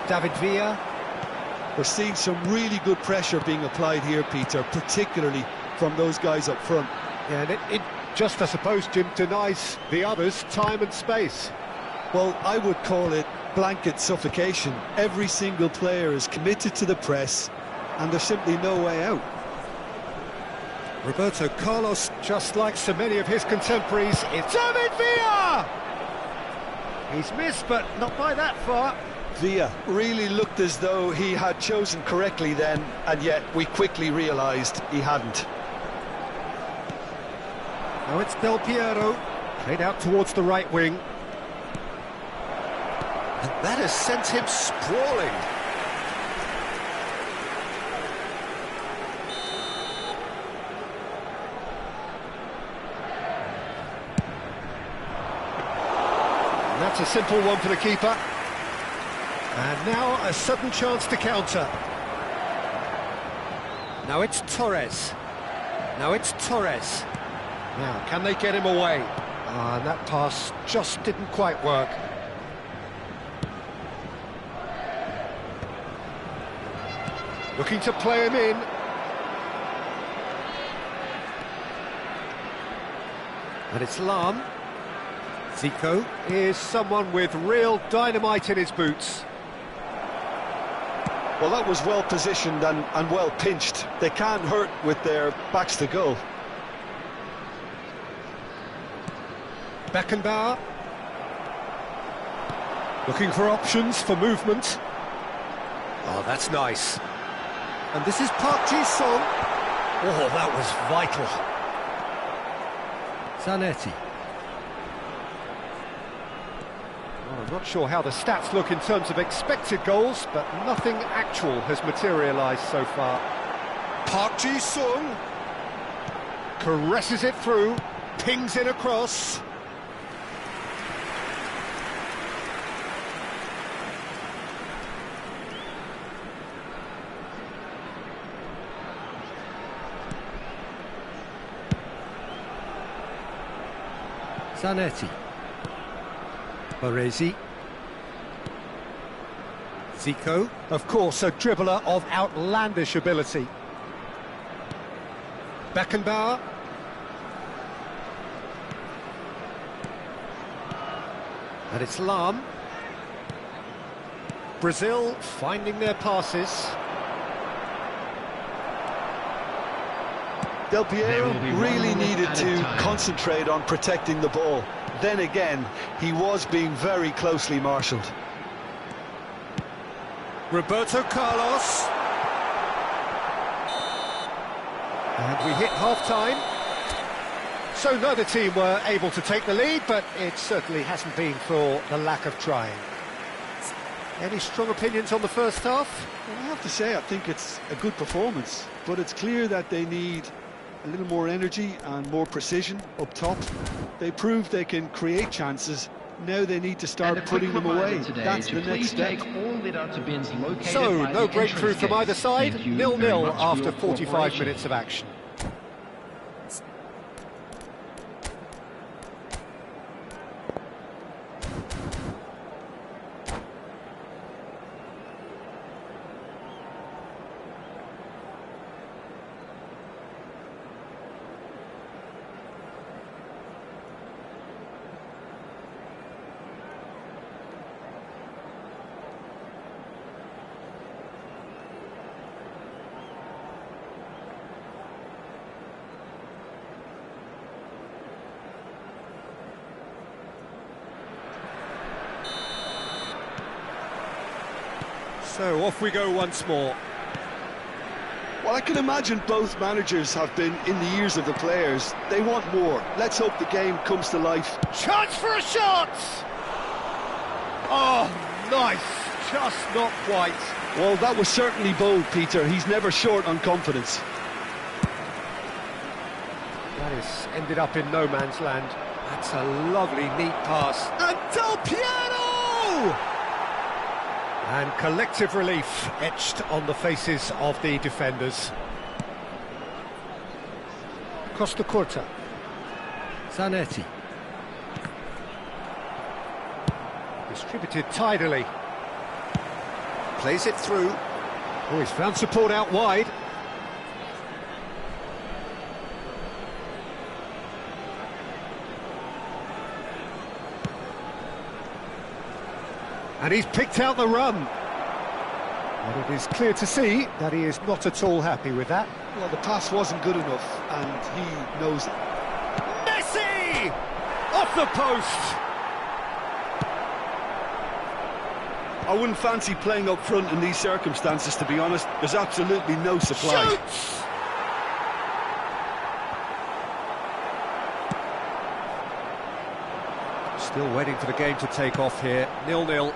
David Villa. We're seeing some really good pressure being applied here, Peter, particularly from those guys up front. Yeah, and it just, I suppose, Jim, denies the others time and space. Well, I would call it blanket suffocation. Every single player is committed to the press, and there's simply no way out. Roberto Carlos, just like so many of his contemporaries, it's David Villa! He's missed, but not by that far. Villa really looked as though he had chosen correctly then, and yet we quickly realised he hadn't. Now it's Del Piero, played out towards the right wing. And that has sent him sprawling. And that's a simple one for the keeper. And now a sudden chance to counter. Now it's Torres. Now it's Torres. Now, can they get him away? And that pass just didn't quite work. Looking to play him in. And it's Lam. Zico is someone with real dynamite in his boots. Well, that was well positioned and well pinched. They can't hurt with their backs to goal. Beckenbauer. Looking for options for movement. Oh, that's nice. And this is Park Ji-sung. Oh, that was vital. Zanetti. Well, I'm not sure how the stats look in terms of expected goals, but nothing actual has materialised so far. Park Ji-sung caresses it through, pings it across. Zanetti. Baresi. Zico, of course, a dribbler of outlandish ability. Beckenbauer. And it's Lam. Brazil finding their passes. Del Piero really needed to concentrate on protecting the ball. Then again, he was being very closely marshalled. Roberto Carlos. And we hit half-time. So neither team were able to take the lead, but it certainly hasn't been for the lack of trying. Any strong opinions on the first half? Well, I have to say, I think it's a good performance, but it's clear that they need a little more energy and more precision up top. They proved they can create chances. Now they need to start putting them away. That's the next step. So, no breakthrough from either side. 0-0 after 45 minutes of action. So off we go once more. Well, I can imagine both managers have been in the ears of the players. They want more. Let's hope the game comes to life. Chance for a shot! Oh, nice. Just not quite. Well, that was certainly bold, Peter. He's never short on confidence. That is ended up in no man's land. That's a lovely, neat pass. And Del Piero! And collective relief etched on the faces of the defenders. Costa Curta. Zanetti. Distributed tidily. Plays it through. Oh, he's found support out wide. And he's picked out the run. And it is clear to see that he is not at all happy with that. Well, the pass wasn't good enough, and he knows it. Messi! Off the post! I wouldn't fancy playing up front in these circumstances, to be honest. There's absolutely no supply. Shoots! Still waiting for the game to take off here. 0-0.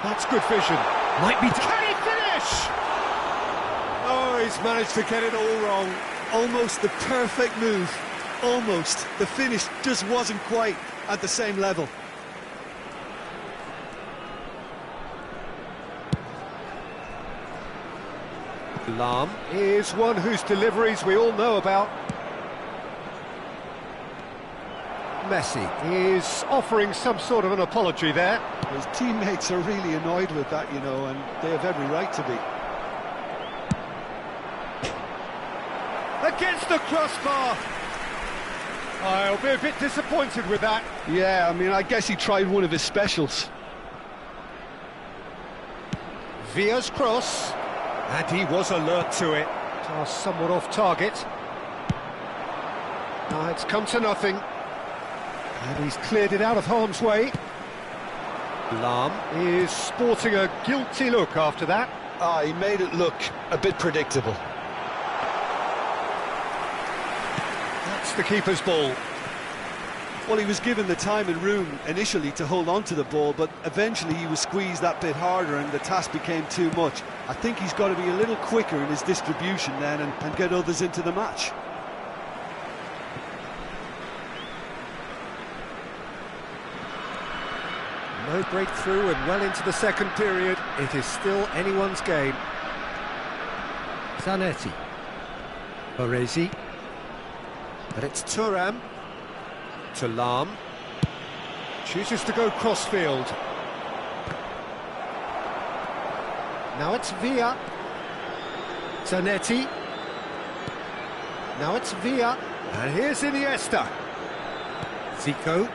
That's good vision. Might be... Can he finish? Oh, he's managed to get it all wrong. Almost the perfect move. Almost. The finish just wasn't quite at the same level. Lahm is one whose deliveries we all know about. Messi is offering some sort of an apology there. His teammates are really annoyed with that, you know, and they have every right to be. Against the crossbar. I'll be a bit disappointed with that. Yeah, I mean, I guess he tried one of his specials. Villa's cross, and he was alert to it. Pass somewhat off target. It's come to nothing. And he's cleared it out of harm's way. Lahm is sporting a guilty look after that. He made it look a bit predictable. That's the keeper's ball. Well, he was given the time and room initially to hold on to the ball, but eventually he was squeezed that bit harder and the task became too much. I think he's got to be a little quicker in his distribution then and get others into the match. No breakthrough and well into the second period. It is still anyone's game. Zanetti. Baresi. But it's Thuram. To Lahm. Chooses to go crossfield. Now it's Villa. Zanetti. Now it's Villa. And here's Iniesta. Zico.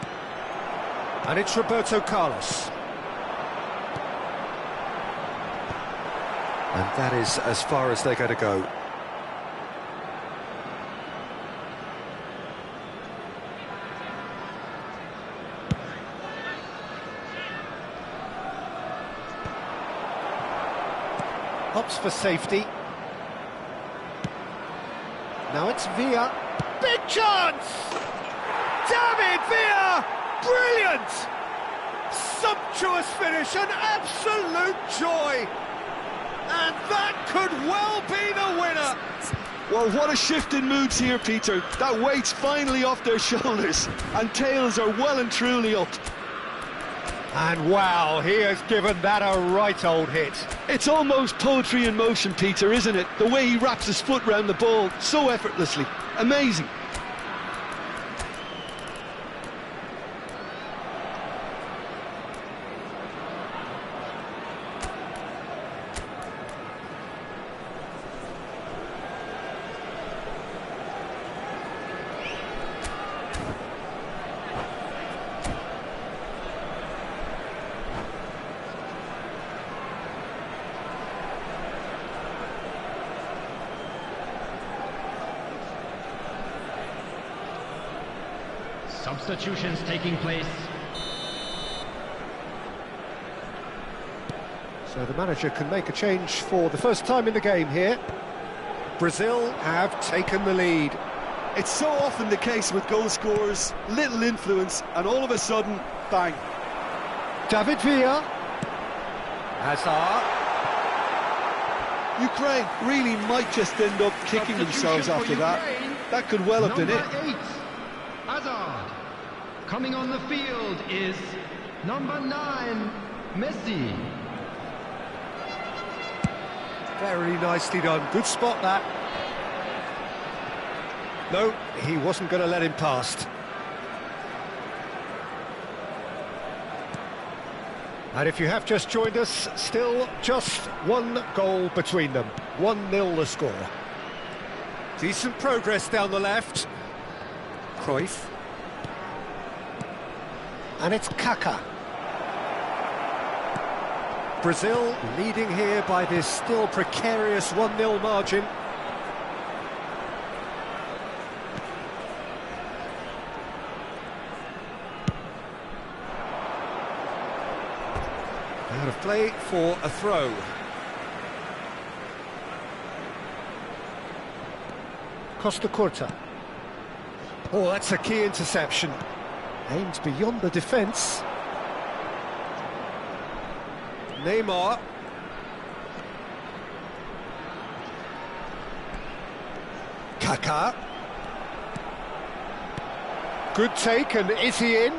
And it's Roberto Carlos. And that is as far as they're going to go. Hops for safety. Now it's Villa. Big chance! David Villa! Brilliant! Sumptuous finish, an absolute joy! And that could well be the winner! Well, what a shift in moods here, Peter. That weight's finally off their shoulders, and tails are well and truly up. And wow, he has given that a right old hit. It's almost poetry in motion, Peter, isn't it? The way he wraps his foot round the ball so effortlessly. Amazing. Substitutions taking place. So the manager can make a change for the first time in the game here. Brazil have taken the lead. It's so often the case with goal scorers, little influence, and all of a sudden, bang. David Villa. Hazard. Ukraine really might just end up kicking themselves after that. That could well have been it. Number 8, Hazard. Coming on the field is number 9, Messi. Very nicely done. Good spot, that. No, he wasn't going to let him past. And if you have just joined us, still just one goal between them. 1-0 the score. Decent progress down the left. Cruyff. And it's Kaká. Brazil leading here by this still precarious 1-0 margin. Out of play for a throw. Costa Curta. Oh, that's a key interception. Aims beyond the defence. Neymar. Kaká. Good take, and is he in?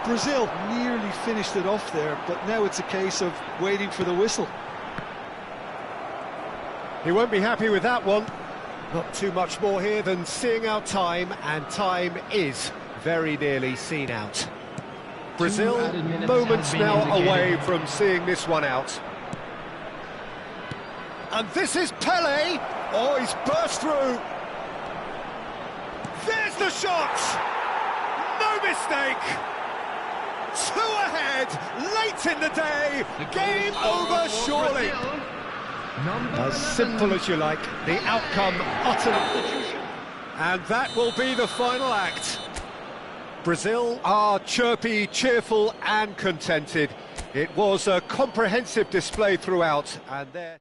Brazil nearly finished it off there, but now it's a case of waiting for the whistle. He won't be happy with that one. Not too much more here than seeing out time, and time is very nearly seen out. Brazil moments now away from seeing this one out. And this is Pele. Oh, he's burst through. There's the shot. No mistake. 2 ahead, late in the day. Game over, surely. As simple as you like, the outcome utterly. And that will be the final act. Brazil are chirpy, cheerful and contented. It was a comprehensive display throughout, and there...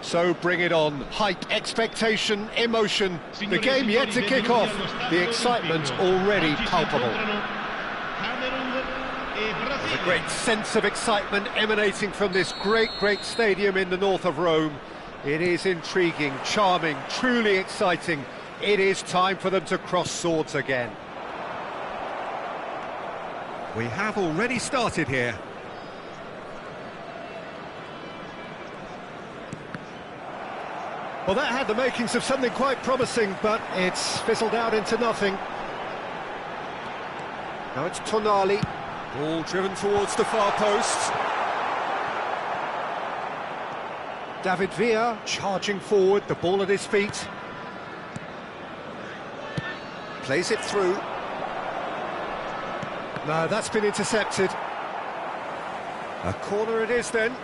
So bring it on. Hype, expectation, emotion. The game yet to kick off. The excitement already palpable. There's a great sense of excitement emanating from this great stadium in the north of Rome. It is intriguing, charming, truly exciting. It is time for them to cross swords again. We have already started here. Well, that had the makings of something quite promising, but it's fizzled out into nothing. Now it's Tonali. Ball driven towards the far post. David Villa charging forward, the ball at his feet. Plays it through. No, that's been intercepted. A corner it is then.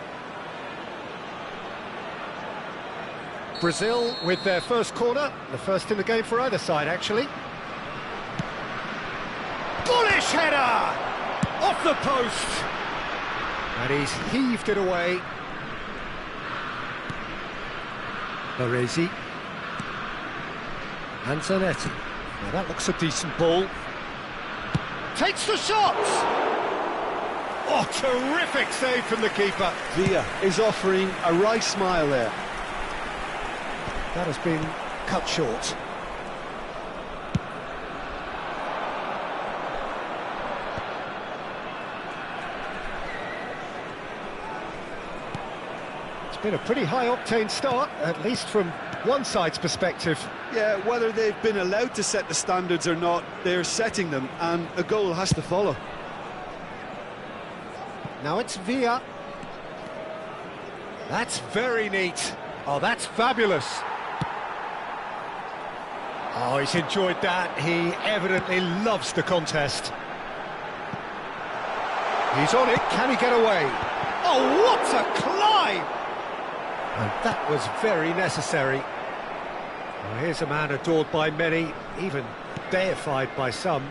Brazil with their first corner, the first in the game for either side, actually. Bullish header! Off the post! And he's heaved it away. Baresi. And Zanetti. Now that looks a decent ball. Takes the shot! Oh, terrific save from the keeper. Villa is offering a right smile there. That has been cut short. It's been a pretty high-octane start, at least from one side's perspective. Yeah, whether they've been allowed to set the standards or not, they're setting them, and a goal has to follow. Now it's Villa. That's very neat. Oh, that's fabulous. Oh, he's enjoyed that. He evidently loves the contest. He's on it. Can he get away? Oh, what a climb! And that was very necessary. Well, here's a man adored by many, even deified by some.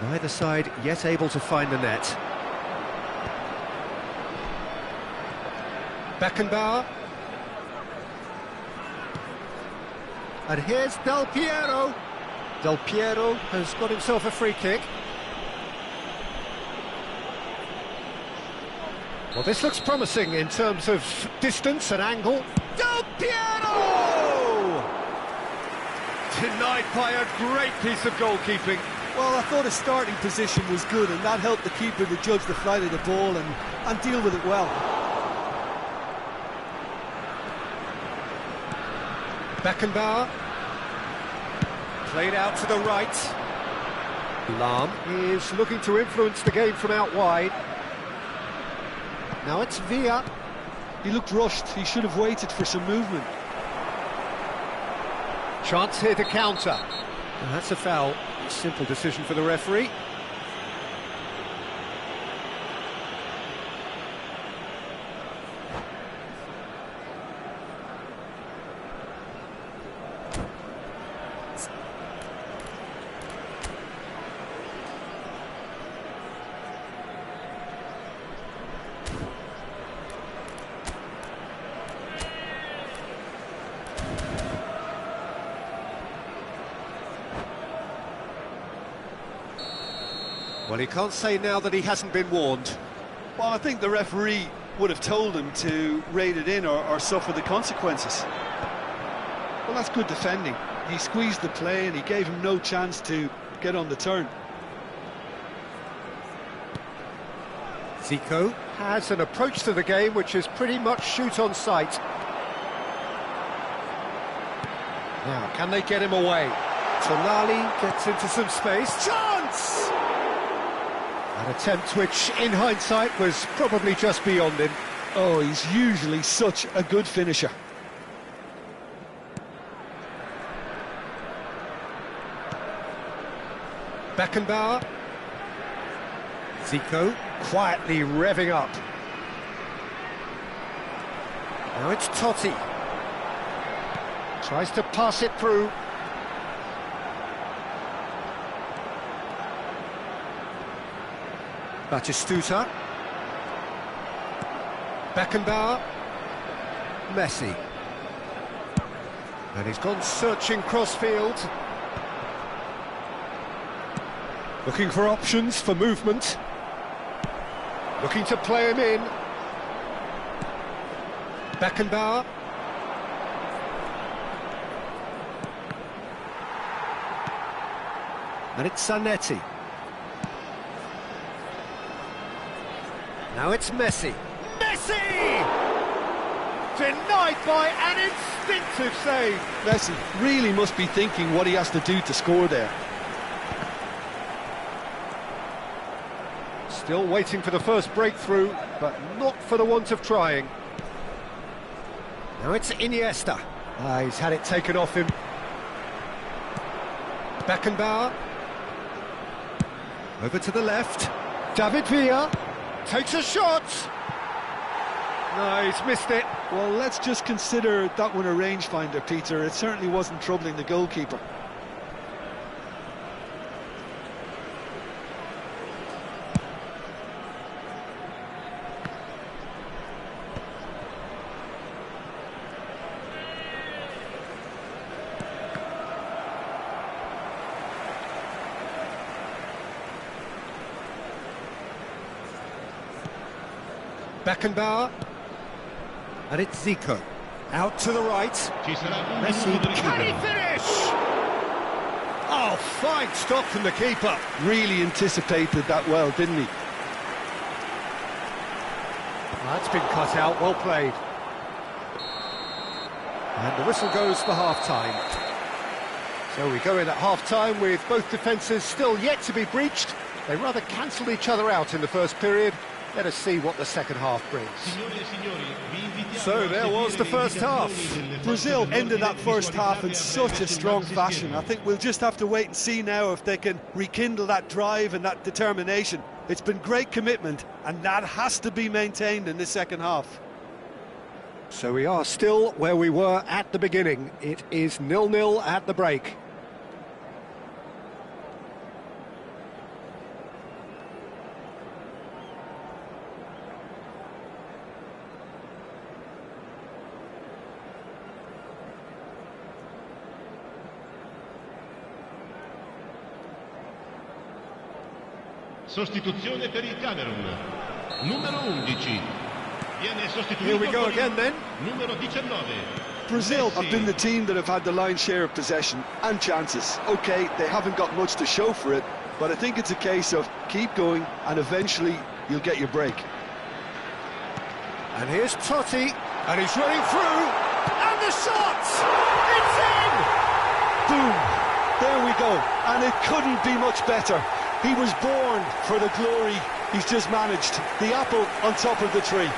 Neither side yet able to find the net. Beckenbauer. And here's Del Piero. Del Piero has got himself a free kick. Well, this looks promising in terms of distance and angle. Del Piero! Denied by a great piece of goalkeeping. Well, I thought his starting position was good, and that helped the keeper to judge the flight of the ball and deal with it well. Beckenbauer. Played out to the right. Lahm is looking to influence the game from out wide. Now it's Villa. He looked rushed. He should have waited for some movement. Chance here to counter. And that's a foul. Simple decision for the referee. Well, he can't say now that he hasn't been warned. Well, I think the referee would have told him to rate it in or suffer the consequences. Well, that's good defending. He squeezed the play and he gave him no chance to get on the turn. Zico has an approach to the game which is pretty much shoot on sight. Now, can they get him away? Tonali gets into some space. Chance! An attempt which, in hindsight, was probably just beyond him. Oh, he's usually such a good finisher. Beckenbauer. Zico quietly revving up. Now it's Totti. Tries to pass it through. Batistuta. Beckenbauer. Messi. And he's gone searching crossfield. Looking for options for movement. Looking to play him in. Beckenbauer. And it's Zanetti. Now it's Messi. Messi! Denied by an instinctive save. Messi really must be thinking what he has to do to score there. Still waiting for the first breakthrough, but not for the want of trying. Now it's Iniesta. He's had it taken off him. Beckenbauer. Over to the left. David Villa takes a shot. No, he's missed it. Well, let's just consider that one a rangefinder, Peter. It certainly wasn't troubling the goalkeeper. Beckenbauer. And it's Zico. Out to the right. Messi, can he finish? Oh, fine stop from the keeper. Really anticipated that well, didn't he? That's been cut out, well played. And the whistle goes for half-time. So we go in at half-time with both defences still yet to be breached. They rather cancelled each other out in the first period. Let us see what the second half brings. So there was the first half. Brazil ended that first half in such a strong fashion. I think we'll just have to wait and see now if they can rekindle that drive and that determination. It's been great commitment, and that has to be maintained in the second half. So we are still where we were at the beginning. It is 0-0 at the break. Sostituzione per il Camerun. Numero 11. Viene sostituito. Here we go again then. Numero 19. Brazil have been the team that have had the lion's share of possession and chances. OK, they haven't got much to show for it, but I think it's a case of keep going and eventually you'll get your break. And here's Totti, and he's running through, and the shot! It's in! Boom! There we go, and it couldn't be much better. He was born for the glory he's just managed. The apple on top of the tree.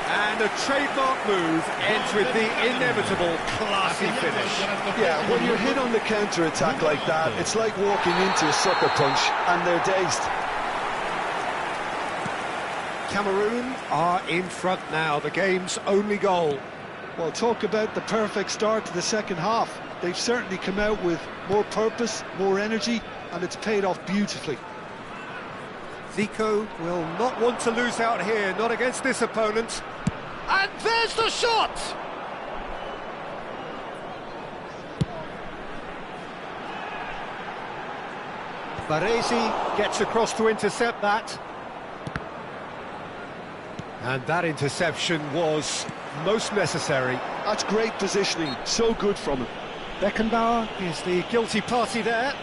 And a trademark move ends with the inevitable classy finish. Yeah, when you're hit on the counter-attack like that, it's like walking into a sucker punch, and they're dazed. Cameroon are in front now, the game's only goal. Well, talk about the perfect start to the second half. They've certainly come out with more purpose, more energy, and it's paid off beautifully. Zico will not want to lose out here, not against this opponent. And there's the shot! Baresi gets across to intercept that. And that interception was most necessary. That's great positioning, so good from him. Beckenbauer is the guilty party there.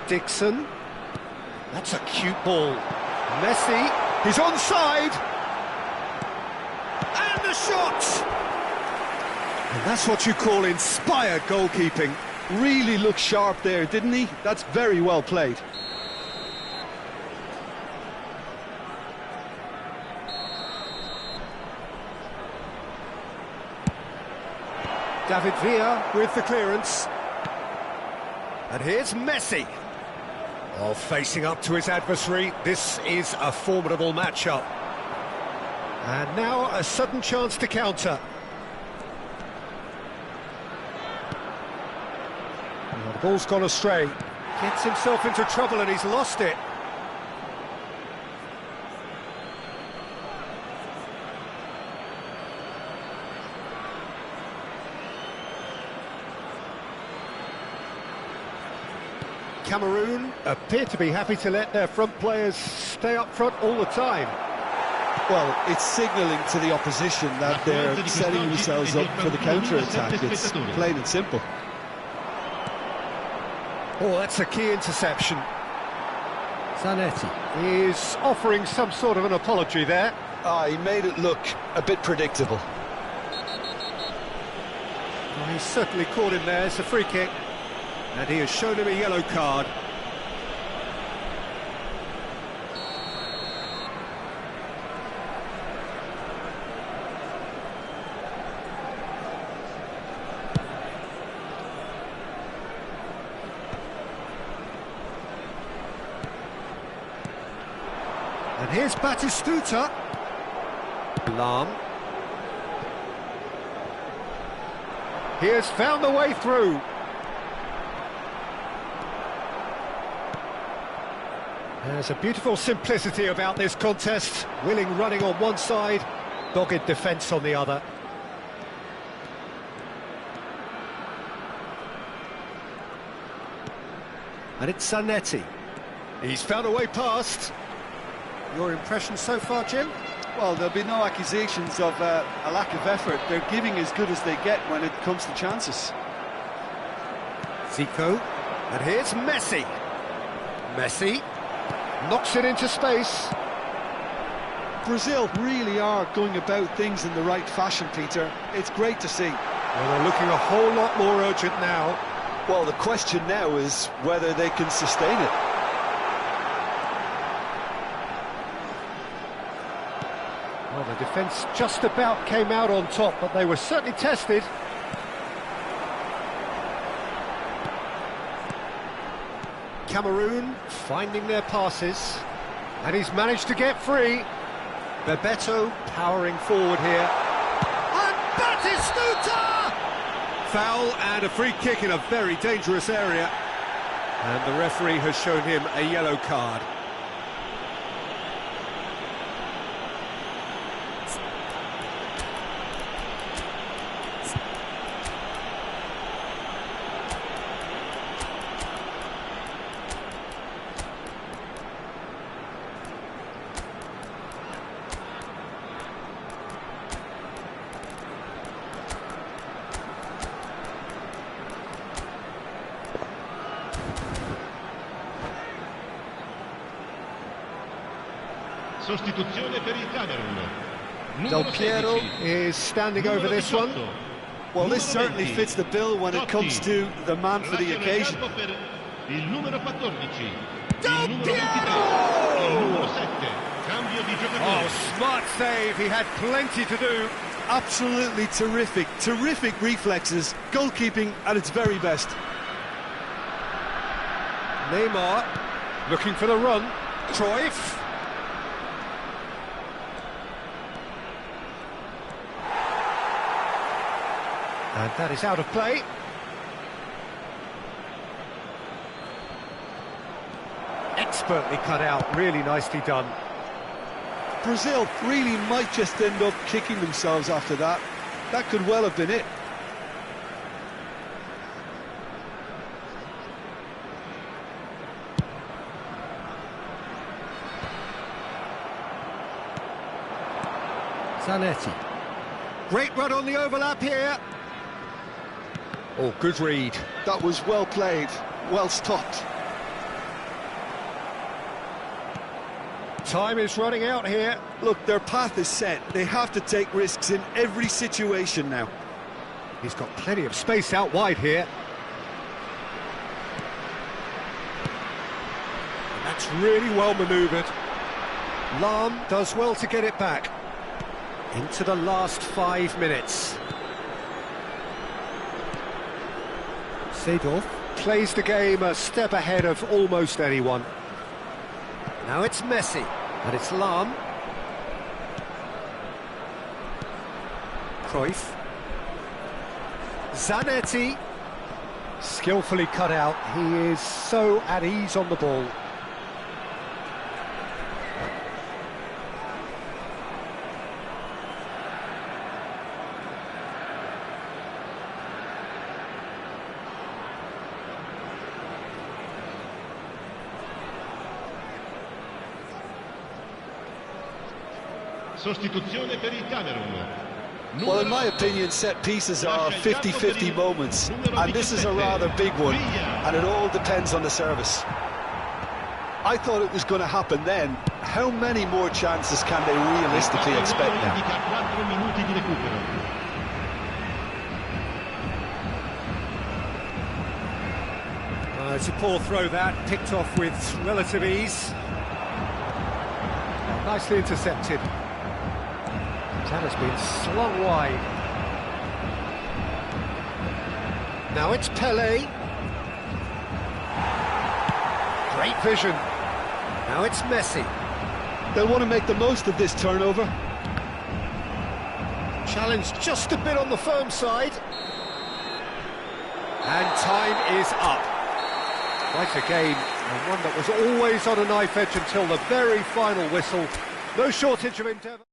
Dixon. That's a cute ball. Messi, he's onside. And the shot! And that's what you call inspired goalkeeping. Really looked sharp there, didn't he? That's very well played. David Villa with the clearance. And here's Messi. Oh, facing up to his adversary, this is a formidable matchup. And now a sudden chance to counter. Well, the ball's gone astray. Gets himself into trouble and he's lost it. Cameroon appear to be happy to let their front players stay up front all the time. Well, it's signalling to the opposition that they're setting themselves up for the counter-attack. It's plain and simple. Oh, that's a key interception. Zanetti is offering some sort of an apology there. He made it look a bit predictable. Well, he's certainly caught him there. It's a free kick. And he has shown him a yellow card. And here's Batistuta. Lam. He has found the way through. There's a beautiful simplicity about this contest. Willing running on one side, dogged defence on the other. And it's Zanetti. He's found a way past. Your impression so far, Jim? Well, there'll be no accusations of a lack of effort. They're giving as good as they get when it comes to chances. Zico. And here's Messi. Messi knocks it into space. Brazil really are going about things in the right fashion, Peter. It's great to see. Well, they're looking a whole lot more urgent now. Well, the question now is whether they can sustain it. Well, the defence just about came out on top, but they were certainly tested. Cameroon finding their passes, and he's managed to get free. Bebeto powering forward here. And Batistuta! Foul and a free kick in a very dangerous area. And the referee has shown him a yellow card. Sostituzione per il Camerun. Del Piero is standing over this one. Well, this certainly fits the bill when it comes to the man for the occasion. Il numero 14. Del Il Piero! numero 7. Cambio di giocatore. Oh, smart save. He had plenty to do. Absolutely terrific, terrific reflexes, goalkeeping at its very best. Neymar looking for the run. Cruyff. And that is out of play. Expertly cut out, really nicely done. Brazil really might just end up kicking themselves after that. That could well have been it. Zanetti. Great run on the overlap here. Oh, good read. That was well played, well stopped. Time is running out here. Look, their path is set. They have to take risks in every situation now. He's got plenty of space out wide here. And that's really well manoeuvred. Lahm does well to get it back. Into the last 5 minutes. Seedorf plays the game a step ahead of almost anyone. Now it's Messi, and it's Lahm. Cruyff. Zanetti. Skillfully cut out. He is so at ease on the ball. Sostituzione per il Camerun. Well, in my opinion, set pieces are 50-50 moments, and this is a rather big one, and it all depends on the service. I thought it was going to happen then. How many more chances can they realistically expect now? It's a poor throw that, picked off with relative ease. Nicely intercepted. That has been slung wide. Now it's Pelé. Great vision. Now it's Messi. They'll want to make the most of this turnover. Challenge just a bit on the firm side. And time is up. Quite a game, and one that was always on a knife edge until the very final whistle. No shortage of endeavour.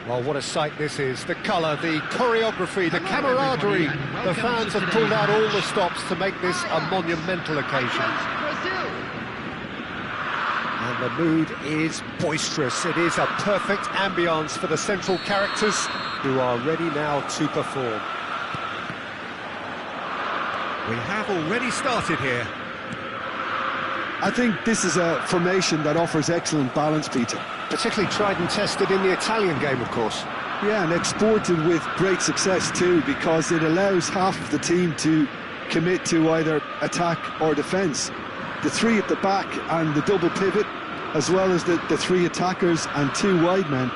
Well, what a sight this is. The colour, the choreography, the camaraderie. The fans have pulled out all the stops to make this a monumental occasion. And the mood is boisterous. It is a perfect ambience for the central characters who are ready now to perform. We have already started here. I think this is a formation that offers excellent balance, Peter. Particularly tried and tested in the Italian game, of course. Yeah, and exported with great success too, because it allows half of the team to commit to either attack or defence. The three at the back and the double pivot, as well as the three attackers and two wide men.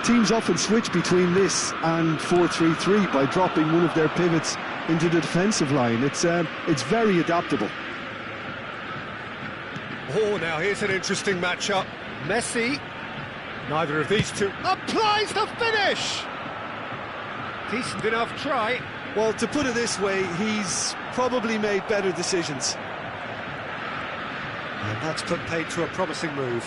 Teams often switch between this and 4-3-3 by dropping one of their pivots into the defensive line. It's very adaptable. Oh, now here's an interesting matchup. Messi, neither of these two, applies the finish! Decent enough try. Well, to put it this way, he's probably made better decisions. And that's put paid to a promising move.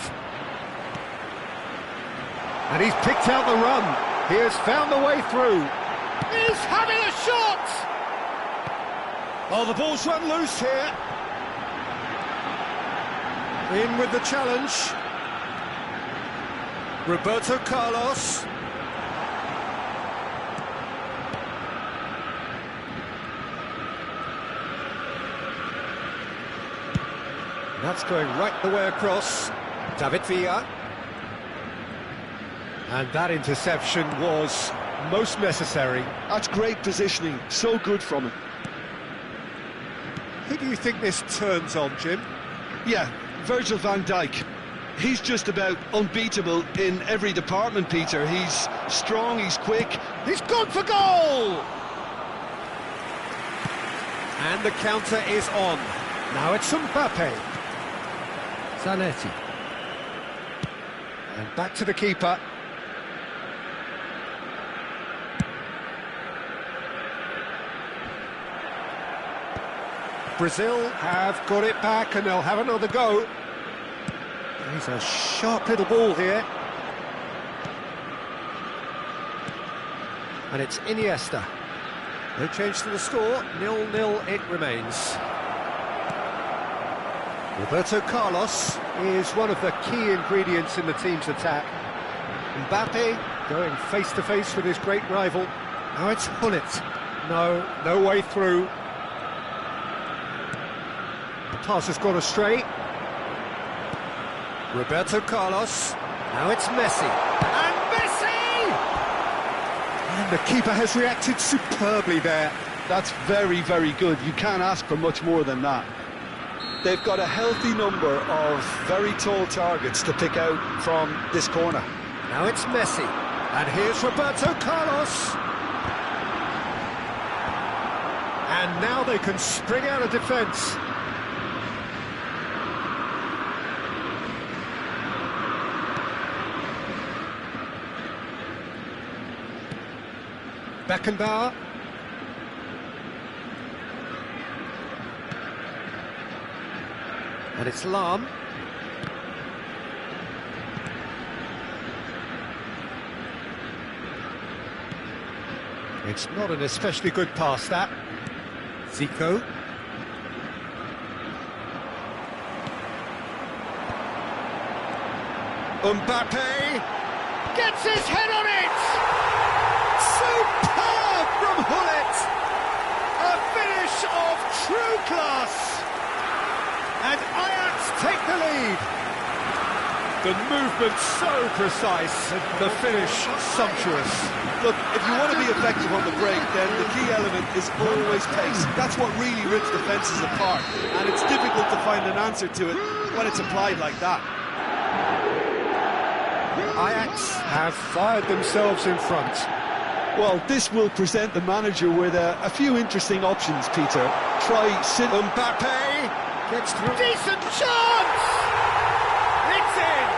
And he's picked out the run. He has found the way through. He's having a shot! Oh, the ball's run loose here. In with the challenge. Roberto Carlos. That's going right the way across. David Villa. And that interception was most necessary. That's great positioning, so good from him. Who do you think this turns on, Jim? Yeah, Virgil van Dijk. He's just about unbeatable in every department, Peter. He's strong, he's quick. He's gone for goal! And the counter is on. Now it's Mbappe. Zanetti. And back to the keeper. Brazil have got it back and they'll have another go. He's a sharp little ball here. And it's Iniesta. No change to the score, 0-0 it remains. Roberto Carlos is one of the key ingredients in the team's attack. Mbappe going face-to-face with his great rival. Now it's Hullet. No way through. The pass has gone astray. Roberto Carlos. Now it's Messi. And Messi! And the keeper has reacted superbly there. That's very, very good. You can't ask for much more than that. They've got a healthy number of very tall targets to pick out from this corner. Now it's Messi. And here's Roberto Carlos. And now they can spring out of defence. Beckenbauer. And it's Lahm. It's not an especially good pass, that. Zico. Mbappe gets his head on it! Superb from Hullet! A finish of true class! And Ajax take the lead. The movement so precise, and the finish sumptuous. Look, if you want to be effective on the break, then the key element is always pace. That's what really rips defences apart, and it's difficult to find an answer to it when it's applied like that. Ajax have fired themselves in front. Well, this will present the manager with a few interesting options, Peter. Try Mbappe gets through. Decent chance! It's in!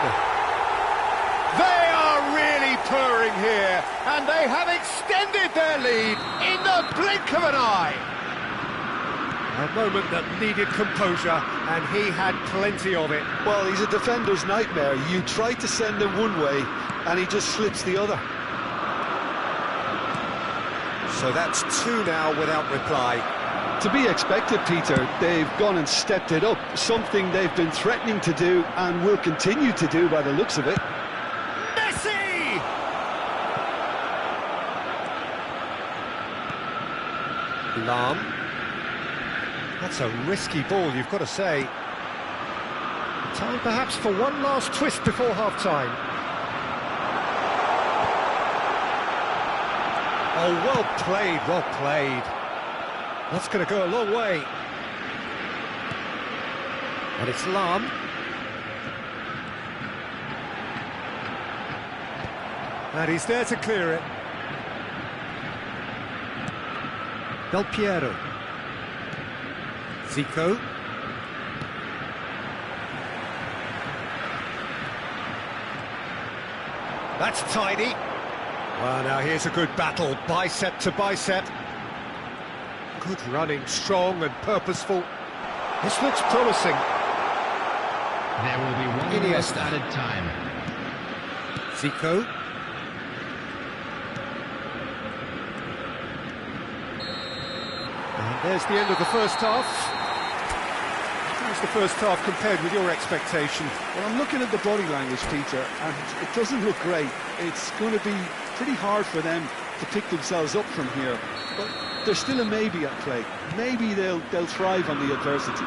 They are really purring here, and they have extended their lead in the blink of an eye. A moment that needed composure, and he had plenty of it. Well, he's a defender's nightmare. You try to send him one way, and he just slips the other. So that's two now without reply. To be expected, Peter. They've gone and stepped it up, something they've been threatening to do and will continue to do by the looks of it. Messi! Lam. That's a risky ball, you've got to say. Time perhaps for one last twist before half-time. Oh, well played, well played. That's going to go a long way. And it's Lam. And he's there to clear it. Del Piero. Zico. That's tidy. Well, now here's a good battle, bicep to bicep. Good running, strong and purposeful. This looks promising. There will be one Iniesta. added time. Zico. And there's the end of the first half. How's the first half compared with your expectation? Well, I'm looking at the body language, Peter, and it doesn't look great. It's going to be pretty hard for them to pick themselves up from here. But there's still a maybe at play. Maybe they'll thrive on the adversity.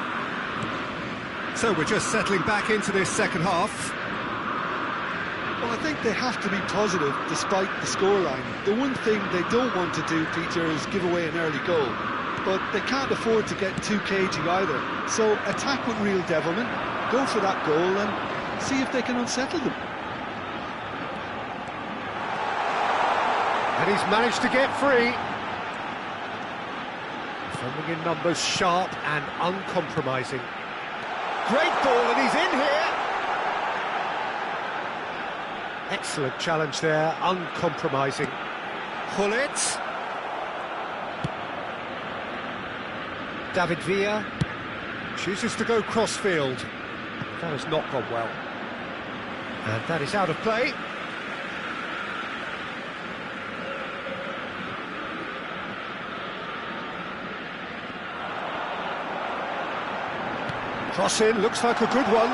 So we're just settling back into this second half. Well, I think they have to be positive despite the scoreline. The one thing they don't want to do, Peter, is give away an early goal. But they can't afford to get too cagey either. So attack with real devilment, go for that goal and see if they can unsettle them. And he's managed to get free. Filming in numbers, sharp and uncompromising. Great ball, and he's in here. Excellent challenge there, uncompromising. Hullet. David Villa chooses to go cross-field. That has not gone well. And that is out of play. Cross in, looks like a good one.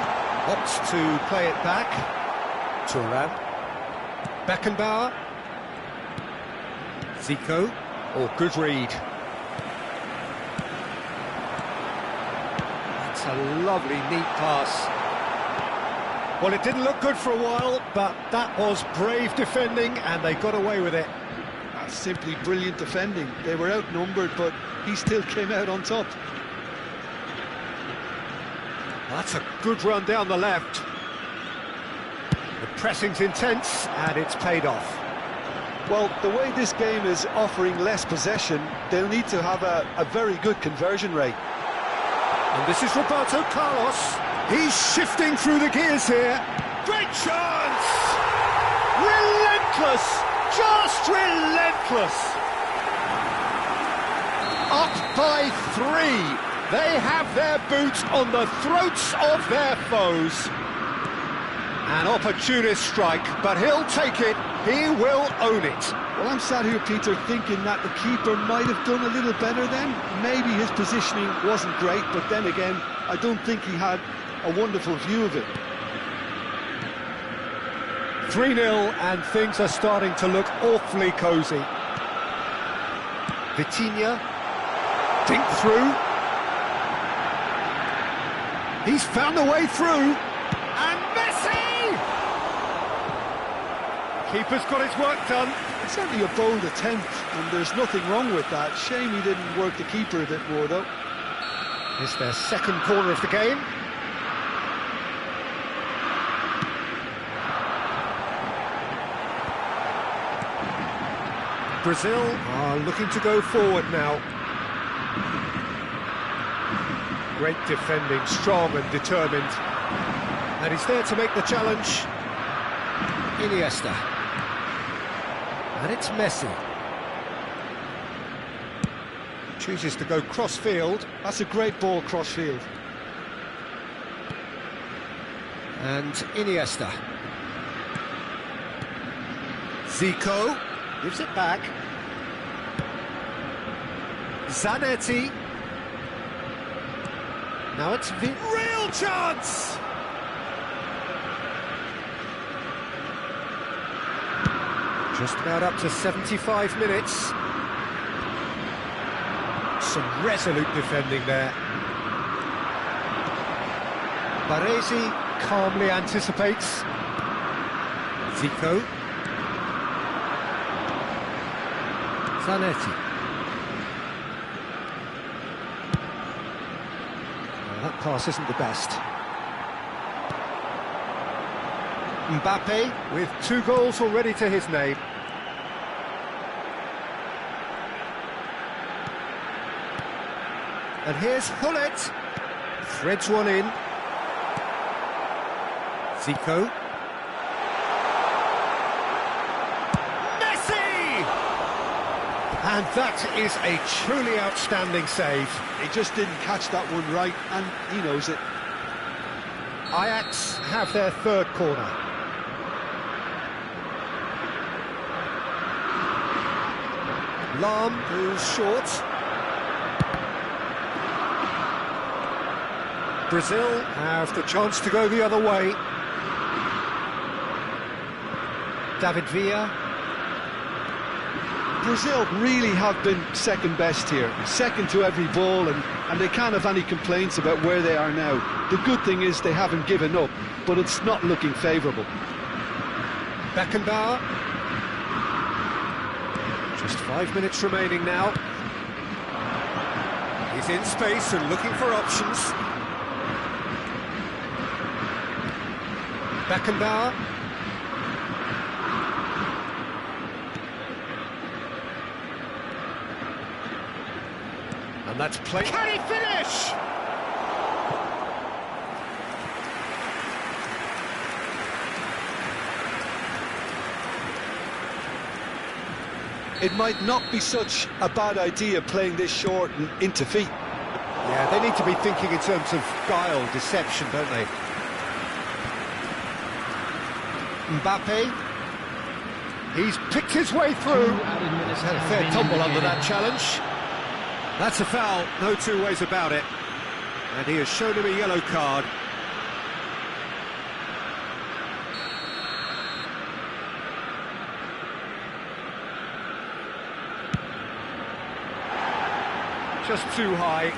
Opts to play it back. Thuram. Beckenbauer. Zico. Oh, good read. That's a lovely, neat pass. Well, it didn't look good for a while, but that was brave defending, and they got away with it. That's simply brilliant defending. They were outnumbered, but he still came out on top. That's a good run down the left. The pressing's intense, and it's paid off. Well, the way this game is offering less possession, they'll need to have a very good conversion rate. And this is Roberto Carlos. He's shifting through the gears here. Great chance! Relentless! Just relentless! Up by 3. They have their boots on the throats of their foes. An opportunist strike, but he'll take it. He will own it. Well, I'm sat here, Peter, thinking that the keeper might have done a little better then. Maybe his positioning wasn't great, but then again, I don't think he had a wonderful view of it. 3-0, and things are starting to look awfully cosy. Vitinha, dink through. He's found a way through, and Messi! Keeper's got his work done. It's certainly a bold attempt, and there's nothing wrong with that. Shame he didn't work the keeper a bit more, though. It's their second corner of the game. Brazil are looking to go forward now. Great defending, strong and determined. And he's there to make the challenge. Iniesta. And it's Messi. Chooses to go cross-field. That's a great ball cross-field. And Iniesta. Zico gives it back. Zanetti. Now it's real chance! Just about up to 75 minutes. Some resolute defending there. Baresi calmly anticipates. Zico. Zanetti. Well, that pass isn't the best. Mbappe with 2 goals already to his name. And here's Hullet. Threads one in. Zico. Messi! And that is a truly outstanding save. He just didn't catch that one right, and he knows it. Ajax have their 3rd corner. Lahm, who's short. Brazil have the chance to go the other way. David Villa. Brazil really have been second best here, second to every ball, and they can't have any complaints about where they are now. The good thing is they haven't given up, but it's not looking favourable. Beckenbauer. Just 5 minutes remaining now. He's in space and looking for options. Beckenbauer. And that's play. Can he finish? It might not be such a bad idea playing this short and into feet. Yeah, they need to be thinking in terms of guile, deception, don't they? Mbappe. He's picked his way through. He's had a fair tumble under that challenge. That's a foul, no 2 ways about it. And he has shown him a yellow card. Just too high.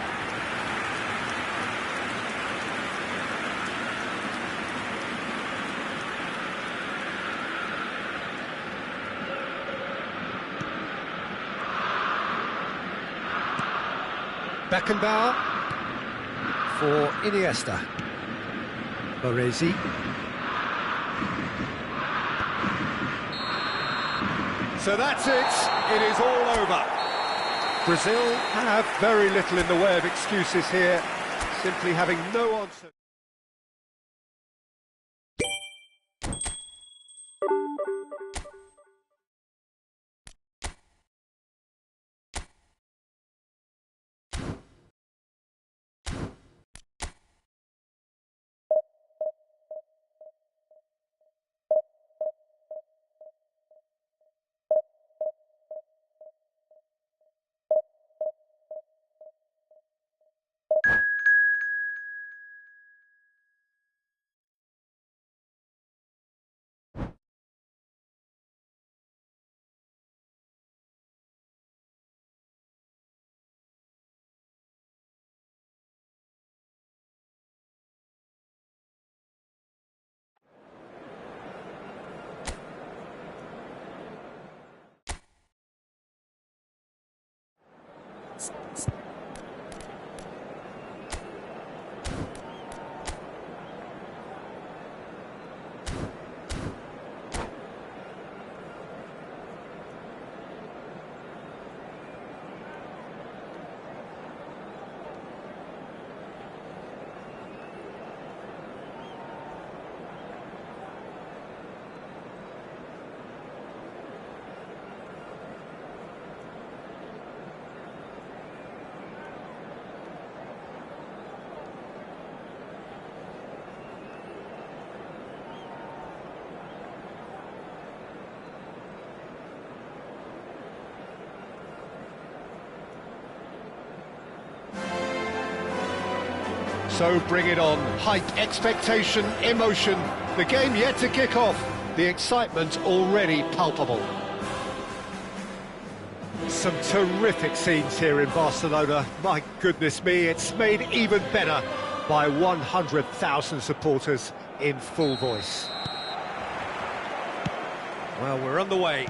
Beckenbauer for Iniesta. Baresi. So that's it. It is all over. Brazil have very little in the way of excuses here, simply having no answer. So bring it on. Hype, expectation, emotion. The game yet to kick off. The excitement already palpable. Some terrific scenes here in Barcelona. My goodness me, it's made even better by 100,000 supporters in full voice. Well, we're on the way.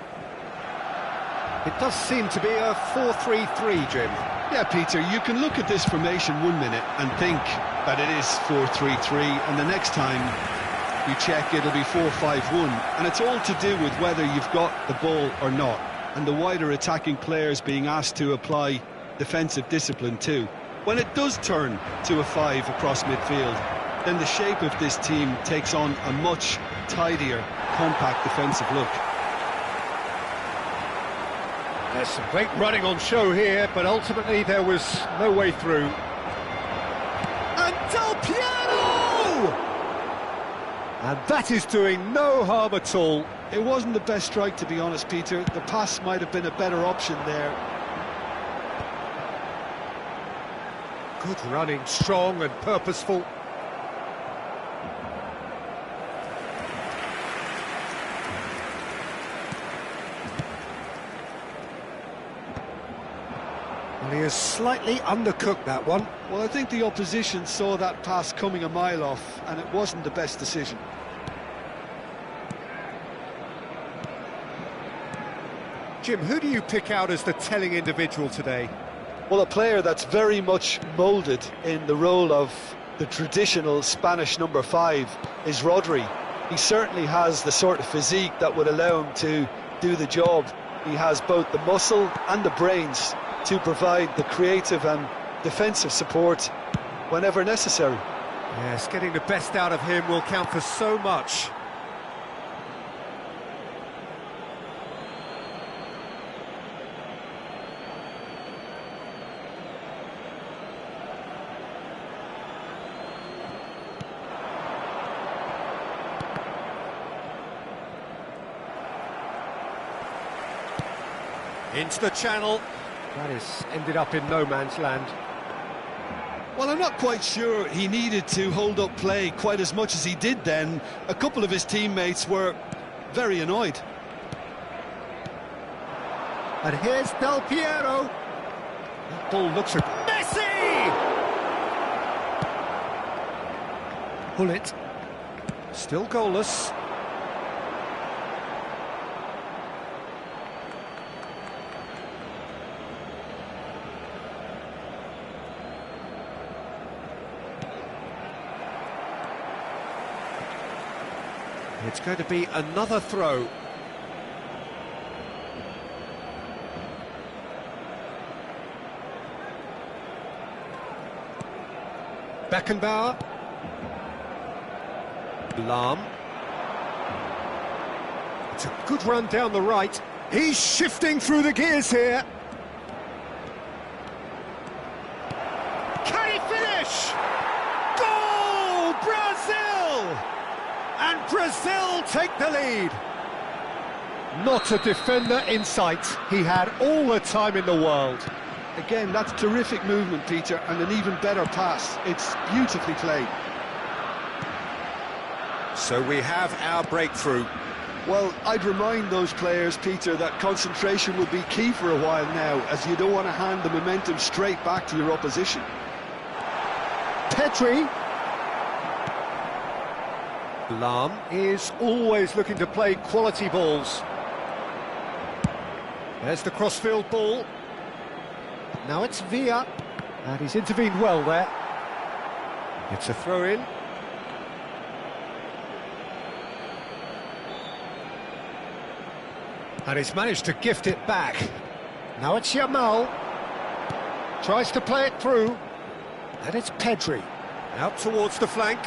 It does seem to be a 4-3-3, Jim. Yeah, Peter, you can look at this formation 1 minute and think that it is 4-3-3, and the next time you check it'll be 4-5-1, and it's all to do with whether you've got the ball or not, and the wider attacking players being asked to apply defensive discipline too. When it does turn to a 5 across midfield, then the shape of this team takes on a much tidier, compact defensive look. There's some great running on show here, but ultimately there was no way through. And Del Piero! And that is doing no harm at all. It wasn't the best strike, to be honest, Peter. The pass might have been a better option there. Good running, strong and purposeful. Well, he has slightly undercooked that one. Well, I think the opposition saw that pass coming a mile off, and it wasn't the best decision. Jim, who do you pick out as the telling individual today? Well, a player that's very much moulded in the role of the traditional Spanish number 5 is Rodri. He certainly has the sort of physique that would allow him to do the job. He has both the muscle and the brains to provide the creative and defensive support whenever necessary. Yes, getting the best out of him will count for so much. Into the channel. That has ended up in no man's land. Well, I'm not quite sure he needed to hold up play quite as much as he did then. A couple of his teammates were very annoyed. And here's Del Piero. That ball looks at Messi! Pull it. Still goalless. It's going to be another throw. Beckenbauer. Lahm. It's a good run down the right. He's shifting through the gears here. Can he finish? Goal! Brazil! And Brazil take the lead. Not a defender in sight. He had all the time in the world. Again, that's terrific movement, Peter, and an even better pass. It's beautifully played. So we have our breakthrough. Well, I'd remind those players, Peter, that concentration will be key for a while now, as you don't want to hand the momentum straight back to your opposition. Pedri. Lahm is always looking to play quality balls. There's the crossfield ball. Now it's Villa, and he's intervened well there. It's a throw-in. And he's managed to gift it back. Now it's Yamal. Tries to play it through. And it's Pedri. Out towards the flank.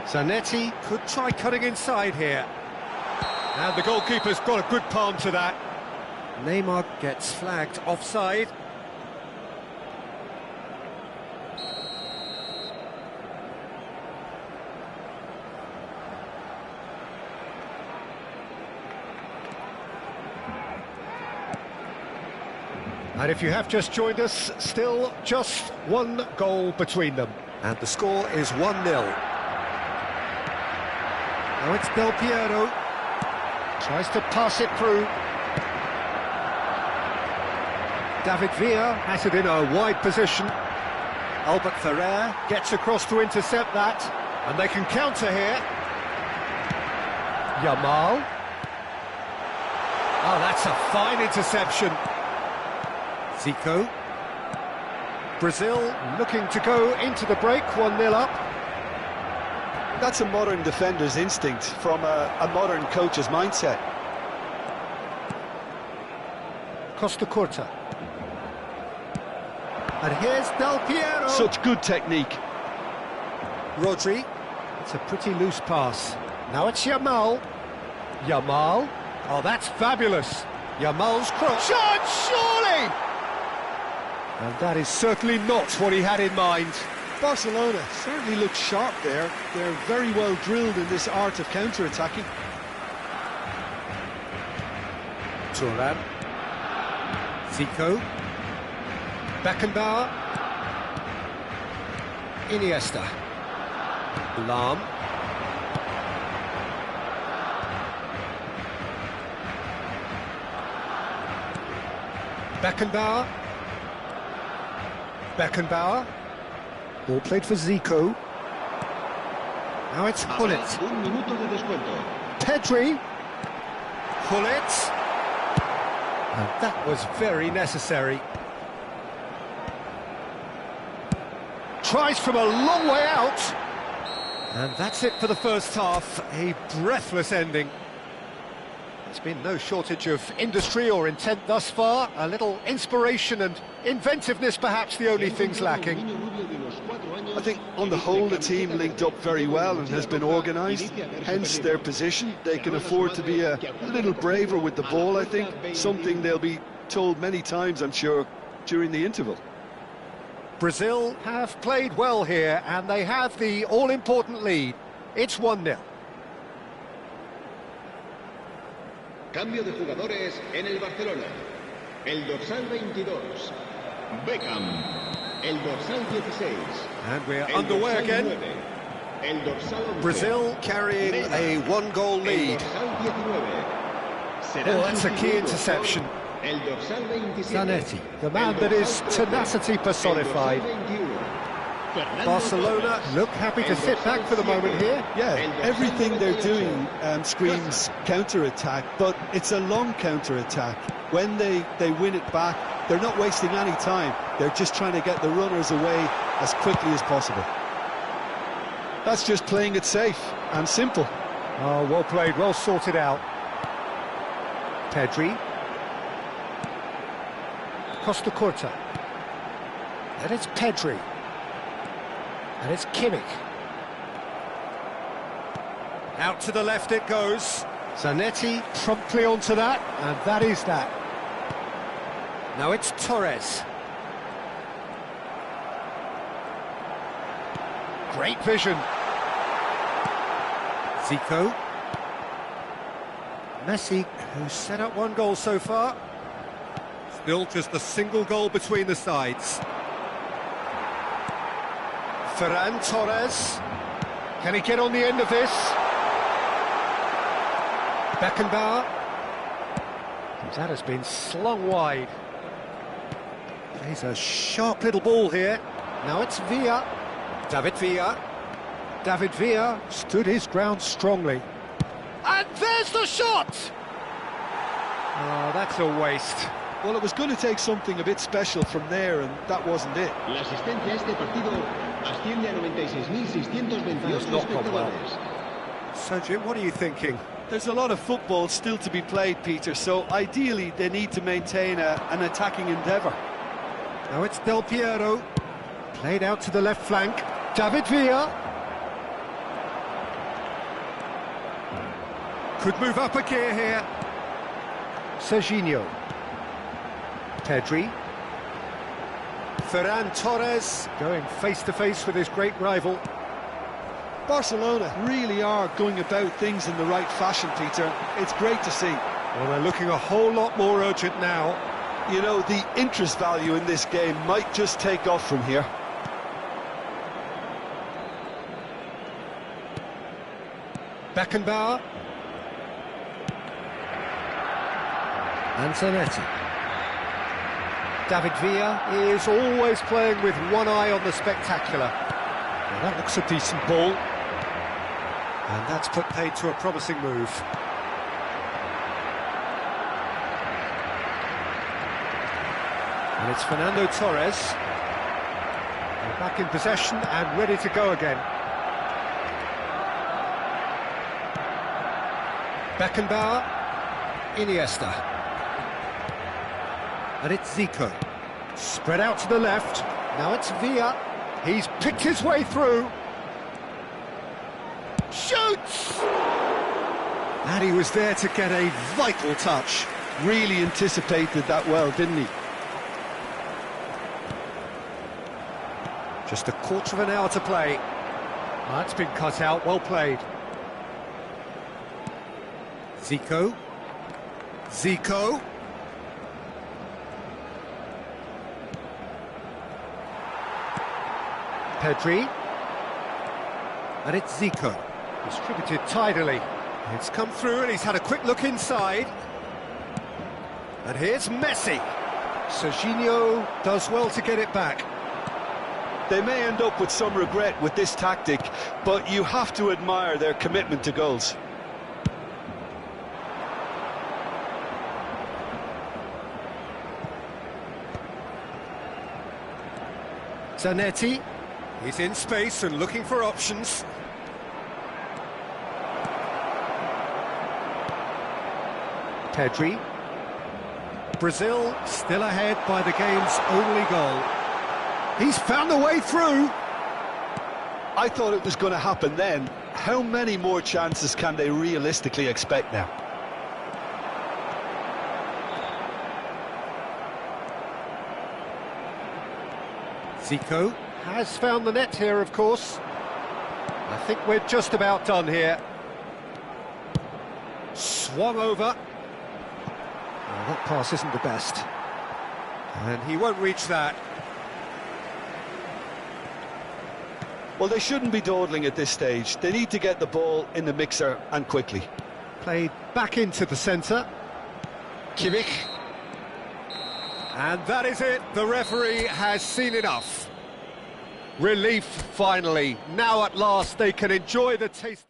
Zanetti could try cutting inside here. And the goalkeeper's got a good palm to that. Neymar gets flagged offside. And if you have just joined us, still just one goal between them. And the score is 1-0. Now it's Del Piero. Tries to pass it through. David Villa has it in a wide position. Albert Ferrer gets across to intercept that. And they can counter here. Yamal. Oh, that's a fine interception. Zico. Brazil looking to go into the break, 1-0 up. That's a modern defender's instinct from a modern coach's mindset. Costa Curta. And here's Del Piero. Such good technique. Rodri. It's a pretty loose pass. Now it's Yamal. Yamal. Oh, that's fabulous. Yamal's cross. Shot, surely! And that is certainly not what he had in mind. Barcelona certainly look sharp there. They're very well drilled in this art of counter-attacking. Thuram. Zico. Beckenbauer. Iniesta. Lahm. Beckenbauer. Beckenbauer. Ball played for Zico. Now it's Hullet. Un minuto de descuento. Pedri. Hullet. And that was very necessary. Tries from a long way out. And that's it for the first half. A breathless ending. There's been no shortage of industry or intent thus far. A little inspiration and inventiveness, perhaps the only things lacking. I think on the whole the team linked up very well and has been organised, hence their position. They can afford to be a little braver with the ball, I think, something they'll be told many times, I'm sure, during the interval. Brazil have played well here and they have the all-important lead. It's 1-0. Cambio de jugadores en el Barcelona. El dorsal 22, Beckham. El dorsal 16. And we're El underway dorsal again. 9, el dorsal 11. Brazil carrying a one-goal El lead. dorsal 19. Será Oh, that's a key sustituido interception. por El dorsal 27. Zanetti, the man El that is dorsal 13, tenacity personified. El dorsal 21. Fernando Barcelona Torres. look happy to El sit back for the dorsal moment 7. here. Yeah, El dorsal everything they're 98. doing screams counter-attack, but it's a long counter-attack. When they win it back, they're not wasting any time. They're just trying to get the runners away as quickly as possible. That's just playing it safe and simple. Oh, well played, well sorted out. Pedri. Costa Curta. And it's Pedri. And it's Kimmich. Out to the left it goes. Zanetti promptly onto that, and that is that. Now it's Torres. Great vision. Zico. Messi, who's set up one goal so far. Still just a single goal between the sides. Ferran Torres. Can he get on the end of this? Beckenbauer. That has been slung wide. Plays a sharp little ball here. Now it's Villa. David Villa. David Villa stood his ground strongly. And there's the shot! Oh, that's a waste. Well, it was going to take something a bit special from there, and that wasn't it. La asistencia a este partido asciende a 96.628 espectadores. So, Jim, what are you thinking? There's a lot of football still to be played, Peter, so ideally they need to maintain an attacking endeavour. Now it's Del Piero. Played out to the left flank. David Villa. Could move up a gear here. Serginho. Pedri. Ferran Torres going face-to-face with his great rival. Barcelona really are going about things in the right fashion, Peter. It's great to see. Well, they're looking a whole lot more urgent now. You know, the interest value in this game might just take off from here. Beckenbauer. And Zanetti. David Villa is always playing with one eye on the spectacular. Well, that looks a decent ball. And that's put paid to a promising move. And it's Fernando Torres. They're back in possession and ready to go again. Beckenbauer. Iniesta. And it's Zico. Spread out to the left. Now it's Villa. He's picked his way through. Shoots! And he was there to get a vital touch. Really anticipated that well, didn't he? Just a quarter of an hour to play. That's been cut out, well played. Zico. Zico. Pedri. And it's Zico. Distributed tidily. It's come through and he's had a quick look inside. And here's Messi. Serginho does well to get it back. They may end up with some regret with this tactic, but you have to admire their commitment to goals. Zanetti. He's in space and looking for options. Pedri. Brazil still ahead by the game's only goal. He's found a way through. I thought it was going to happen then. How many more chances can they realistically expect now? Zico has found the net here, of course. I think we're just about done here. Swung over. Oh, that pass isn't the best. And he won't reach that. Well, they shouldn't be dawdling at this stage. They need to get the ball in the mixer and quickly. Played back into the centre. Kimmich. And that is it. The referee has seen enough. Relief, finally. Now at last they can enjoy the taste.